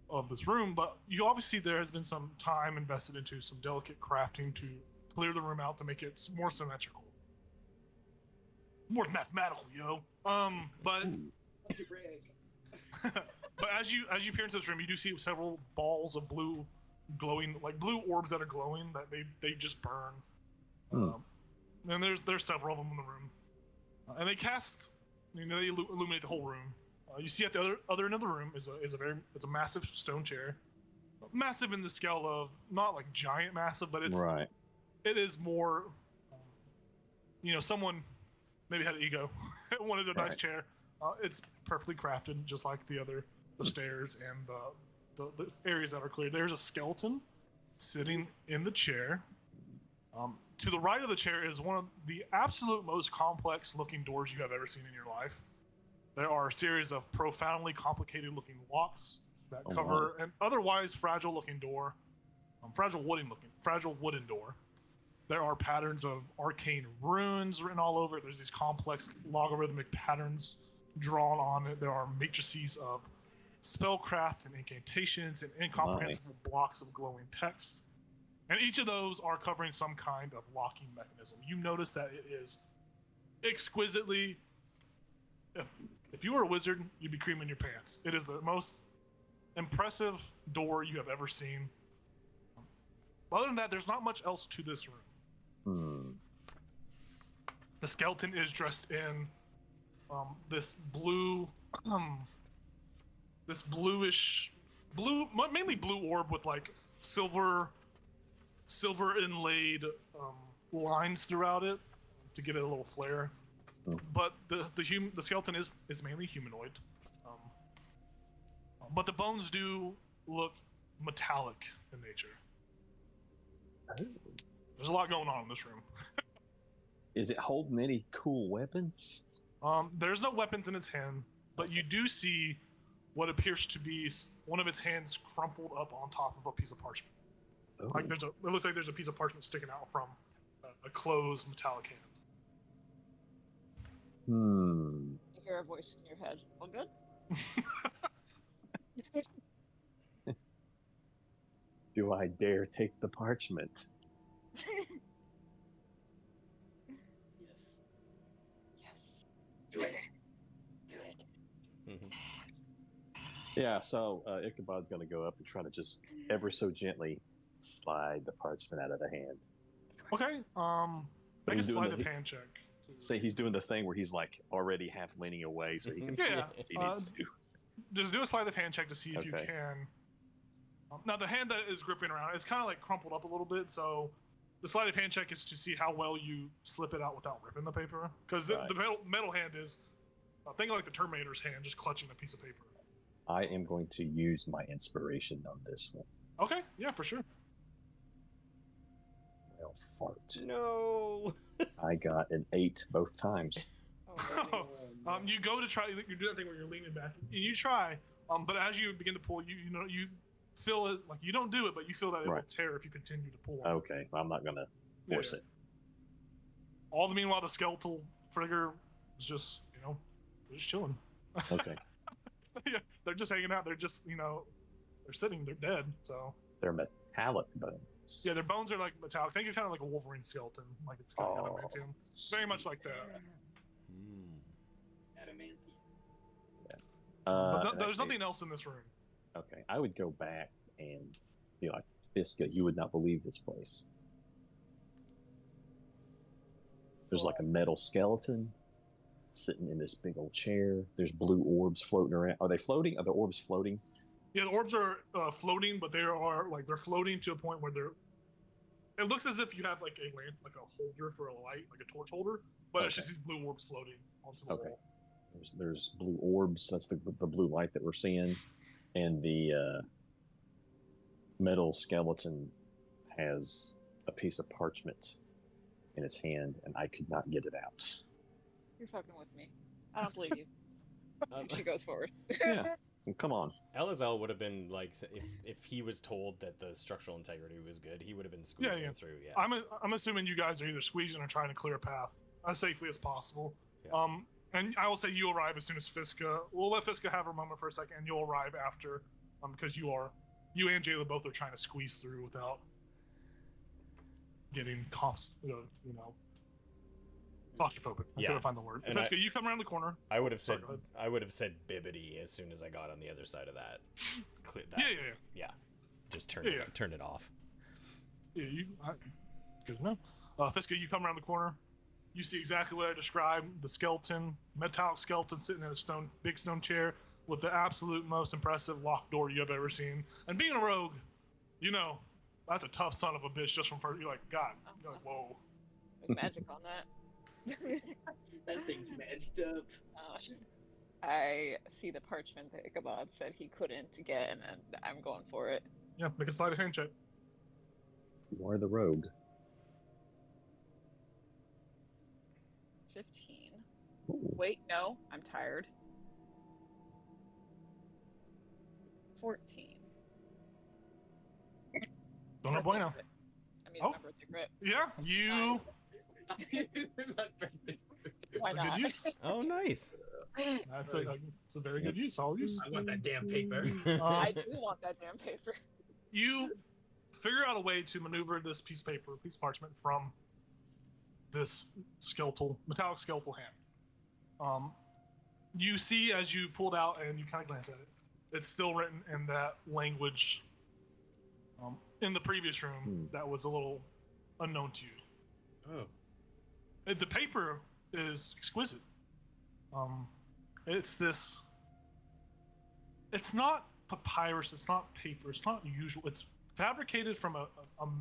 of this room, but you obviously there has been some time invested into some delicate crafting to clear the room out to make it more symmetrical, more mathematical, yo. But but as you peer into this room, you do see several balls of blue, glowing, like blue orbs that are glowing that they just burn. And there's several of them in the room, and they cast, they illuminate the whole room. You see at the other end of the room is a massive stone chair, massive in the scale of not like giant massive, but it is more, someone maybe had an ego, wanted a nice chair. It's perfectly crafted, just like the stairs and the areas that are clear. There's a skeleton sitting in the chair. To the right of the chair is one of the absolute most complex looking doors you have ever seen in your life. There are a series of profoundly complicated looking locks that cover an otherwise fragile looking door, fragile wooden door. There are patterns of arcane runes written all over it. There's these complex logarithmic patterns drawn on it. There are matrices of spellcraft and incantations and incomprehensible blocks of glowing text. And each of those are covering some kind of locking mechanism. You notice that it is exquisitely, if you were a wizard, you'd be creaming your pants. It is the most impressive door you have ever seen. Other than that, there's not much else to this room. The skeleton is dressed in this mainly blue orb with like silver inlaid lines throughout it to give it a little flair. But the skeleton is mainly humanoid. But the bones do look metallic in nature. There's a lot going on in this room. Is it holding any cool weapons? There's no weapons in its hand, but you do see what appears to be one of its hands crumpled up on top of a piece of parchment. Like it looks like there's a piece of parchment sticking out from a closed metallic hand. You hear a voice in your head. All good? Do I dare take the parchment? Yes. Do it. Yeah, so Ichabod's going to go up and try to just ever so gently slide the parchment out of the hand. Okay, make a sleight of hand check. Say he's doing the thing where he's like already half leaning away so he can if he needs to. Just do a sleight of hand check to see if you can. Now the hand that is gripping around, it's kind of like crumpled up a little bit, so the sleight of hand check is to see how well you slip it out without ripping the paper. Because the metal hand is, think like the Terminator's hand, just clutching a piece of paper. I am going to use my inspiration on this one. Okay, yeah, for sure. Well, fart. No. I got an 8 both times. You go to try. You do that thing where you're leaning back. You try, but as you begin to pull, you feel it, like you don't do it, but you feel that it will tear if you continue to pull. Okay, I'm not gonna force it. All the meanwhile, the skeletal figure is just they're just chilling. Okay. Yeah, they're just hanging out. They're just they're sitting. They're dead. So they're metallic bones. Yeah, their bones are like metallic. Think of kind of like a Wolverine skeleton, like it's got adamantium. Very much like that. Adamantium. But there's nothing else in this room. Okay, I would go back and be like, Fiska, you would not believe this place. There's like a metal skeleton sitting in this big old chair. There's blue orbs floating around. Are they floating? Are the orbs floating? Yeah, the orbs are floating, but they're floating to a point where It looks as if you have like a lamp, like a holder for a light, like a torch holder, but it's just these blue orbs floating onto the wall. There's blue orbs. That's the blue light that we're seeing, and the metal skeleton has a piece of parchment in its hand, and I could not get it out. You're fucking with me. I don't believe you. She goes forward. Yeah, come on. Elazar would have been like, if he was told that the structural integrity was good, he would have been squeezing through. Yeah. I'm assuming you guys are either squeezing or trying to clear a path as safely as possible. Yeah. And I will say you arrive as soon as Fiska. We'll let Fiska have her moment for a second, and you'll arrive after, because you and Jayla both are trying to squeeze through without getting coughs, claustrophobic. I couldn't find the word. And Fiska, you come around the corner. I would have said bibbity as soon as I got on the other side of that. Clear that. Yeah. Just turn it off. Yeah, good to know. Fiska, you come around the corner. You see exactly what I described: the skeleton, metallic skeleton, sitting in a big stone chair with the absolute most impressive locked door you have ever seen. And being a rogue, that's a tough son of a bitch. Just from first, you're like, God, you're like, whoa. There's magic on that. That thing's magicked up. I see the parchment that Ichabod said he couldn't get, and I'm going for it. Yeah, make a sleight of hand check. You are the rogue. 15. Ooh. Wait, no, I'm tired. 14. Don't bueno. I'm using my birthday grip. Yeah, you. Why That's a not? good use. Oh, nice. That's a very good use. All use. I want that damn paper. I do want that damn paper. You figure out a way to maneuver this piece of parchment from this metallic skeletal hand. You see as you pulled out and you kind of glance at it, it's still written in that language in the previous room that was a little unknown to you. Oh. The paper is exquisite. It's not papyrus, it's not paper, it's not usual. It's fabricated from a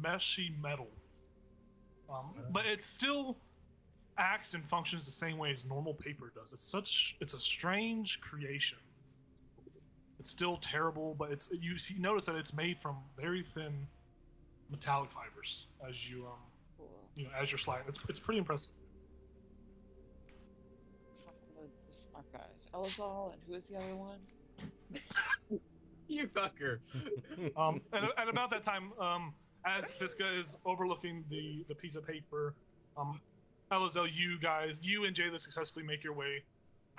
meshy metal. But it still acts and functions the same way as normal paper does. It's a strange creation. It's still terrible, but you notice that it's made from very thin metallic fibers as you as you're sliding. It's pretty impressive. Fucking the smart guys. Elazar, and who is the other one? You fucker. And about that time, as Fiska is overlooking the piece of paper, Elazar, you and Jayla successfully make your way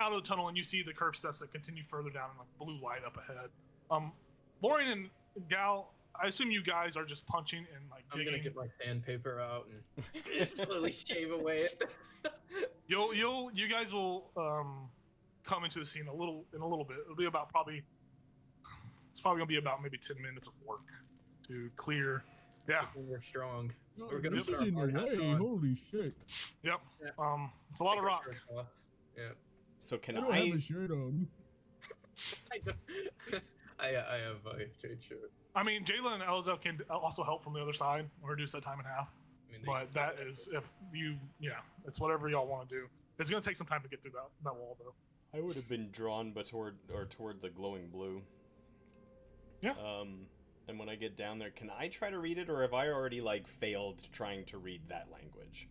out of the tunnel, and you see the curved steps that continue further down and like blue light up ahead. Lauren and Gal, I assume you guys are just punching and like digging. I'm gonna get my sandpaper out and slowly shave away it. You guys will come into the scene in a little bit. It'll be about it's probably gonna be about maybe 10 minutes of work to clear. Yeah. We're strong. Oh, We're gonna this is start in the hard way. on. Holy shit! Yep. Yeah. It's a lot of rock. Yeah. So can I don't have a shirt on. I have a trade shirt. I mean, Jayla and Elza can also help from the other side or reduce that time in half. I mean, But that is, it's whatever y'all want to do. It's going to take some time to get through that wall, though. I would have been drawn toward the glowing blue. Yeah. And when I get down there, can I try to read it, or have I already failed trying to read that language?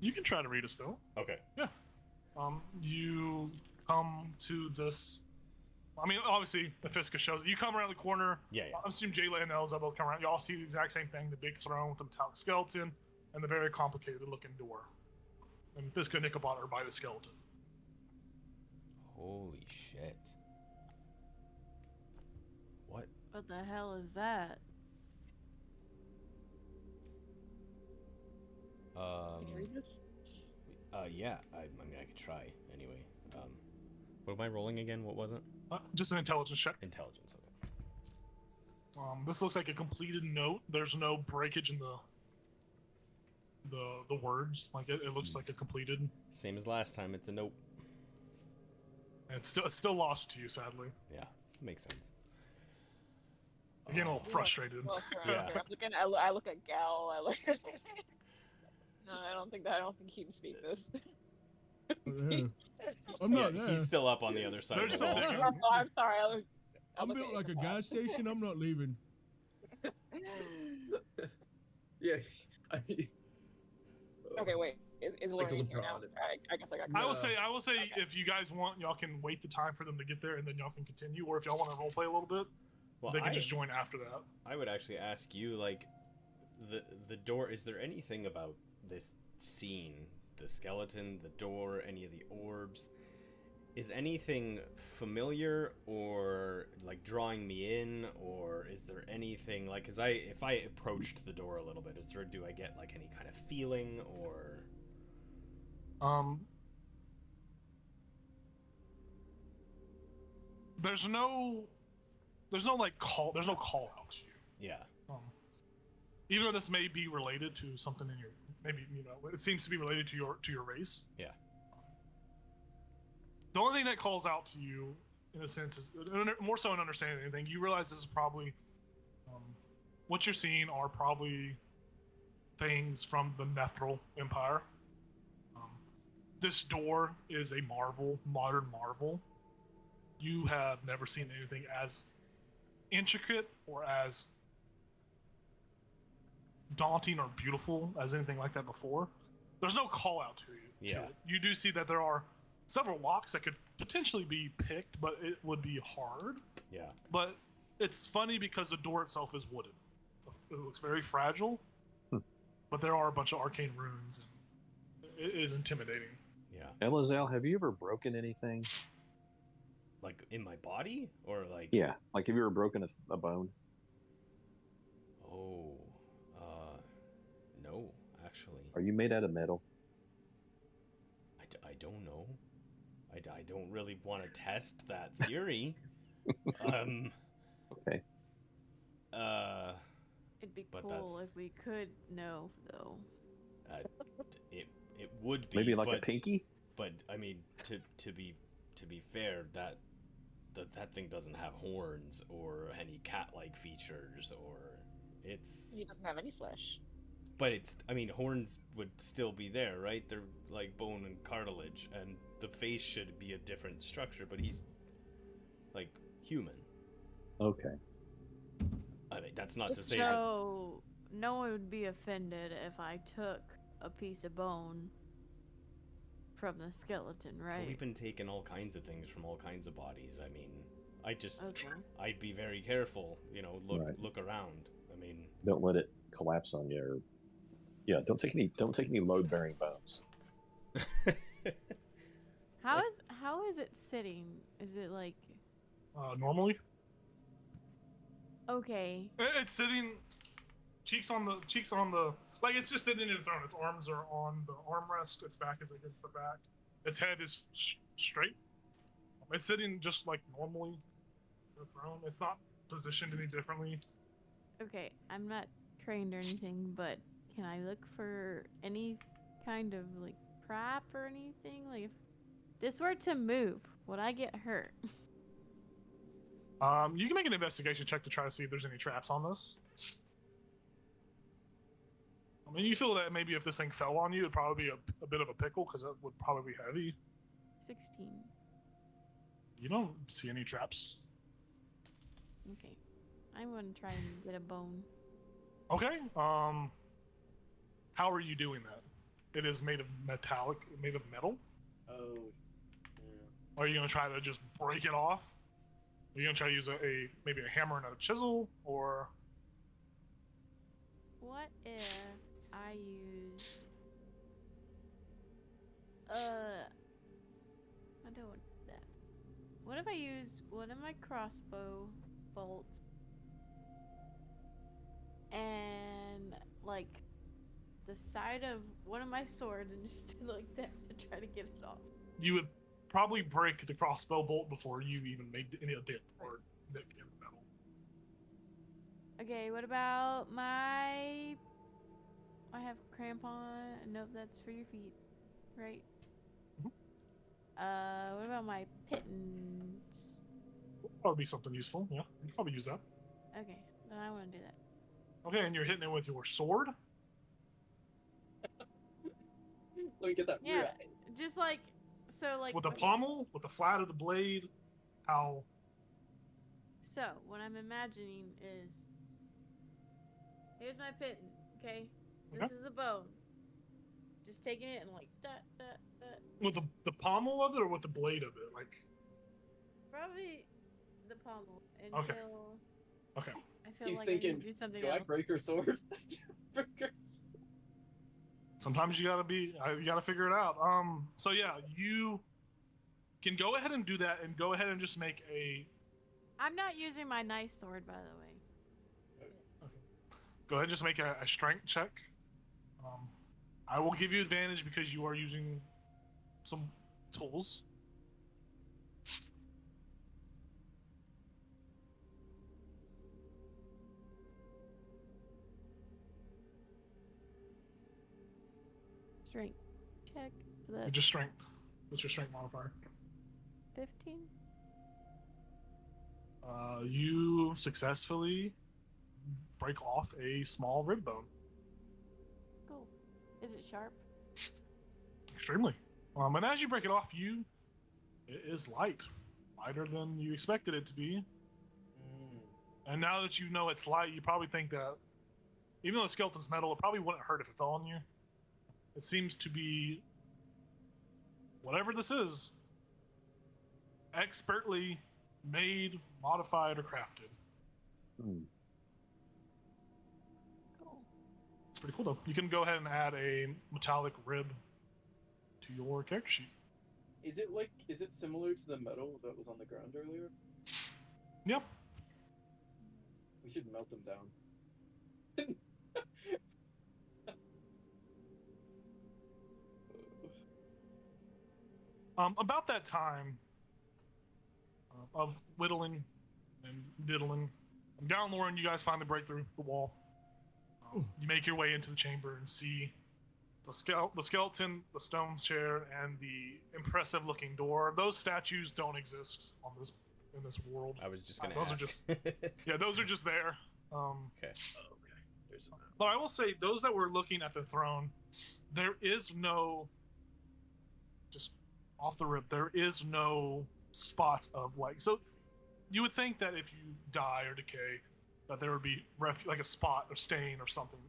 You can try to read it still. Okay. Yeah. You come to this. I mean, obviously, the Fiska shows. You come around the corner. Yeah. I assume Jayla and Elza both come around. Y'all see the exact same thing: the big throne with the metallic skeleton and the very complicated-looking door. And Fiska and Ichabod are by the skeleton. Holy shit. What? What the hell is that? Can you read this? Yeah. I mean, I could try anyway. What am I rolling again? What was it? Just an intelligence check. Intelligence. Okay. This looks like a completed note. There's no breakage in the words. Like it looks like a completed. Same as last time. It's a nope. And it's still lost to you, sadly. Yeah, makes sense. I'm getting a little frustrated. Yeah. I look at Gal. I look. No, I don't think he can speak this. Yeah. I'm not there. He's still up on the other side They're of the still wall. digging. I'm sorry. I'm built like a gas station. I'm not leaving. Yeah. Okay, wait. Is Like Lorraine here LeBron. now? I guess I got. I will say, Okay. if you guys want, y'all can wait the time for them to get there, and then y'all can continue. Or if y'all want to roleplay a little bit, Well, they can just join after that. I would actually ask you, like, the door. Is there anything about this scene, the skeleton, the door, any of the orbs? Is anything familiar or like drawing me in, or is there anything like? Cause if I approached the door a little bit, do I get like any kind of feeling or? There's no call out to you. Yeah. Even though this may be related to something in your, maybe, it seems to be related to your race. Yeah. The only thing that calls out to you, in a sense, is more so in understanding anything. You realize this is probably what you're seeing are probably things from the Nethril Empire. This door is a marvel, modern marvel. You have never seen anything as intricate or as daunting or beautiful as anything like that before. There's no call out to you. Yeah. You do see that there are several locks that could potentially be picked, but it would be hard. Yeah. But it's funny because the door itself is wooden. It looks very fragile, but there are a bunch of arcane runes, and it is intimidating. Yeah. Elazal, have you ever broken anything? Like in my body, or like? Yeah, like have you ever broken a bone? Oh, no, actually. Are you made out of metal? I don't know. I don't really want to test that theory. Okay. It'd be But cool that's- if we could know, though. It would be Maybe like a but, pinky? But I mean, to be fair, that thing doesn't have horns or any cat-like features, or it's. He doesn't have any flesh. But I mean, horns would still be there, right? They're like bone and cartilage, and the face should be a different structure, but he's like human. Okay. I mean, that's not to say So, no one would be offended if I took a piece of bone from the skeleton, that right? we've been taking all kinds of things from all kinds of bodies. I mean, Okay. I'd be very careful, look around. I mean, Don't let it collapse on you. Or, yeah, don't take any load-bearing bones. How is it sitting? Is it like Normally, okay? it's sitting cheeks on the like it's just sitting in a throne. Its arms are on the armrest. Its back is against the back. Its head is straight. It's sitting just like normally the throne. It's not positioned any differently. Okay, I'm not trained or anything, but can I look for any kind of like trap or anything? Like if this were to move, would I get hurt? You can make an investigation check to try to see if there's any traps on this. I mean, you feel that maybe if this thing fell on you, it'd probably be a bit of a pickle because it would probably be heavy. 16. You don't see any traps. Okay. I'm gonna try and get a bone. Okay. How are you doing that? It is made of metal. oh, Are you gonna try to just break it off? Are you gonna try to use maybe a hammer and a chisel, or? What if I used I don't want that. What if I used one of my crossbow bolts and like the side of one of my swords and just did like that to try to get it off? You would probably break the crossbow bolt before you even make any dent or nick in the metal. Okay, what about my... I have crampon. Nope, that's for your feet, right? What about my pittance? Probably be something useful. Yeah, you can probably use that. Okay, Then I want to do that. Okay, and you're hitting it with your sword? Let me get that Yeah. right. Just like so, like With the okay, pommel? With the flat of the blade? How? So what I'm imagining is here's my pit. Okay, this Okay. is a bone. Just taking it and like that. With the pommel of it or with the blade of it? Like, Probably the pommel until Okay. Okay. I feel He's like I thinking, need to do something do I else. break her sword? Breakers. Sometimes you gotta figure it out. So yeah, you can go ahead and do that and go ahead and just make a, I'm not using my nice sword, by the way. go ahead and just make a strength check. I will give you advantage because you are using some tools. Strength check. So that's Just strength. What's your strength modifier? 15. You successfully break off a small rib bone. Cool. Is it sharp? Extremely. And as you break it off, it is lighter than you expected it to be. And now that you know it's light, you probably think that even though the skeleton's metal, it probably wouldn't hurt if it fell on you. It seems to be whatever this is, expertly made, modified, or crafted. Hmm. Cool. It's pretty cool though. You can go ahead and add a metallic rib to your character sheet. Is it similar to the metal that was on the ground earlier? Yep. We should melt them down. About that time of whittling and diddling, down Lauren, you guys finally break through the wall. You make your way into the chamber and see the skeleton, the stone chair, and the impressive-looking door. Those statues don't exist in this world. I was just gonna Those ask. are just those are just there. Okay. Oh, okay. There's a But I will say, those that were looking at the throne, there is no, just off the rip, there is no spots of like. So you would think that if you die or decay, that there would be like a spot or stain or something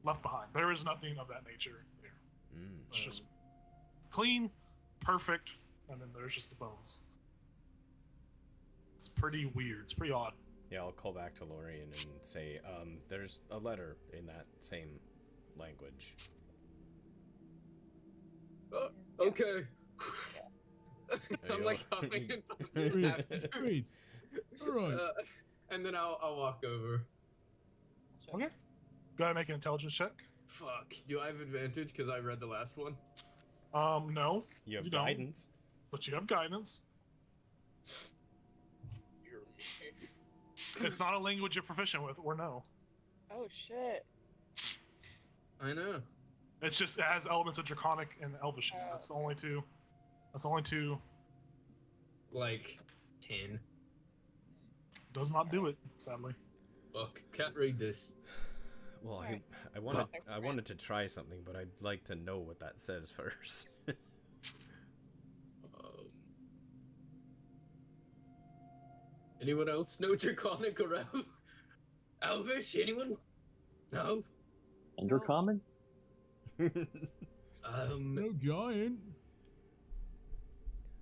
left behind. There is nothing of that nature there. It's just clean, perfect, and then there's just the bones. It's pretty weird. It's pretty odd. Yeah, I'll call back to Lorian and say, there's a letter in that same language. Okay. There I'm you like go. huffing and Breathe, puffing after. just breathe. All right. And then I'll walk over. Okay. Go ahead and make an intelligence check. Fuck. Do I have advantage because I read the last one? No, You have You don't. guidance. but you have guidance. It's not a language you're proficient with, or no. Oh shit. I know. It's just it has elements of Draconic and Elvish in it. That's the only two. That's the only two. Like 10. Does not do it, sadly. Fuck. Can't read this. Well, Alright. I wanted to try something, but I'd like to know what that says first. Anyone else know Draconic or Elvish? Anyone? No? Undercommon? No giant.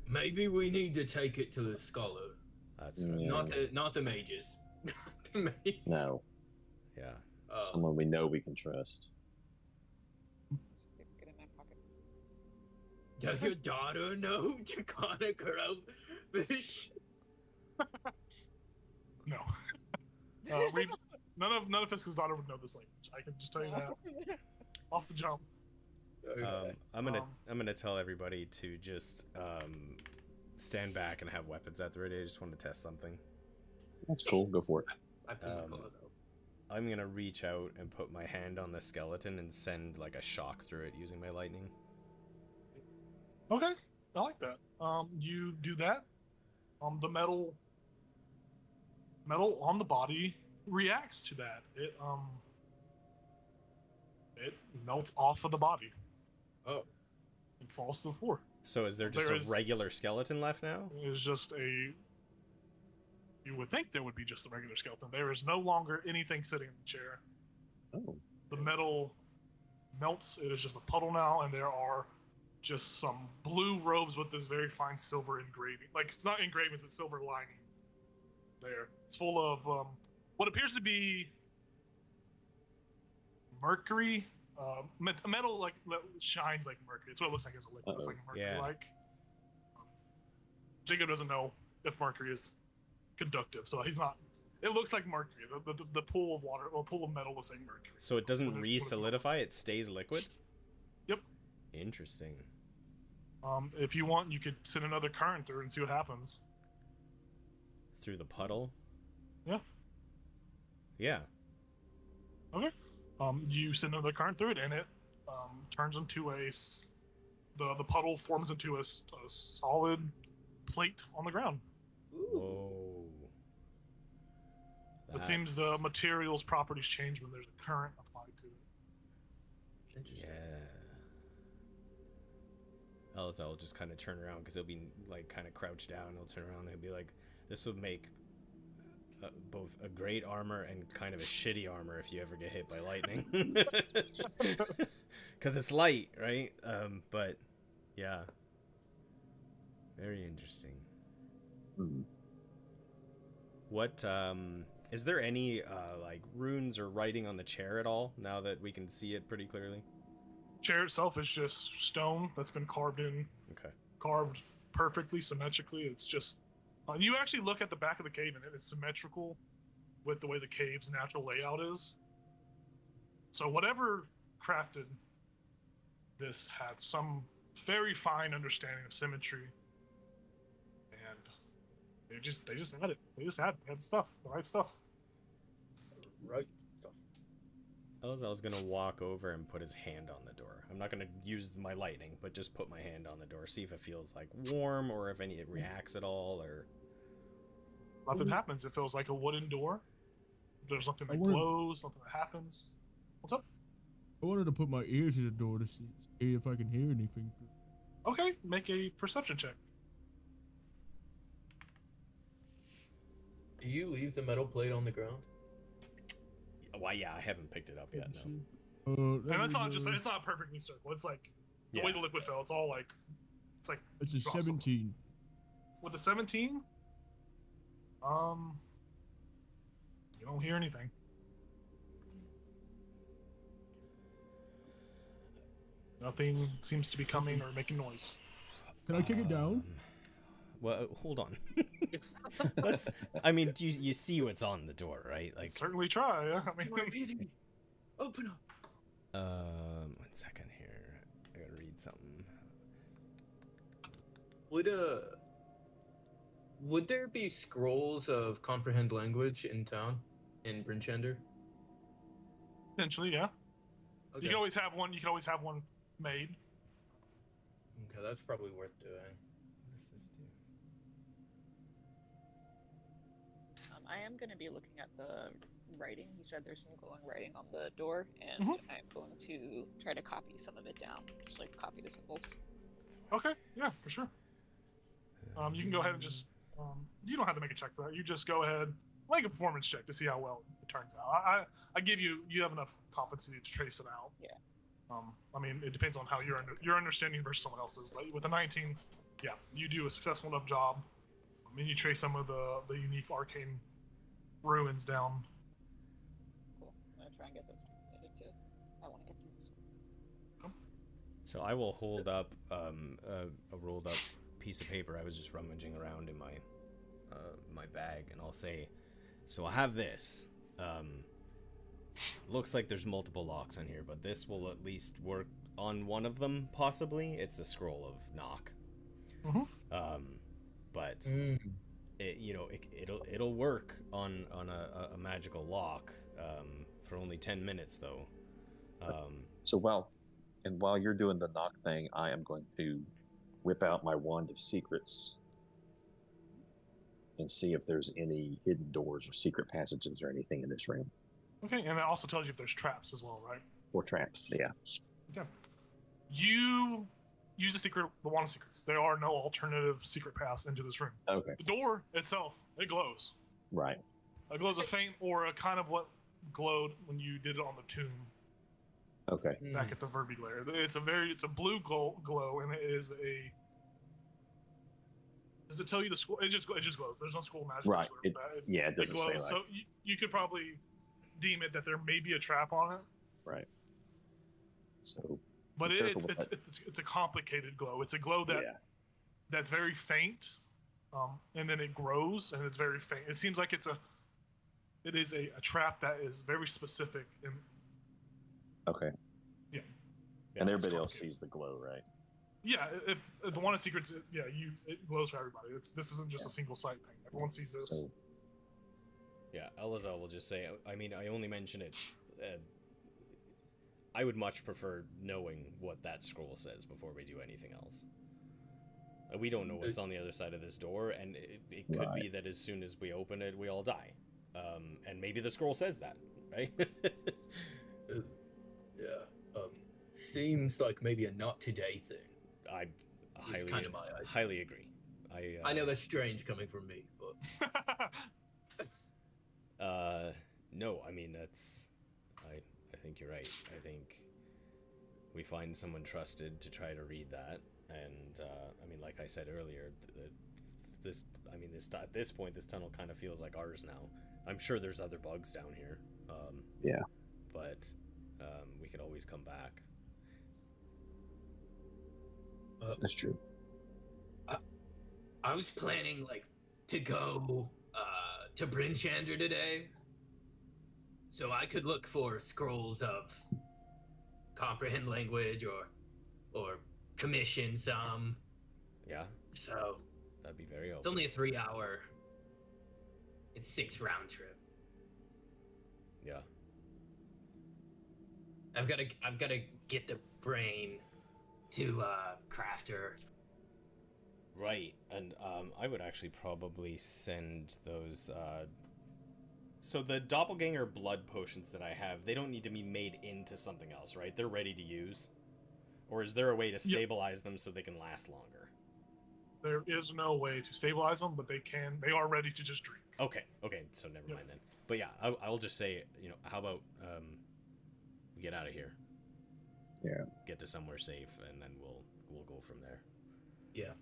Maybe we need to take it to the scholar. That's what Yeah. Not the mages. The mage. No. yeah. Someone we know we can trust. Stick it in my pocket. Does your daughter know Draconic or Elvish? No. None of Fisk's daughter would know this language. I can just tell you that off the jump. Okay. I'm gonna tell everybody to just stand back and have weapons at the ready. I just want to test something. That's cool. Go for it. I pulled my collar though. I'm gonna reach out and put my hand on the skeleton and send like a shock through it using my lightning. Okay, I like that. You do that. The metal on the body reacts to that. It melts off of the body. Oh. And falls to the floor. So is there just a regular skeleton left now? It's just a... You would think there would be just a regular skeleton. There is no longer anything sitting in the chair. Oh. The metal melts. It is just a puddle now, and there are just some blue robes with this very fine silver engraving. Like, it's not engraving, but silver lining there. It's full of what appears to be mercury. Metal like shines like mercury. It's what it looks like as a liquid. It's like mercury. Yeah. Like Jacob doesn't know if mercury is conductive, so he's not. It looks like mercury. The pool of water, or pool of metal, looks like mercury. So it doesn't re-solidify; it stays liquid. Yep. Interesting. If you want, you could send another current through and see what happens. Through the puddle. Yeah. Yeah. Okay. You send another current through it, and it turns into the puddle forms into a solid plate on the ground. Whoa. It seems the material's properties change when there's a current applied to it. Interesting. Yeah. Elzel will just kind of turn around because he'll be like kind of crouched down. He'll turn around and he'll be like, "This would make both a great armor and kind of a shitty armor if you ever get hit by lightning, because it's light, right? But yeah, very interesting. Hmm. What is there any like runes or writing on the chair at all now that we can see it pretty clearly? Chair itself is just stone that's been carved in. Okay. Carved perfectly, symmetrically. It's just you actually look at the back of the cave and it's symmetrical with the way the cave's natural layout is. So whatever crafted this had some very fine understanding of symmetry, and they just had it. They just had stuff, the right stuff. Right stuff. Elzel's gonna walk over and put his hand on the door. I'm not gonna use my lightning, but just put my hand on the door, see if it feels like warm or if it reacts at all, or nothing happens. It feels like a wooden door. There's something that glows, something that happens. What's up? I wanted to put my ear to the door to see if I can hear anything. Okay, make a perception check. Did you leave the metal plate on the ground? Why? Yeah, I haven't picked it up yet. No. And that's not just, it's not perfectly circle. It's like the way the liquid fell. It's all like, it's like. It's a 17. With a 17, you don't hear anything. Nothing seems to be coming or making noise. Can I kick it down? Well, hold on. Let's. I mean, you see what's on the door, right? Like, certainly try. Yeah? I mean, open up. 1 second here. I gotta read something. Would there be scrolls of comprehend language in town, in Brinchender? Potentially, yeah. Okay. You can always have one. You can always have one made. Okay, that's probably worth doing. What does this do? I am going to be looking at the writing. You said there's some glowing writing on the door, and I'm going to try to copy some of it down. Just like copy the symbols. Okay, yeah, for sure. You can go ahead and just, you don't have to make a check for that. You just go ahead, make a performance check to see how well it turns out. I give you have enough competency to trace it out. Yeah. I mean, it depends on how your understanding versus someone else's. But with a 19, yeah, you do a successful enough job. I mean, you trace some of the unique arcane ruins down. Cool. I'm gonna try and get those translated too. I want to get these. So I will hold up a rolled up piece of paper. I was just rummaging around in my my bag, and I'll say, so I have this. Looks like there's multiple locks on here, but this will at least work on one of them, possibly. It's a scroll of knock. But it'll work on a magical lock for only 10 minutes though. So while you're doing the knock thing, I am going to whip out my wand of secrets and see if there's any hidden doors or secret passages or anything in this room. Okay, and that also tells you if there's traps as well, right? Or traps, yeah. Okay. You use the wand of secrets. There are no alternative secret paths into this room. Okay. The door itself, it glows. Right. It glows a faint aura, kind of what glowed when you did it on the tomb Okay. back at the Verbi lair. It's a blue glow, and it is a. Does it tell you the school? It just glows. There's no school magic. Right. It doesn't glows. say like. So you could probably deem it that there may be a trap on it. Right. So. But be careful with that. it's a complicated glow. It's a glow that's very faint, and then it grows and it's very faint. It seems like it is a trap that is very specific. Okay. Yeah. And everybody else sees the glow, right? Yeah, if the one of secrets, it glows for everybody. This isn't just a single sight thing. Everyone sees this. So, Yeah, Elazar will just say, I mean, I only mention it. I would much prefer knowing what that scroll says before we do anything else. We don't know what's on the other side of this door, and it could be that as soon as we open it, we all die. And maybe the scroll says that, right? Seems like maybe a not today thing. I It's kind of my idea. highly agree. I know that's strange coming from me, but no, I mean that's. I think you're right. I think we find someone trusted to try to read that, and I mean, like I said earlier, at this point, this tunnel kind of feels like ours now. I'm sure there's other bugs down here. Yeah. But we could always come back. That's true. I was planning to go to Bryn Chandra today, so I could look for scrolls of comprehend language or commission some. Yeah. So That'd be very it's helpful. only a 3-hour. It's 6 round trip. Yeah. I've got to get the brain to Crafter. Right, and I would actually probably send those. So the doppelganger blood potions that I have, they don't need to be made into something else, right? They're ready to use, or is there a way to stabilize them so they can last longer? There is no way to stabilize them, but they are ready to just drink. Okay, so never mind then. But yeah, I'll just say, how about we get out of here? Yeah. Get to somewhere safe, and then we'll go from there. Yeah.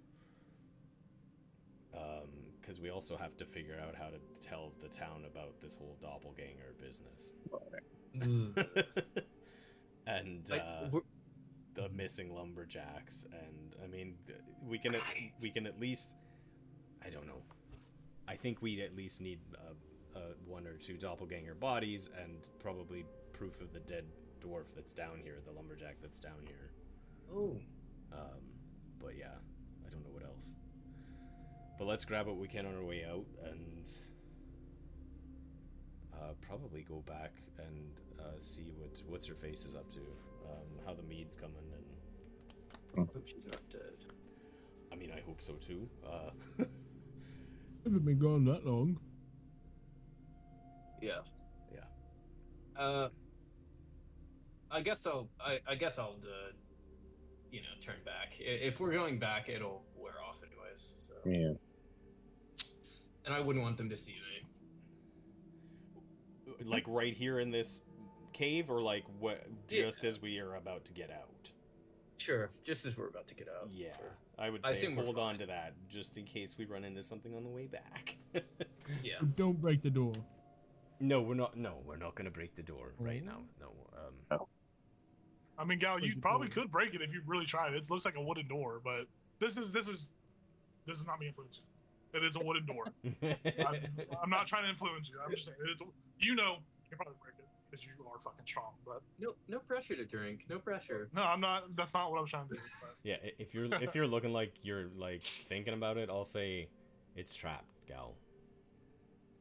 Because we also have to figure out how to tell the town about this whole doppelganger business. And the missing lumberjacks, and I mean, we can at least, I don't know, I think we at least need 1 or 2 doppelganger bodies and probably proof of the dead dwarf that's down here, the lumberjack that's down here. Oh. But yeah, I don't know what else. But let's grab what we can on our way out, and probably go back and see what's her face is up to, how the mead's coming, and I hope she's not dead. I mean, I hope so too. Haven't been gone that long. Yeah. Yeah. I guess I'll turn back. If we're going back, it'll wear off anyways. So. Yeah. And I wouldn't want them to see me. Like right here in this cave, or like just as we are about to get out? Sure, just as we're about to get out. Yeah, Sure. I would say hold on to that just in case we run into something on the way back. Yeah. Don't break the door. No, we're not. No, we're not gonna break the door right now. No. I mean, Gal, you Break the probably door. could break it if you really tried. It looks like a wooden door, but this is not me influencing. It is a wooden door. I'm not trying to influence you. I'm just saying you can probably break it because you are fucking strong. But No pressure to drink. No pressure. no, I'm not. That's not what I'm trying to do. But. Yeah, if you're looking like you're like thinking about it, I'll say it's trapped, gal.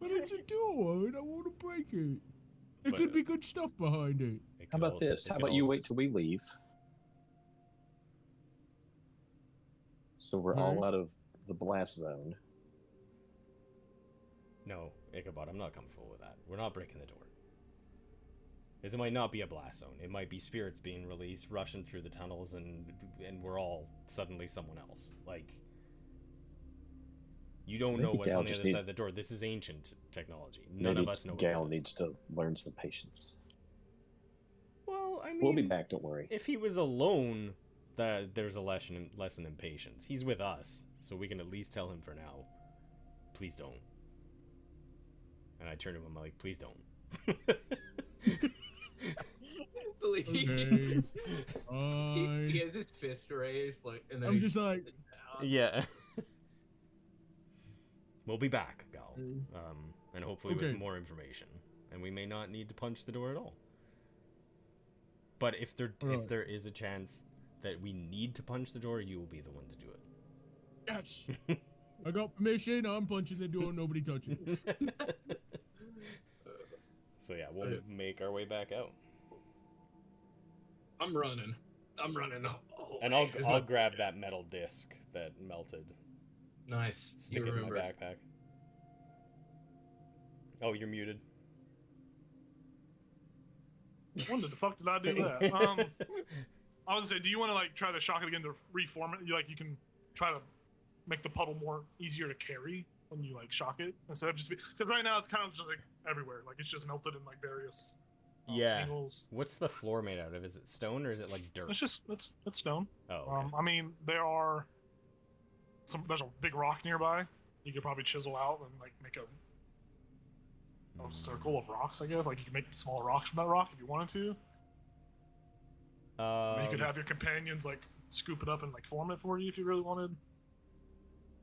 But it's a door, and I want to break it. There But, could be good stuff behind it. It How could about also- this? it How could about you also- wait till we leave? So we're all out of the blast zone. No, Ichabod, I'm not comfortable with that. We're not breaking the door. Because it might not be a blast zone. It might be spirits being released, rushing through the tunnels, and we're all suddenly someone else. Like, you don't know Maybe what's Gal on the just other side of the door. This is ancient technology. None Maybe of us know what Gal this needs is. to learn some patience. Well, I mean, We'll be back, don't worry. if he was alone, there's a lesson in patience. He's with us, so we can at least tell him for now, please don't. And I turned to him, I'm like, please don't. Believe Okay. he has his fist raised, like, and then I'm he just like, puts it down. Yeah. We'll be back, Gal. Okay. And hopefully Okay. with more information. And we may not need to punch the door at all. But if Alright. there is a chance that we need to punch the door, you will be the one to do it. yes. I got permission. I'm punching the door. Nobody touching it. So yeah, we'll make our way back out. I'm running the whole And way, 'cause I'll grab that metal disc that melted. Nice. Stick You it in my remember. backpack. Oh, you're muted. When the fuck did I do that? I was gonna say, do you want to like try to shock it again to reform it? You can try to make the puddle more easier to carry when you like shock it instead of just because right now it's kind of just like everywhere, like it's just melted in like various Yeah. angles. What's the floor made out of? Is it stone or is it like dirt? It's stone. Oh, okay. I mean there's a big rock nearby. You could probably chisel out and like make a circle of rocks. I guess like you can make smaller rocks from that rock if you wanted to. You could have your companions like scoop it up and like form it for you if you really wanted.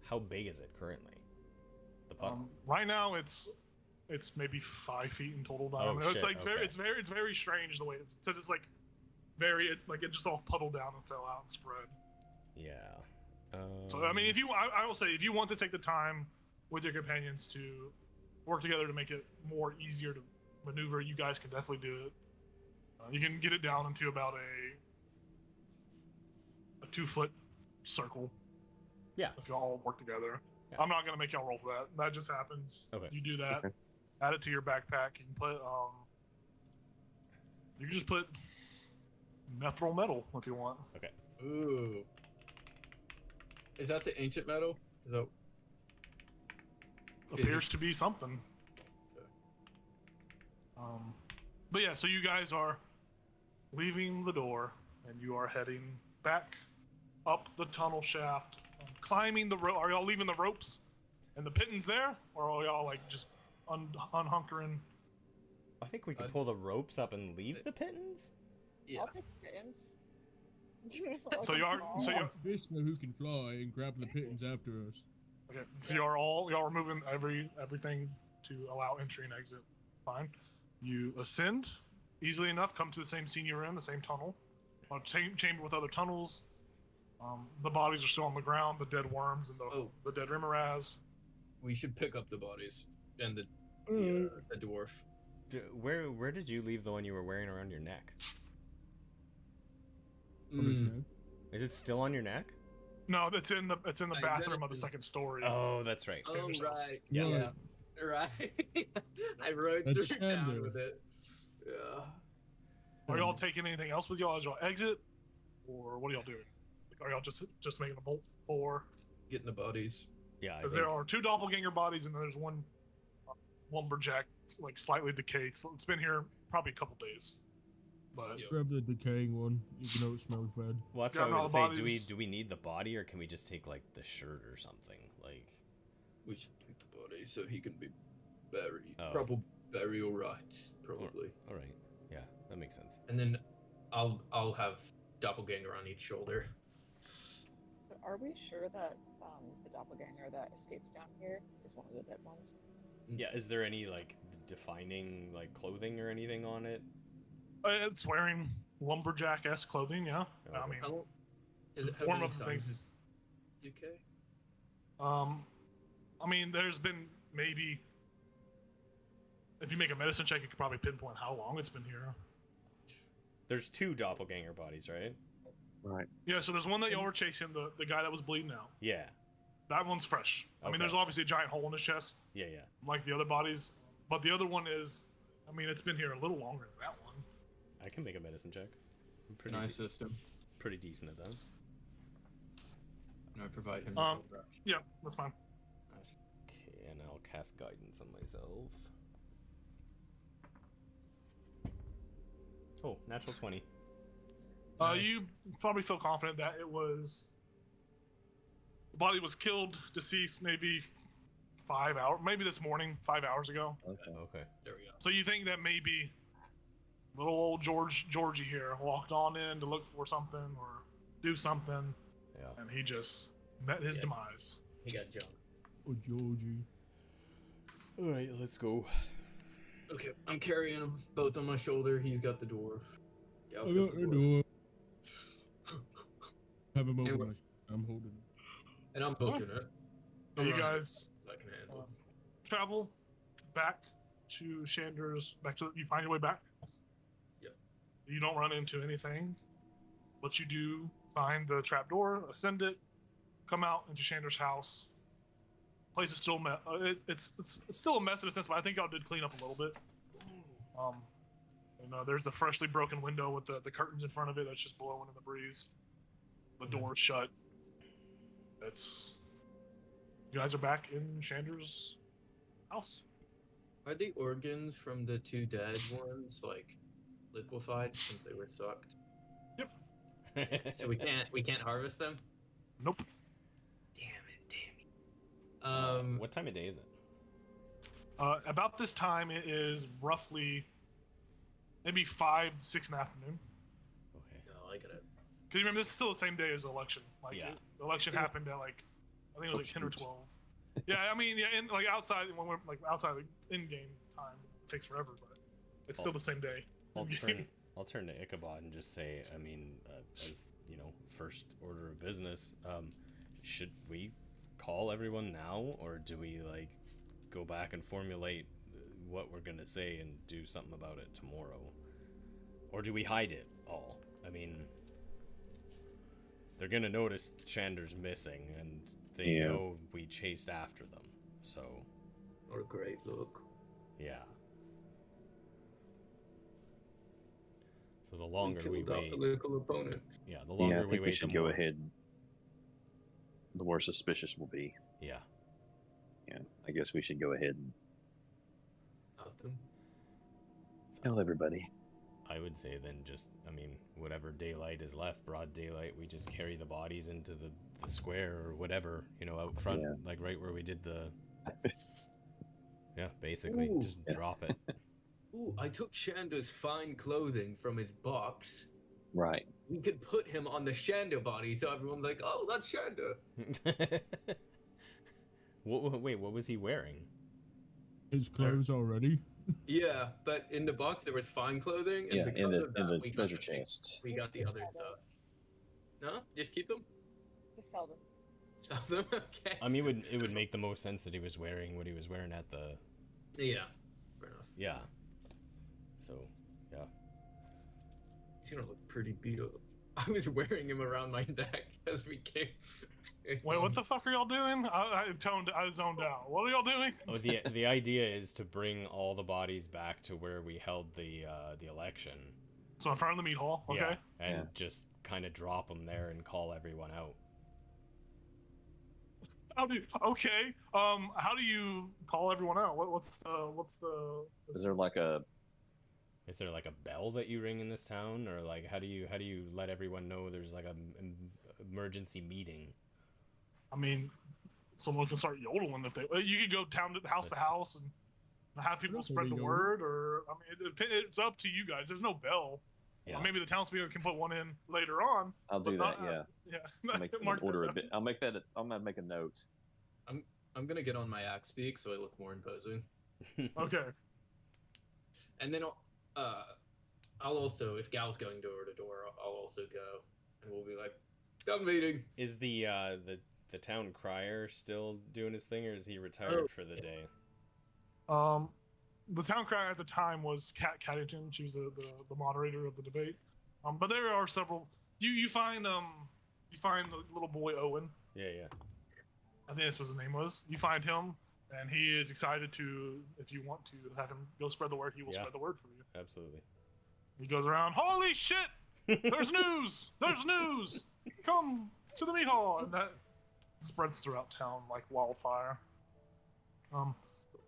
How big is it currently? The puddle. Right now it's maybe 5 feet in total diameter. It's shit, like okay. it's very strange the way it's because it's like it just all puddled down and fell out and spread. Yeah. So I mean, I will say if you want to take the time with your companions to work together to make it more easier to maneuver, you guys can definitely do it. You can get it down into about a 2-foot circle. Yeah. If y'all all work together. Yeah. I'm not gonna make y'all roll for that. That just happens. Okay. You do that. Okay. Add it to your backpack. You can put you can just put mithril metal if you want. Okay. Ooh. Is that the ancient metal? Is that... Appears to be something. Okay. But yeah, so you guys are leaving the door and you are heading back up the tunnel shaft, climbing the rope. Are y'all leaving the ropes and the pittons there, or are y'all like just unhunkering? I think we could pull the ropes up and leave the pittons. Yeah. I'll take pittance. So you are So so you Fiskner who can fly and grab the pittons after us. okay. So y'all are moving everything to allow entry and exit. Fine. You ascend easily enough. Come to the same scene you're in, the same tunnel, same chamber with other tunnels. The bodies are still on the ground. The dead worms and the dead Rimaraz. We should pick up the bodies and the dwarf. Where did you leave the one you were wearing around your neck? What is that? Is it still on your neck? No, it's in the I bathroom of the identified- second story. Oh, that's right. Oh, Finish us. right. Yeah. Yeah. Right. I wrote That's through down standard. with it. Yeah. Are y'all taking anything else with y'all as y'all exit, or what are y'all doing? Like, are y'all just making a bolt for? Getting the bodies. Yeah. Because there are 2 doppelganger bodies, and then there's one lumberjack, like slightly decayed. So it's been here probably a couple days. But Yep. Grab the decaying one, even though it smells bad. Well, that's Yeah, what I no, would the say. bodies- Do we need the body, or can we just take like the shirt or something? Like, We should take the body so he can be buried. Oh. Proper burial rites, probably. all right. Yeah, that makes sense. And then I'll have doppelganger on each shoulder. So are we sure that the doppelganger that escapes down here is one of the dead ones? Yeah. Is there any like defining like clothing or anything on it? it's wearing lumberjack-esque clothing. Yeah. Okay. I mean, How does it have form any of the signs things. of decay? I mean, there's been maybe if you make a medicine check, you could probably pinpoint how long it's been here. There's 2 doppelganger bodies, right? Right. Yeah, so there's one that y'all were chasing, the guy that was bleeding out. Yeah. That one's fresh. I mean, Okay. there's obviously a giant hole in his chest, Yeah, yeah. like the other bodies, but the other one is. I mean, it's been here a little longer than that one. I can make a medicine check. I'm pretty, Nice system. pretty decent at that. And I provide him. Um, with a brush. Yeah, that's fine. Nice. Okay, and I'll cast guidance on myself. Oh, natural 20. Nice. You probably feel confident that it was. The body was killed, deceased, maybe 5 hours, maybe this morning, 5 hours ago. Okay. There we go. So you think that maybe little old Georgie here walked on in to look for something or do something, Yeah. and he just met his Yeah. demise. He got jumped. Oh, Georgie. Alright, let's go. Okay, I'm carrying them both on my shoulder. He's got the dwarf. I got the door. Have him over And my. I'm holding him. And I'm booking it. I'm You running guys it. I can handle. travel back to Shander's. You find your way back. Yep. You don't run into anything, but you do find the trapdoor, ascend it, come out into Shander's house. Place is still it's still a mess in a sense, but I think y'all did clean up a little bit. There's a freshly broken window with the curtains in front of it that's just blowing in the breeze. The door's shut. You guys are back in Shander's house. Are the organs from the two dead ones like liquefied since they were sucked? So we can't harvest them? Nope. Damn it. What time of day is it? About this time, it is roughly maybe 5, 6 in the afternoon. Okay. No, I get it. Because you remember, this is still the same day as the election. Yeah. The election happened at I think it was 10 or 12. Yeah, I mean, outside when we're outside the in-game time, it takes forever, but it's still the same day. I'll turn to Ichabod and just say, I mean, as first order of business, should we call everyone now, or do we go back and formulate what we're gonna say and do something about it tomorrow, or do we hide it all? I mean, they're gonna notice Shander's missing, and they know we chased after them, so. What a great look. Yeah. So the longer we killed our wait, political opponent. yeah, the longer I we think wait, we should the go more, ahead. The more suspicious we'll be. Yeah. Yeah, I guess we should go ahead and Out them. tell everybody. I would say then just, whatever daylight is left, broad daylight, we just carry the bodies into the square or whatever, out front, Yeah. right where we did the. Yeah, basically, Ooh. just drop it. Ooh, I took Shander's fine clothing from his box. Right. We could put him on the Shander body so everyone's like, oh, that's Shander. Wait, what was he wearing? His clothes already. Yeah, but in the box there was fine clothing, and Yeah, because in of that, the we got treasure the- chest. We got the other stuff. No? Just keep them? Just sell them. Sell them? Okay. It would make the most sense that he was wearing what he was wearing at the. Yeah. Fair enough. Yeah. So, yeah. He's gonna look pretty beat up. I was wearing him around my neck as we came. Wait, what the fuck are y'all doing? I zoned out. What are y'all doing? Oh, the idea is to bring all the bodies back to where we held the election. So in front of the meat hall, okay? Yeah, and Yeah. just kind of drop them there and call everyone out. Okay. How do you call everyone out? What's the? Is there like a Is there like a bell that you ring in this town, or how do you let everyone know there's like a emergency meeting? I mean, someone can start yodeling if they. You could go to house and have people That's spread the yodel. word, or it's up to you guys. There's no bell. Yeah. Or maybe the townspeople can put one in later on. I'll do but that, not- yeah. Yeah. I'll make Mark that order a down. bit. I'll make that. I'm gonna make a note. I'm gonna get on my axe speak so I look more imposing. Okay. And then I'll also, if Gal's going door to door, I'll also go, and we'll be like, "Town meeting." Is the town crier still doing his thing, or is he retired Oh, for the day? The town crier at the time was Kat Caddington. She was the moderator of the debate. But there are several. You find the little boy Owen, Yeah, yeah. I think that's what his name was. You find him, and he is excited to, if you want to have him go spread the word, he will spread the word for you. Absolutely. He goes around, holy shit! There's news! There's news! Come to the meat hall! And that spreads throughout town like wildfire.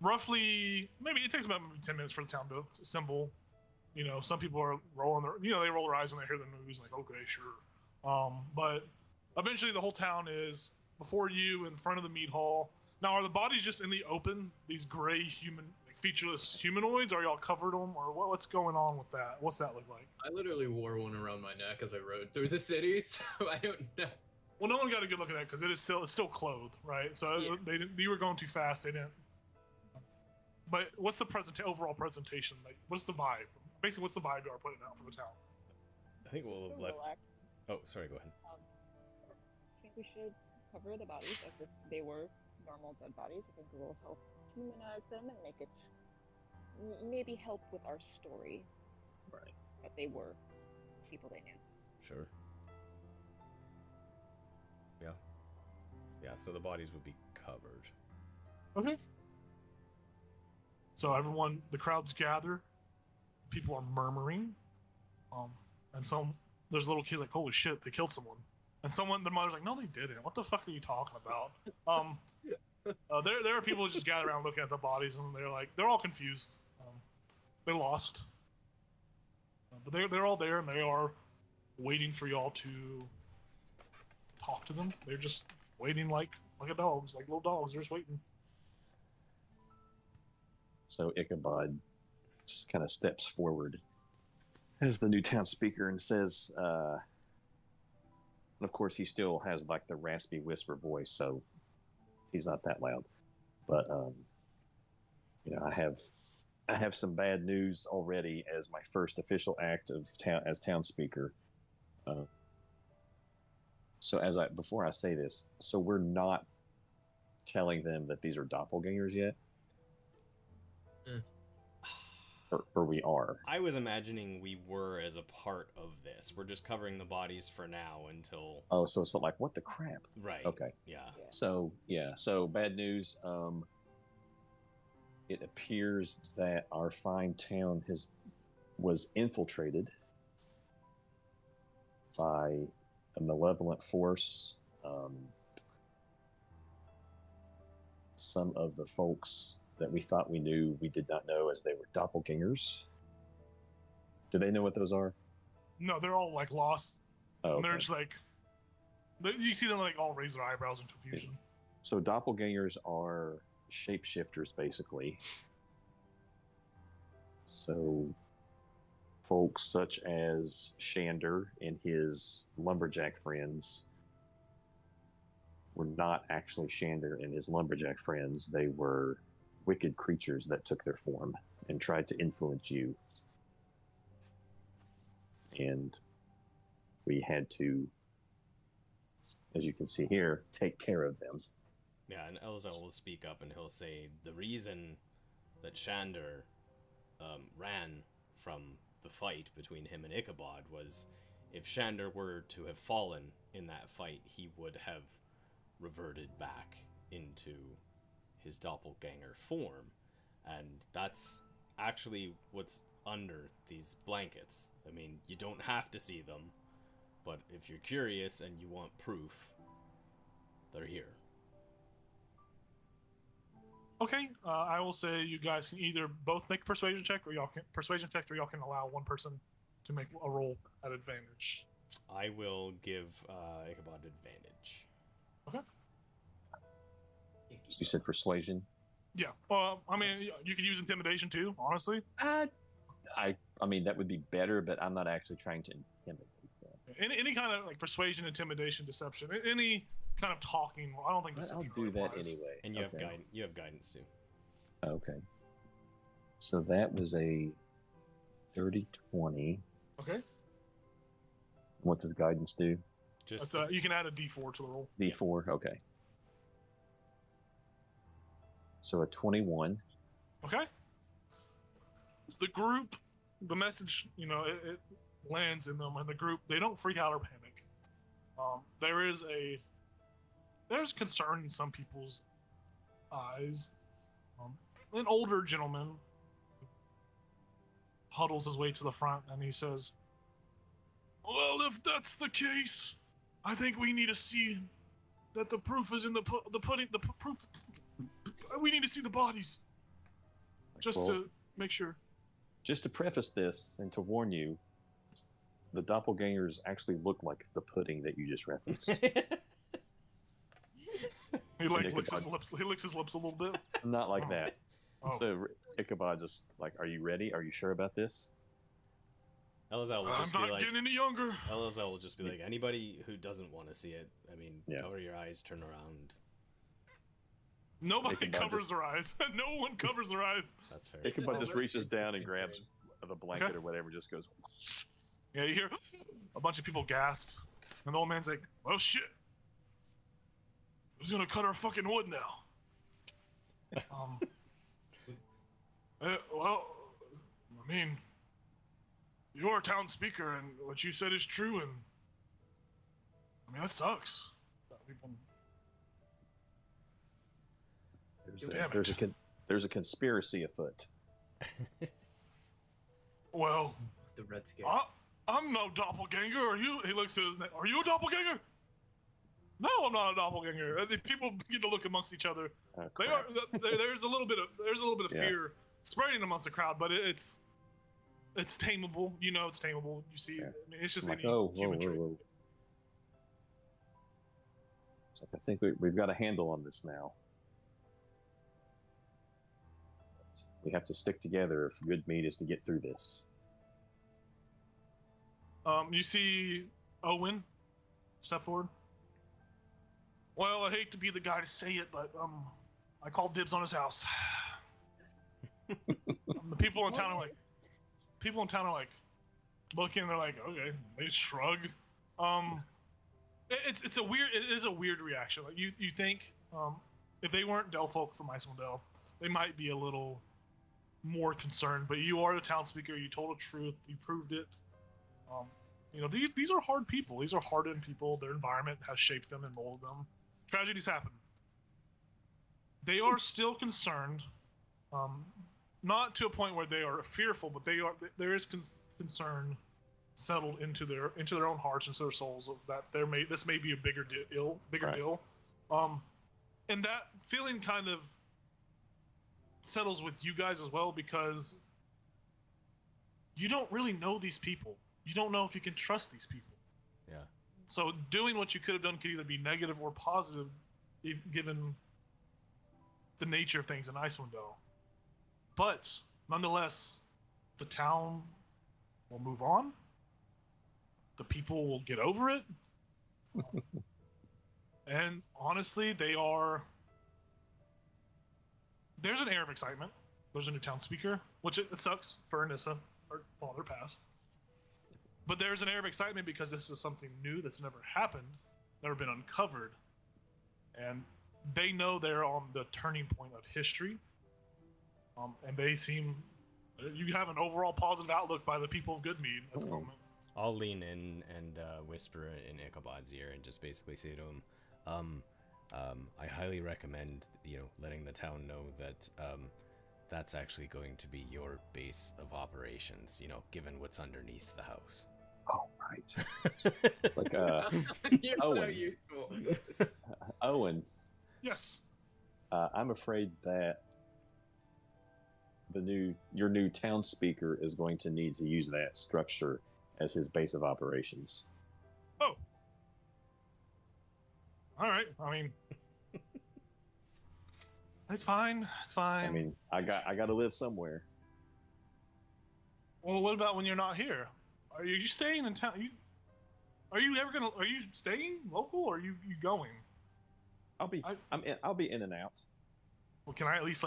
Roughly, maybe it takes about maybe 10 minutes for the town to assemble. You know, some people are rolling they roll their eyes when they hear the news, like, okay, sure. But eventually the whole town is before you in front of the meat hall. Now, are the bodies just in the open? These gray like featureless humanoids? Are y'all covered them, or what's going on with that? What's that look like? I literally wore one around my neck as I rode through the city, so I don't know. Well, no one got a good look at that because it's still clothed, right? So Yeah. you were going too fast. They didn't. But what's the overall presentation? Like, what's the vibe? Basically, what's the vibe you are putting out for the town? I think we'll have left. Relax. Oh, sorry. Go ahead. I think we should cover the bodies as if they were normal dead bodies. I think it will help humanize them and make it maybe help with our story. Right. That they were people they knew. Sure. Yeah. Yeah. So the bodies would be covered. Okay. So the crowds gather. People are murmuring. And there's a little kid like, holy shit, they killed someone. And the mother's like, no, they didn't. What the fuck are you talking about? There are people who just gather around looking at the bodies, and they're all confused. They lost. But they're all there, and they are waiting for y'all to talk to them. They're just waiting like a dogs, like little dogs. They're just waiting. So Ichabod just kind of steps forward as the new town speaker and says, and of course he still has like the raspy whisper voice, so he's not that loud. But I have some bad news already as my first official act of town speaker. So before I say this, so we're not telling them that these are doppelgangers yet? Or we are. I was imagining we were as a part of this. We're just covering the bodies for now until. Oh, so it's like, what the crap? Right. Okay. Yeah. So bad news. It appears that our fine town was infiltrated by a malevolent force. Some of the folks that we thought we knew, we did not know, as they were doppelgangers. Do they know what those are? No, they're all like lost. Oh, And they're okay. just like, you see them like all raise their eyebrows in confusion. So doppelgangers are shapeshifters, basically. So folks such as Shander and his lumberjack friends were not actually Shander and his lumberjack friends. They were wicked creatures that took their form and tried to influence you. And we had to, as you can see here, take care of them. Yeah, and Elza will speak up and he'll say the reason that Shander ran from the fight between him and Ichabod was if Shander were to have fallen in that fight, he would have reverted back into his doppelganger form. And that's actually what's under these blankets. I mean, you don't have to see them, but if you're curious and you want proof, they're here. Okay, I will say you guys can either both make a persuasion check, or y'all can allow one person to make a roll at advantage. I will give Ichabod advantage. Okay. You said persuasion? Yeah. I mean, you could use intimidation too, honestly. I mean, that would be better, but I'm not actually trying to intimidate them. Any kind of like persuasion, intimidation, deception, any kind of talking. I don't think I'll deception do really that applies. anyway. And you Okay. have guidance too. Okay. So that was a 30-20. Okay. What does guidance do? Just That's, you can add a D4 to the roll. D4? Okay. So a 21. Okay. The group, the message, it lands in them, and the group, they don't freak out or panic. There is a there's concern in some people's eyes. An older gentleman huddles his way to the front and he says, "Well, if that's the case, I think we need to see that the proof is in the pudding. The proof. We need to see the bodies, just to make sure." Just to preface this and to warn you, the doppelgangers actually look like the pudding that you just referenced. He licks his lips. He licks his lips a little bit. Not like that. Oh. So Ichabod just like, "Are you ready? Are you sure about this?" Elazar will I'm just be not like, getting any younger. Elazar will just be like, anybody who doesn't want to see it, I mean, Yeah. cover your eyes, turn around. Nobody Ichabod covers just- their eyes. No one covers their eyes. That's fair. Ichabod just Let's reaches keep down it and grabs great. the blanket Okay. or whatever, just goes. Yeah, you hear a bunch of people gasp, and the old man's like, "Well, shit. Who's gonna cut our fucking wood now?" Well, I mean, you're a town speaker, and what you said is true, and I mean that sucks. Damn it. There's a conspiracy afoot. Well, The Red Scare. I'm no doppelganger. Are you? He looks at his name. Are you a doppelganger? No, I'm not a doppelganger. The people begin to look amongst each other. Oh, They crap. are. There's a little bit of Yeah. fear spreading amongst the crowd, but it's tameable. You know, it's tameable. You see, Yeah. I mean, it's just I'm like, any "Oh, whoa, human whoa, trait. whoa." It's like, I think we've got a handle on this now. We have to stick together if good meat is to get through this. You see Owen step forward. Well, I hate to be the guy to say it, but I called dibs on his house. The people in town are like looking, and they're like, okay. They shrug. It is a weird reaction. Like you think if they weren't Dell folk from Icewind Dale, they might be a little more concerned. But you are the town speaker. You told the truth. You proved it. You know, these are hard people. These are hardened people. Their environment has shaped them and molded them. Tragedies happen. They are still concerned, not to a point where they are fearful, but there is concern settled into their own hearts, into their souls, of that this may be a bigger deal, Right. deal. And that feeling kind of settles with you guys as well, because you don't really know these people. You don't know if you can trust these people. Yeah. So doing what you could have done could either be negative or positive, given the nature of things in Icewind Dale. But nonetheless, the town will move on. The people will get over it. And honestly, there's an air of excitement. There's a new town speaker, which it sucks for Anissa, her father passed. But there's an air of excitement because this is something new that's never happened, never been uncovered. And they know they're on the turning point of history. And you have an overall positive outlook by the people of Goodmead at the moment. I'll lean in and whisper in Ichabod's ear and just basically say to him, I highly recommend, letting the town know that that's actually going to be your base of operations, given what's underneath the house. Oh, right. Like, You're so Owen. useful. Owen, Yes. I'm afraid that your new town speaker is going to need to use that structure as his base of operations. Oh. All right. I mean, it's fine. It's fine. I mean, I got to live somewhere. Well, what about when you're not here? Are you staying in town? Are you staying local, or are you going? I'll be in and out. Well, can I at least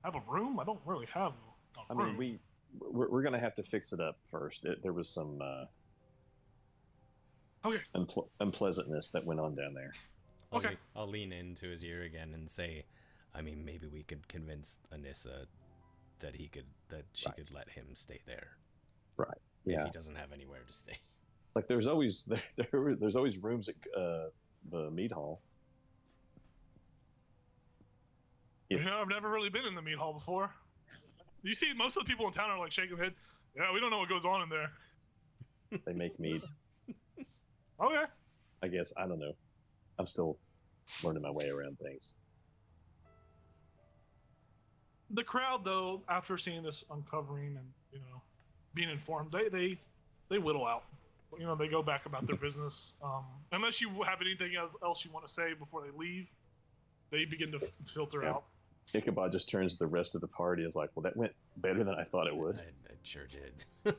have a room? I don't really have a I room. mean, we're gonna have to fix it up first. There was some Okay. unpleasantness that went on down there. Okay. I'll lean into his ear again and say, I mean, maybe we could convince Anissa that she Right. could let him stay there. Right. If Yeah. he doesn't have anywhere to stay. Like there's always there's always rooms at the meat hall. You know, I've never really been in the meat hall before. You see, most of the people in town are like shaking their head. Yeah, we don't know what goes on in there. They make meat. Okay. I guess I don't know. I'm still learning my way around things. The crowd, though, after seeing this uncovering and being informed, they whittle out. You know, they go back about their business. Unless you have anything else you want to say before they leave, they begin to filter out. Ichabod just turns to the rest of the party and is like, well, that went better than I thought it would. It sure did.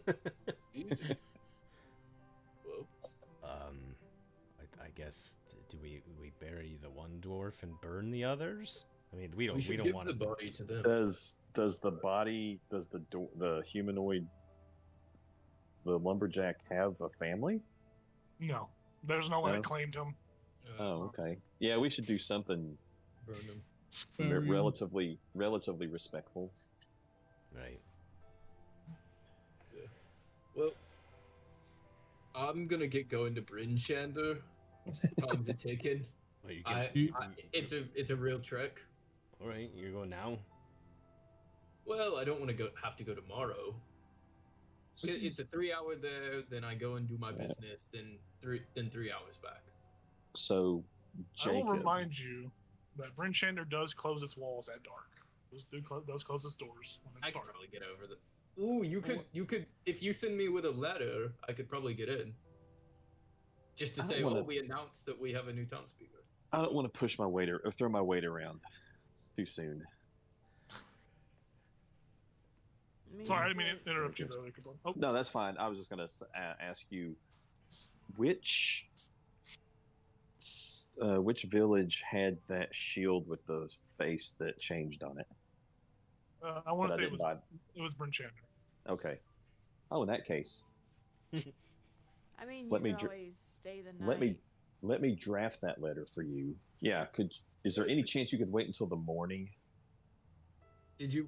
I guess do we bury the one dwarf and burn the others? I mean, we don't give want the body to them. Does the humanoid, the lumberjack, have a family? No, there's no one No? that claimed him. Oh, okay. Yeah, we should do something Burn them. relatively respectful. Right. Well, I'm gonna get going to Bryn Shander. Time's a ticking. Well, It's a real trek. all right, you're going now. Well, I don't want to have to go tomorrow. It's a 3-hour there, then I go and do my business, then 3 hours back. So, I will Jacob, remind you that Bryn Shander does close its walls at dark. Does close its doors when I it's could dark. probably get over the. Ooh, you could if you send me with a letter, I could probably get in. Just to I say, don't wanna- we announced that we have a new town speaker. I don't want to push my weight or throw my weight around too soon. Sorry, I didn't mean to interrupt you though. Oh, No, that's fine. I was just going to ask you, which village had that shield with the face that changed on it? I want That to I say didn't buy? it was Bryn Shander. Okay. Oh, in that case, I mean, Let you me could dr- always stay the night. let me draft that letter for you. Yeah, is there any chance you could wait until the morning? Did you?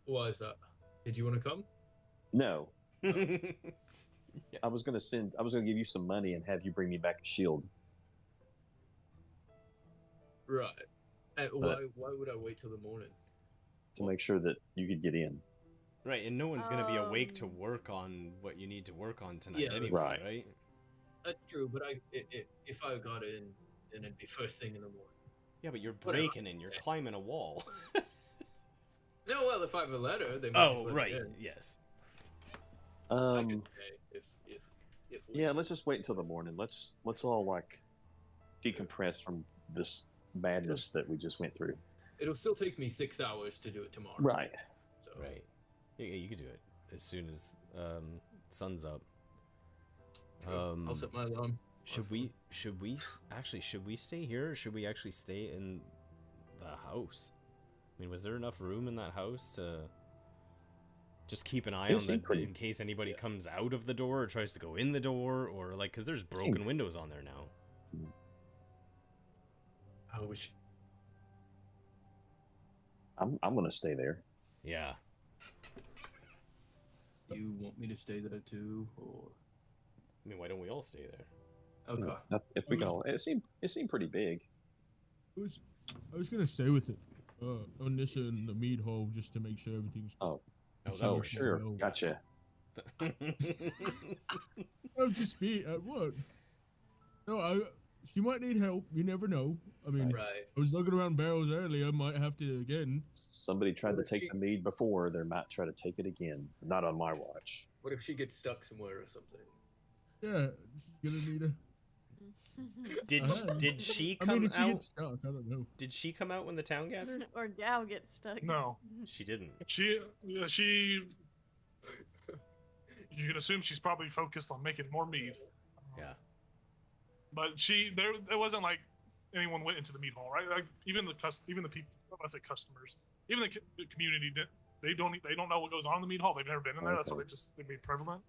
Why is that? Did you want to come? No. I was going to give you some money and have you bring me back a shield. Right. Why would I wait till the morning? To make sure that you could get in. Right, and no one's gonna be awake to work on what you need to work on tonight Yeah, anyway, right. right? That's true, but if I got in, then it'd be first thing in the morning. Yeah, but you're Whatever. breaking in, you're climbing a wall. No, well, if I have a letter, they might just Oh, let me right, in. yes. I could stay if we... Yeah, let's just wait until the morning. Let's all like decompress from this madness that we just went through. It'll still take me 6 hours to do it tomorrow. Right. So. Right. Yeah, you could do it as soon as sun's up. True. I'll set my alarm. Should we stay here, or should we actually stay in the house? I mean, was there enough room in that house to just keep an eye on in case anybody comes out of the door or tries to go in the door, or like, because there's broken windows on there now. I wish. I'm gonna stay there. Yeah. You want me to stay there too, or? I mean, why don't we all stay there? Okay. If we go, it seemed pretty big. I was gonna stay with it. On this and the meat hole just to make sure everything's. Oh, so sure, no- gotcha. Oh, just be what? No, she might need help. You never know. I mean, Right. I was looking around barrels earlier. Might have to again. Somebody tried to take the mead before. They might try to take it again. Not on my watch. What if she gets stuck somewhere or something? Yeah, she's gonna need a. Did she I come mean, if she out? gets stuck, I don't know. Did she come out when the town gathered? Or Gal gets stuck. No, She didn't. she. You can assume she's probably focused on making more mead. Yeah. But it wasn't like anyone went into the meat hall, right? Like even the people, I say customers, even the community, they don't know what goes on in the meat hall. They've never been in there. That's why they made prevalent.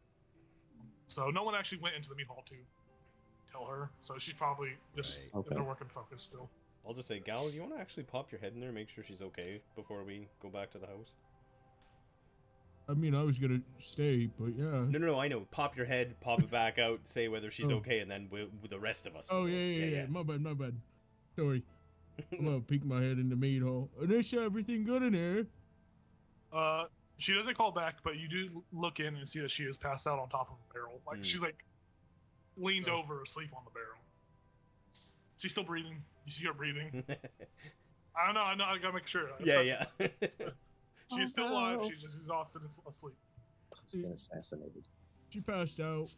So no one actually went into the meat hall to tell her. So she's probably just in their working focus still. I'll just say, Gal, do you want to actually pop your head in there, make sure she's okay before we go back to the house? I mean, I was gonna stay, but yeah. No, I know. Pop your head, pop it back out, say whether she's Oh. okay, and then the rest of us. Oh, will go. yeah. My bad. Sorry. I'm gonna peek my head in the meat hole. Anisha, everything good in here? She doesn't call back, but you do look in and see that she is passed out on top of a barrel. Like she's like leaned over asleep on the barrel. She's still breathing. You see her breathing. I know. I gotta make sure. Yeah. She's still alive. no. She's just exhausted and asleep. She's been assassinated. She passed out.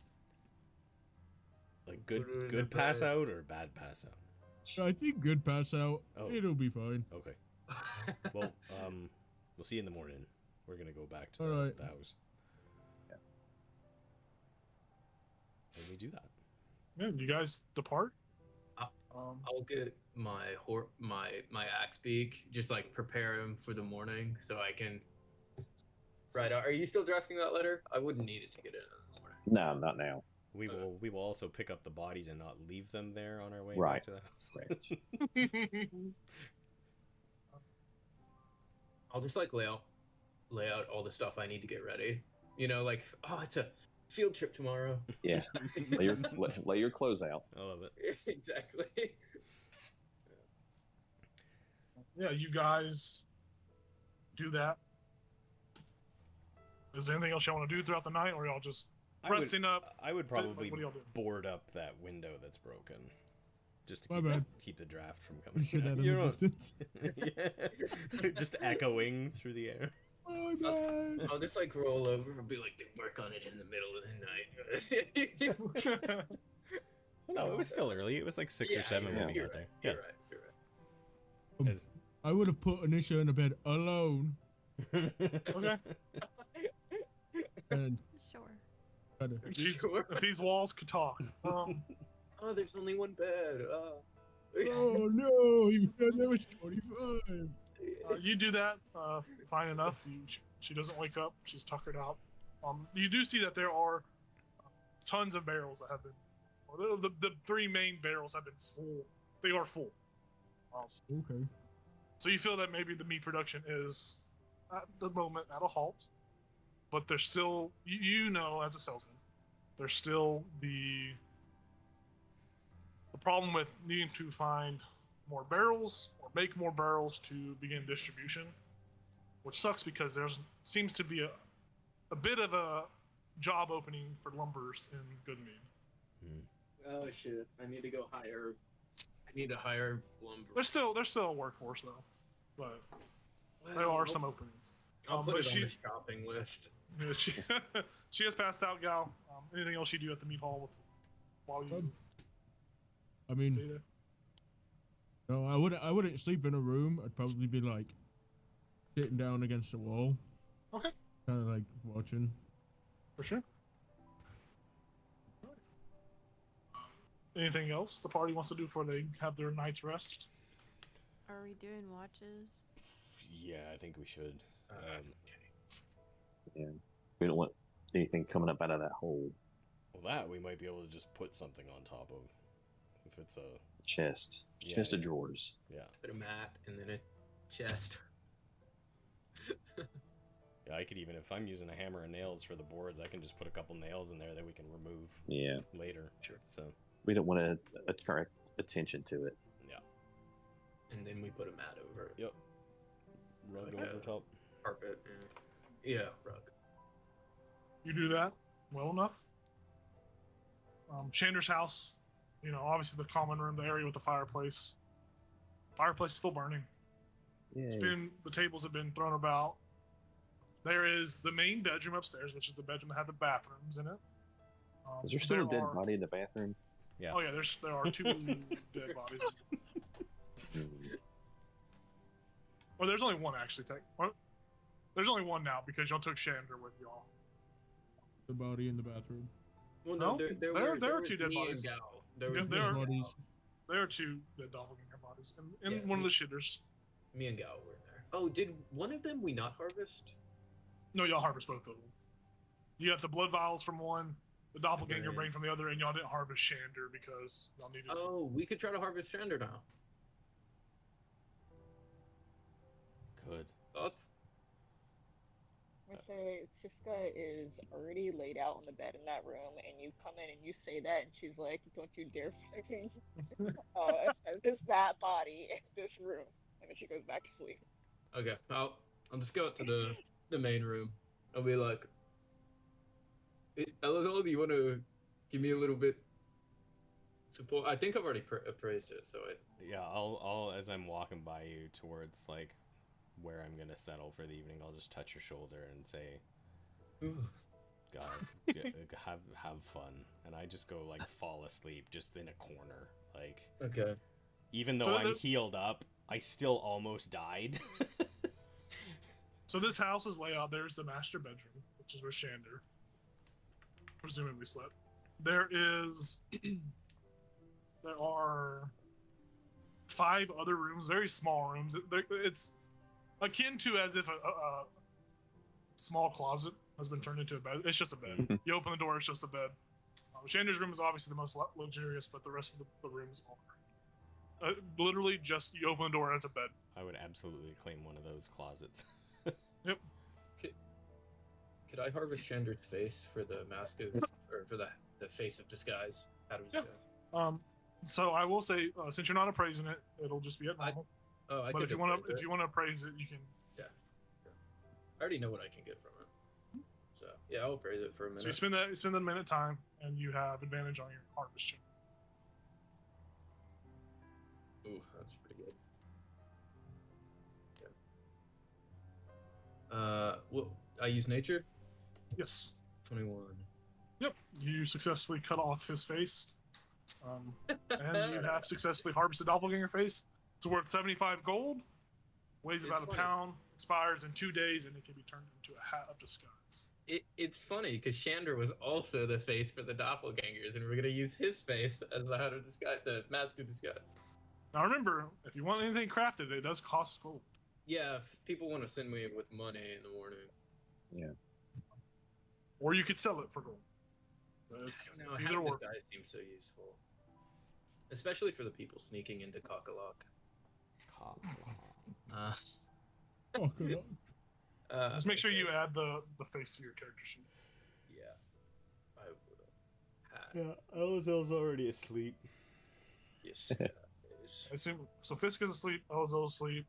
Like Put her in the good pass bed. out or bad pass out? I think good pass out. Oh. It'll be fine. Okay. Well, we'll see you in the morning. We're gonna go back to Alright. the house. Yeah. Let me do that. Yeah, you guys depart. I'll get my my axe beak, just like prepare him for the morning so I can. Right. Are you still drafting that letter? I wouldn't need it to get in the morning. No, not now. We will also pick up the bodies and not leave them there on our way Right. back to the house. Right. I'll just like lay out all the stuff I need to get ready. You know, like, oh, it's a field trip tomorrow. Yeah. lay your clothes out. I love it. Exactly. Yeah, you guys do that. Is there anything else y'all want to do throughout the night, or y'all just resting up? I would probably What do y'all do? board up that window that's broken, just to My keep, bad. keep the draft from You coming. hear that in You the know- distance? Yeah. Just echoing through the air. My bad. I'll just like roll over and be like, they work on it in the middle of the night. No, it was still early. It was like 6 or 7 when we you're got right, there. You're right. As- I would have put Anisha in a bed alone Okay. and Sure. kind of. If these walls could talk. Oh, there's only one bed. Oh no, even though there was 25. You do that fine enough. She doesn't wake up. She's tuckered out. You do see that there are tons of barrels that have been. Well, the 3 main barrels have been full. They are full. Okay. So you feel that maybe the meat production is at the moment at a halt, but there's still, you know, as a salesman, there's still the problem with needing to find more barrels or make more barrels to begin distribution, which sucks because there seems to be a bit of a job opening for lumbers in Goodmead. Oh shit! I need to go hire. I need to hire lumber. There's still a workforce though, but there are some openings. I'll put but it on the shopping list. Yeah, she has passed out, Gal. Anything else you do at the meat hall while you I stay mean, there? no, I wouldn't sleep in a room. I'd probably be like sitting down against the wall, Okay, kind of like watching. for sure. Anything else the party wants to do before they have their night's rest? Are we doing watches? Yeah, I think we should. Yeah. We don't want anything coming up out of that hole. Well, that we might be able to just put something on top of. If it's a Chest. Yeah, Chest of yeah. drawers. yeah, Put a mat and then a chest. yeah. I could even, if I'm using a hammer and nails for the boards, I can just put a couple nails in there that we can remove Yeah. later. Sure. So We don't want to attract attention to it. And then we put a mat over it. yep. Rug Okay. over top. Carpet. Yeah, rug. You do that well enough. Chander's house, you know, obviously the common room, the area with the fireplace. Fireplace is still burning. It's Yay. been, the tables have been thrown about. There is the main bedroom upstairs, which is the bedroom that had the bathrooms in it. Is there still a dead are- body in the bathroom? Yeah. Oh yeah, there are 2 dead bodies. Hmm. Or there's only one actually. There's only one now because y'all took Shander with y'all. The body in the bathroom. Well, No, no, there there were are 2 dead me bodies. and Gal. There Yeah, was there me, are- and Bodies. Gal. There are 2 dead doppelganger bodies in Yeah, one of we- the shitters. Me and Gal were there. Oh, did one of them we not harvest? No, y'all harvest both of them. You got the blood vials from one, the doppelganger Right. brain from the other, and y'all didn't harvest Shander because y'all needed. Oh, we could try to harvest Shander now. Good. Thoughts? I'm gonna say Fiska is already laid out on the bed in that room, and you come in and you say that, and she's like, "Don't you dare fucking there's that body in this room," and then she goes back to sleep. Okay, I'll just go up to the main room. I'll be like, "Hey, Elazar, do you want to give me a little bit support?" I think I've already appraised it, so Yeah, I'll as I'm walking by you towards like where I'm gonna settle for the evening, I'll just touch your shoulder and say, Ooh. God, have fun, and I just go like fall asleep just in a corner, like. Okay. Even though I'm healed up, I still almost died. So this house's layout, there's the master bedroom, which is where Shander presumably slept. There are 5 other rooms, very small rooms. It's akin to as if a small closet has been turned into a bed. It's just a bed. You open the door, it's just a bed. Shander's room is obviously the most luxurious, but the rest of the rooms are literally just you open the door and it's a bed. I would absolutely claim one of those closets. Yep. Could I harvest Shander's face for the mask of, or for the face of disguise? Out of disguise? So I will say, since you're not appraising it, it'll just be at normal. But if you want to appraise it, you can. Yeah. I already know what I can get from it. So yeah, I'll appraise it for a minute. So you spend the minute time, and you have advantage on your harvest check. Ooh, that's pretty good. Yeah. Well, I use nature. Yes. 21. Yep. You successfully cut off his face, and you have successfully harvested doppelganger face. It's worth 75 gold, weighs about a pound, expires in 2 days, and it can be turned into a hat of disguise. It's funny because Shander was also the face for the doppelgangers, and we're gonna use his face as the hat of disguise, the mask of disguise. Now remember, if you want anything crafted, it does cost gold. Yeah, if people want to send me with money in the morning. Yeah. Or you could sell it for gold. It's either or. Disguise seems so useful, especially for the people sneaking into Cockalock. Just make sure you add the face to your character sheet. Yeah, I would have. Yeah, Elazar's already asleep. Yes. I assume so. Fiska's asleep. Elazar's asleep.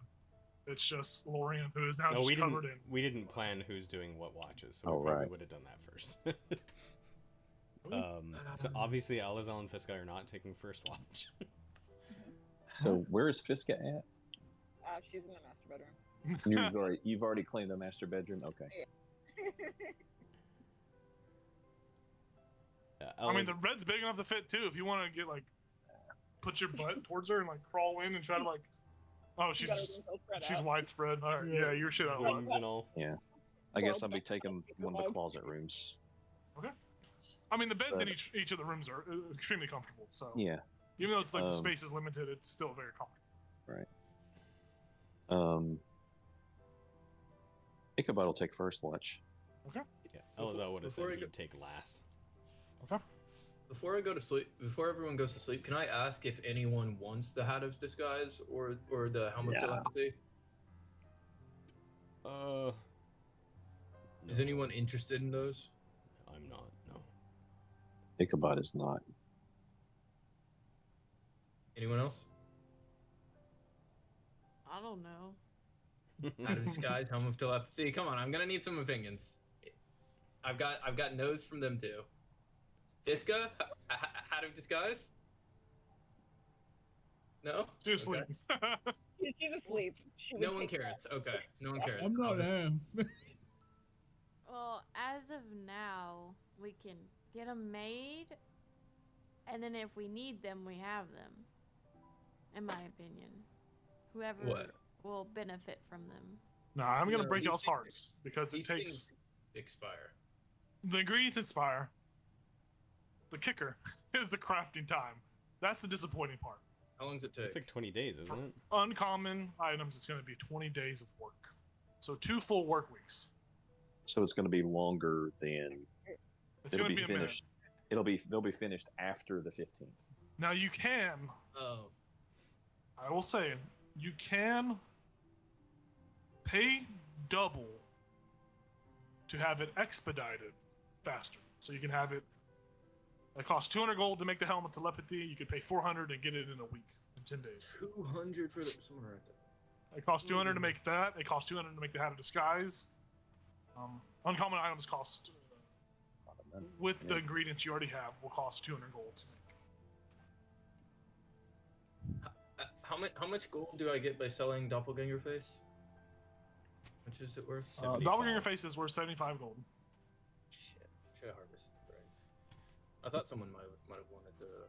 It's just Lorien who is now just covered in. We didn't plan who's doing what watches, so Oh, we probably right. would have done that first. So obviously Elazar and Fiska are not taking first watch. So where is Fiska at? She's in the master bedroom. You've already claimed the master bedroom. Okay. I mean, the bed's big enough to fit too. If you want to get like, put your butt towards her and like crawl in and try to like. Oh, she's widespread. All right, yeah, you're shit out of luck. Wings and all. Yeah. I guess I'll be taking one of the closet rooms. Okay. I mean, the beds in each of the rooms are extremely comfortable. So Yeah. even though it's like the space is limited, it's still very comfortable. Right. Ichabod will take first watch. Okay. Yeah, Elazar would have said Before I he'd go- take last. Okay. Before I go to sleep, before everyone goes to sleep, can I ask if anyone wants the hat of disguise or the helm of telepathy? Is No, anyone interested in those? I'm not. No. Ichabod is not. Anyone else? I don't know. Hat of disguise, helm of telepathy. Come on, I'm gonna need some opinions. I've got no's from them too. Fiska, hat of disguise? No. She's Okay. asleep. She's asleep. She would No one take cares. Okay, no one cares. I'm not am. Well, as of now, we can get them made, and then if we need them, we have them. In my opinion, whoever What? will benefit from them. Nah, I'm gonna No, break these y'all's things- hearts because it these takes things expire. the ingredients inspire. The kicker is the crafting time. That's the disappointing part. How long does it take? It's like 20 days, isn't it? Uncommon items, it's going to be 20 days of work. So 2 full work weeks. So it's going to be longer than. It's It'll going to be be a minute. finished. They'll be finished after the 15th. Now you can, Oh, I will say, you can pay double to have it expedited faster. So you can have it. It costs 200 gold to make the helmet telepathy. You could pay 400 and get it in a week, in 10 days. 200 for the somewhere right there. It costs 200 to make that. It costs 200 to make the hat of disguise. Uncommon items cost, with the ingredients you already have, will cost 200 gold to make. How much gold do I get by selling doppelganger face? How much is it worth? 75. Doppelganger face is worth 75 gold. Shit, should have harvested. Right. I thought someone might have wanted the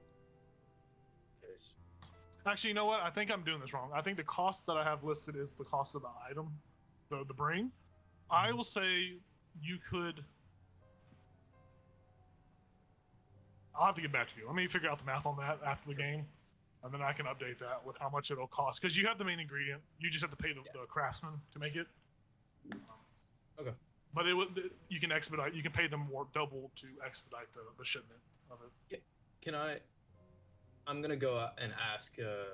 face. Actually, you know what? I think I'm doing this wrong. I think the cost that I have listed is the cost of the item, the brain. I will say you could. I'll have to get back to you. Let me figure out the math on that after the game, and then I can update that with how much it'll cost. Because you have the main ingredient, you just have to pay the craftsman to make it. Okay. But you can expedite. You can pay them more double to expedite the shipment of it. Can I? I'm gonna go out and ask a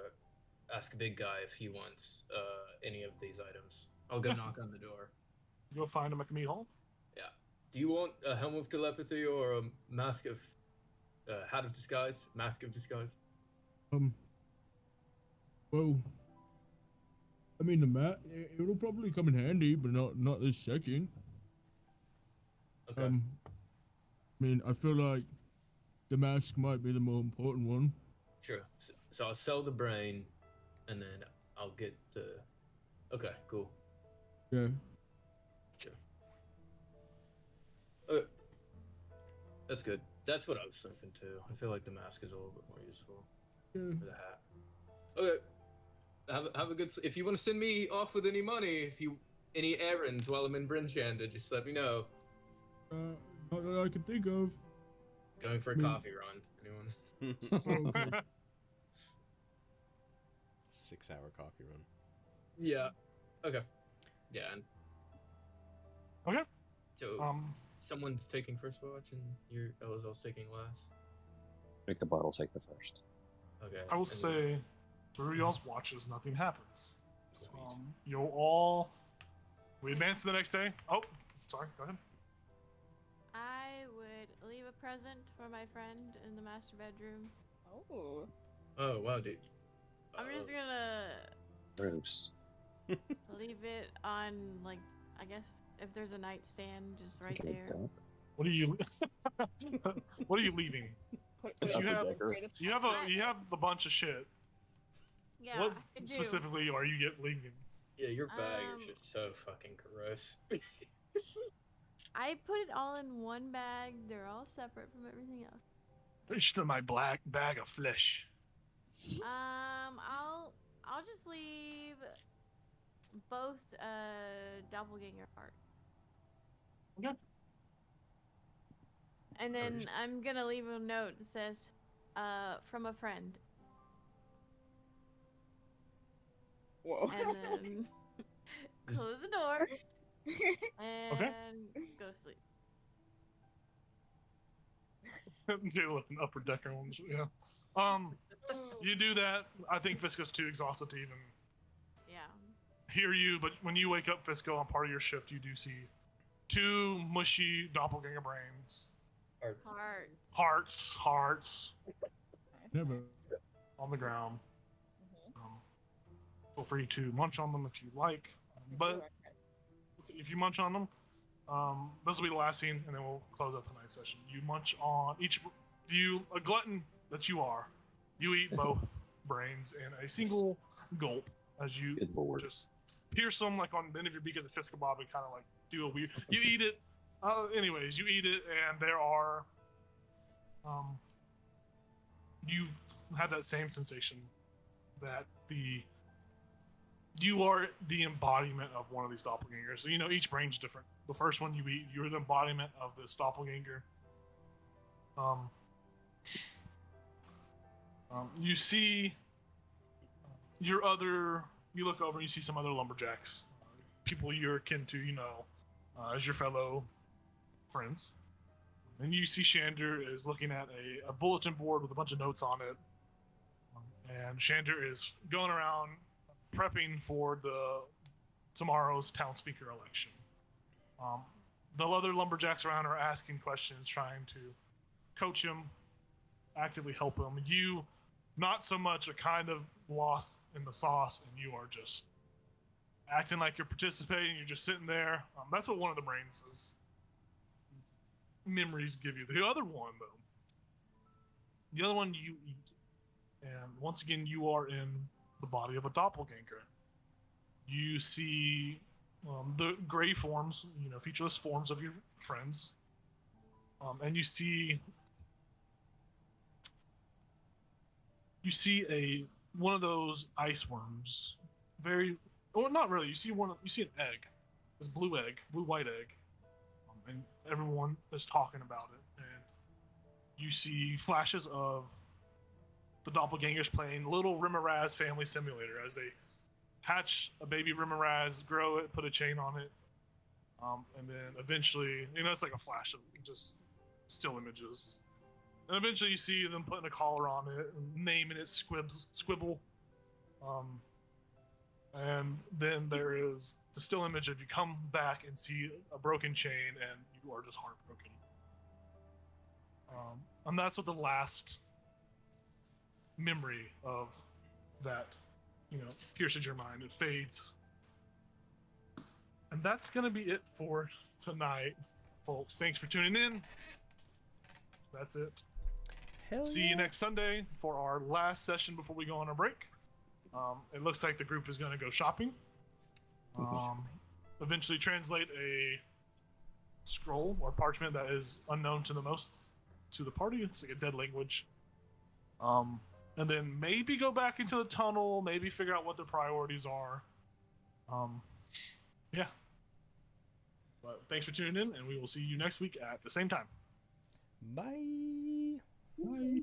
big guy if he wants any of these items. I'll go knock on the door. Go find him at the meat hall. Yeah. Do you want a helm of telepathy or a mask of hat of disguise? Mask of disguise. Well, I mean the mat. It'll probably come in handy, but not this second. Okay. I mean, I feel like the mask might be the more important one. Sure. So I'll sell the brain, and then I'll get the. Okay. Cool. Yeah. Sure. Okay. That's good. That's what I was thinking too. I feel like the mask is a little bit more useful Yeah. for the hat. Okay. Have a good. If you want to send me off with any money, any errands while I'm in Brinchanda, just let me know. Not that I can think of. Going for a coffee run. Anyone? Okay. 6-hour coffee run. Yeah. Okay. Yeah. And Okay. so someone's taking first watch, and you're LSL's taking last. Make the bottle take the first. Okay. I will and say, through y'all's watches, nothing happens. Sweet. You'll all. We advance to the next day. Oh, sorry. Go ahead. I would leave a present for my friend in the master bedroom. Oh. Oh wow, dude. I'm just gonna Gross. leave it on, like, I guess if there's a nightstand just right Okay, there. dump. What are you? What are you leaving? Put You it on the have- greatest You have a bunch of shit. Yeah, What I do. specifically are you leaving? Yeah, your bag is Um, just so fucking gross. I put it all in one bag. They're all separate from everything else. Fish to my black bag of flesh. I'll just leave both doppelganger heart. Okay. And then I'm gonna leave a note that says, from a friend. Whoa. And then close the door and go to sleep. Deal with an upper decker one. Yeah. You do that. I think Fisco's too exhausted to even Yeah. hear you, but when you wake up, Fisco, on part of your shift, you do see two mushy doppelganger brains. Hearts. Hearts Nice, Never. nice. on the ground. Mhm. Feel free to munch on them if you like. But if you munch on them, this will be the last scene, and then we'll close out the night session. You munch on a glutton that you are, you eat both brains in a single gulp as you Good lord. just pierce them like on the end of your beak of the fish kebab and kind of like do a weird. You eat it. Anyways, you eat it, and there are. You have that same sensation that you are the embodiment of one of these doppelgangers. So, each brain's different. The first one you eat, you're the embodiment of this doppelganger. You see you look over and you see some other lumberjacks, people you're akin to, as your fellow friends. And you see Shander is looking at a bulletin board with a bunch of notes on it. And Shander is going around prepping for tomorrow's town speaker election. the other lumberjacks around are asking questions, trying to coach him, actively help him. You, not so much, are kind of lost in the sauce, and you are just acting like you're participating. You're just sitting there. That's what one of the brains' memories give you. The other one, though, the other one you eat, and once again you are in the body of a doppelganger. You see the gray forms, featureless forms of your friends, and you see one of those ice worms. Not really. You see an egg, this blue-white egg, and everyone is talking about it. And you see flashes of the doppelgangers playing Little Rimmeraz Family Simulator as they hatch a baby Rimmeraz, grow it, put a chain on it, and then eventually, it's like a flash of just still images. And eventually you see them putting a collar on it, naming it Squibble. And then there is the still image of you come back and see a broken chain, and you are just heartbroken. And that's what the last memory of that, pierces your mind. It fades. And that's going to be it for tonight, folks. Thanks for tuning in. That's it. See you next Sunday for our last session before we go on our break. It looks like the group is going to go shopping. Eventually translate a scroll or parchment that is unknown to the party. It's like a dead language. And then maybe go back into the tunnel, maybe figure out what their priorities are. Yeah. But thanks for tuning in, and we will see you next week at the same time. Bye. Bye.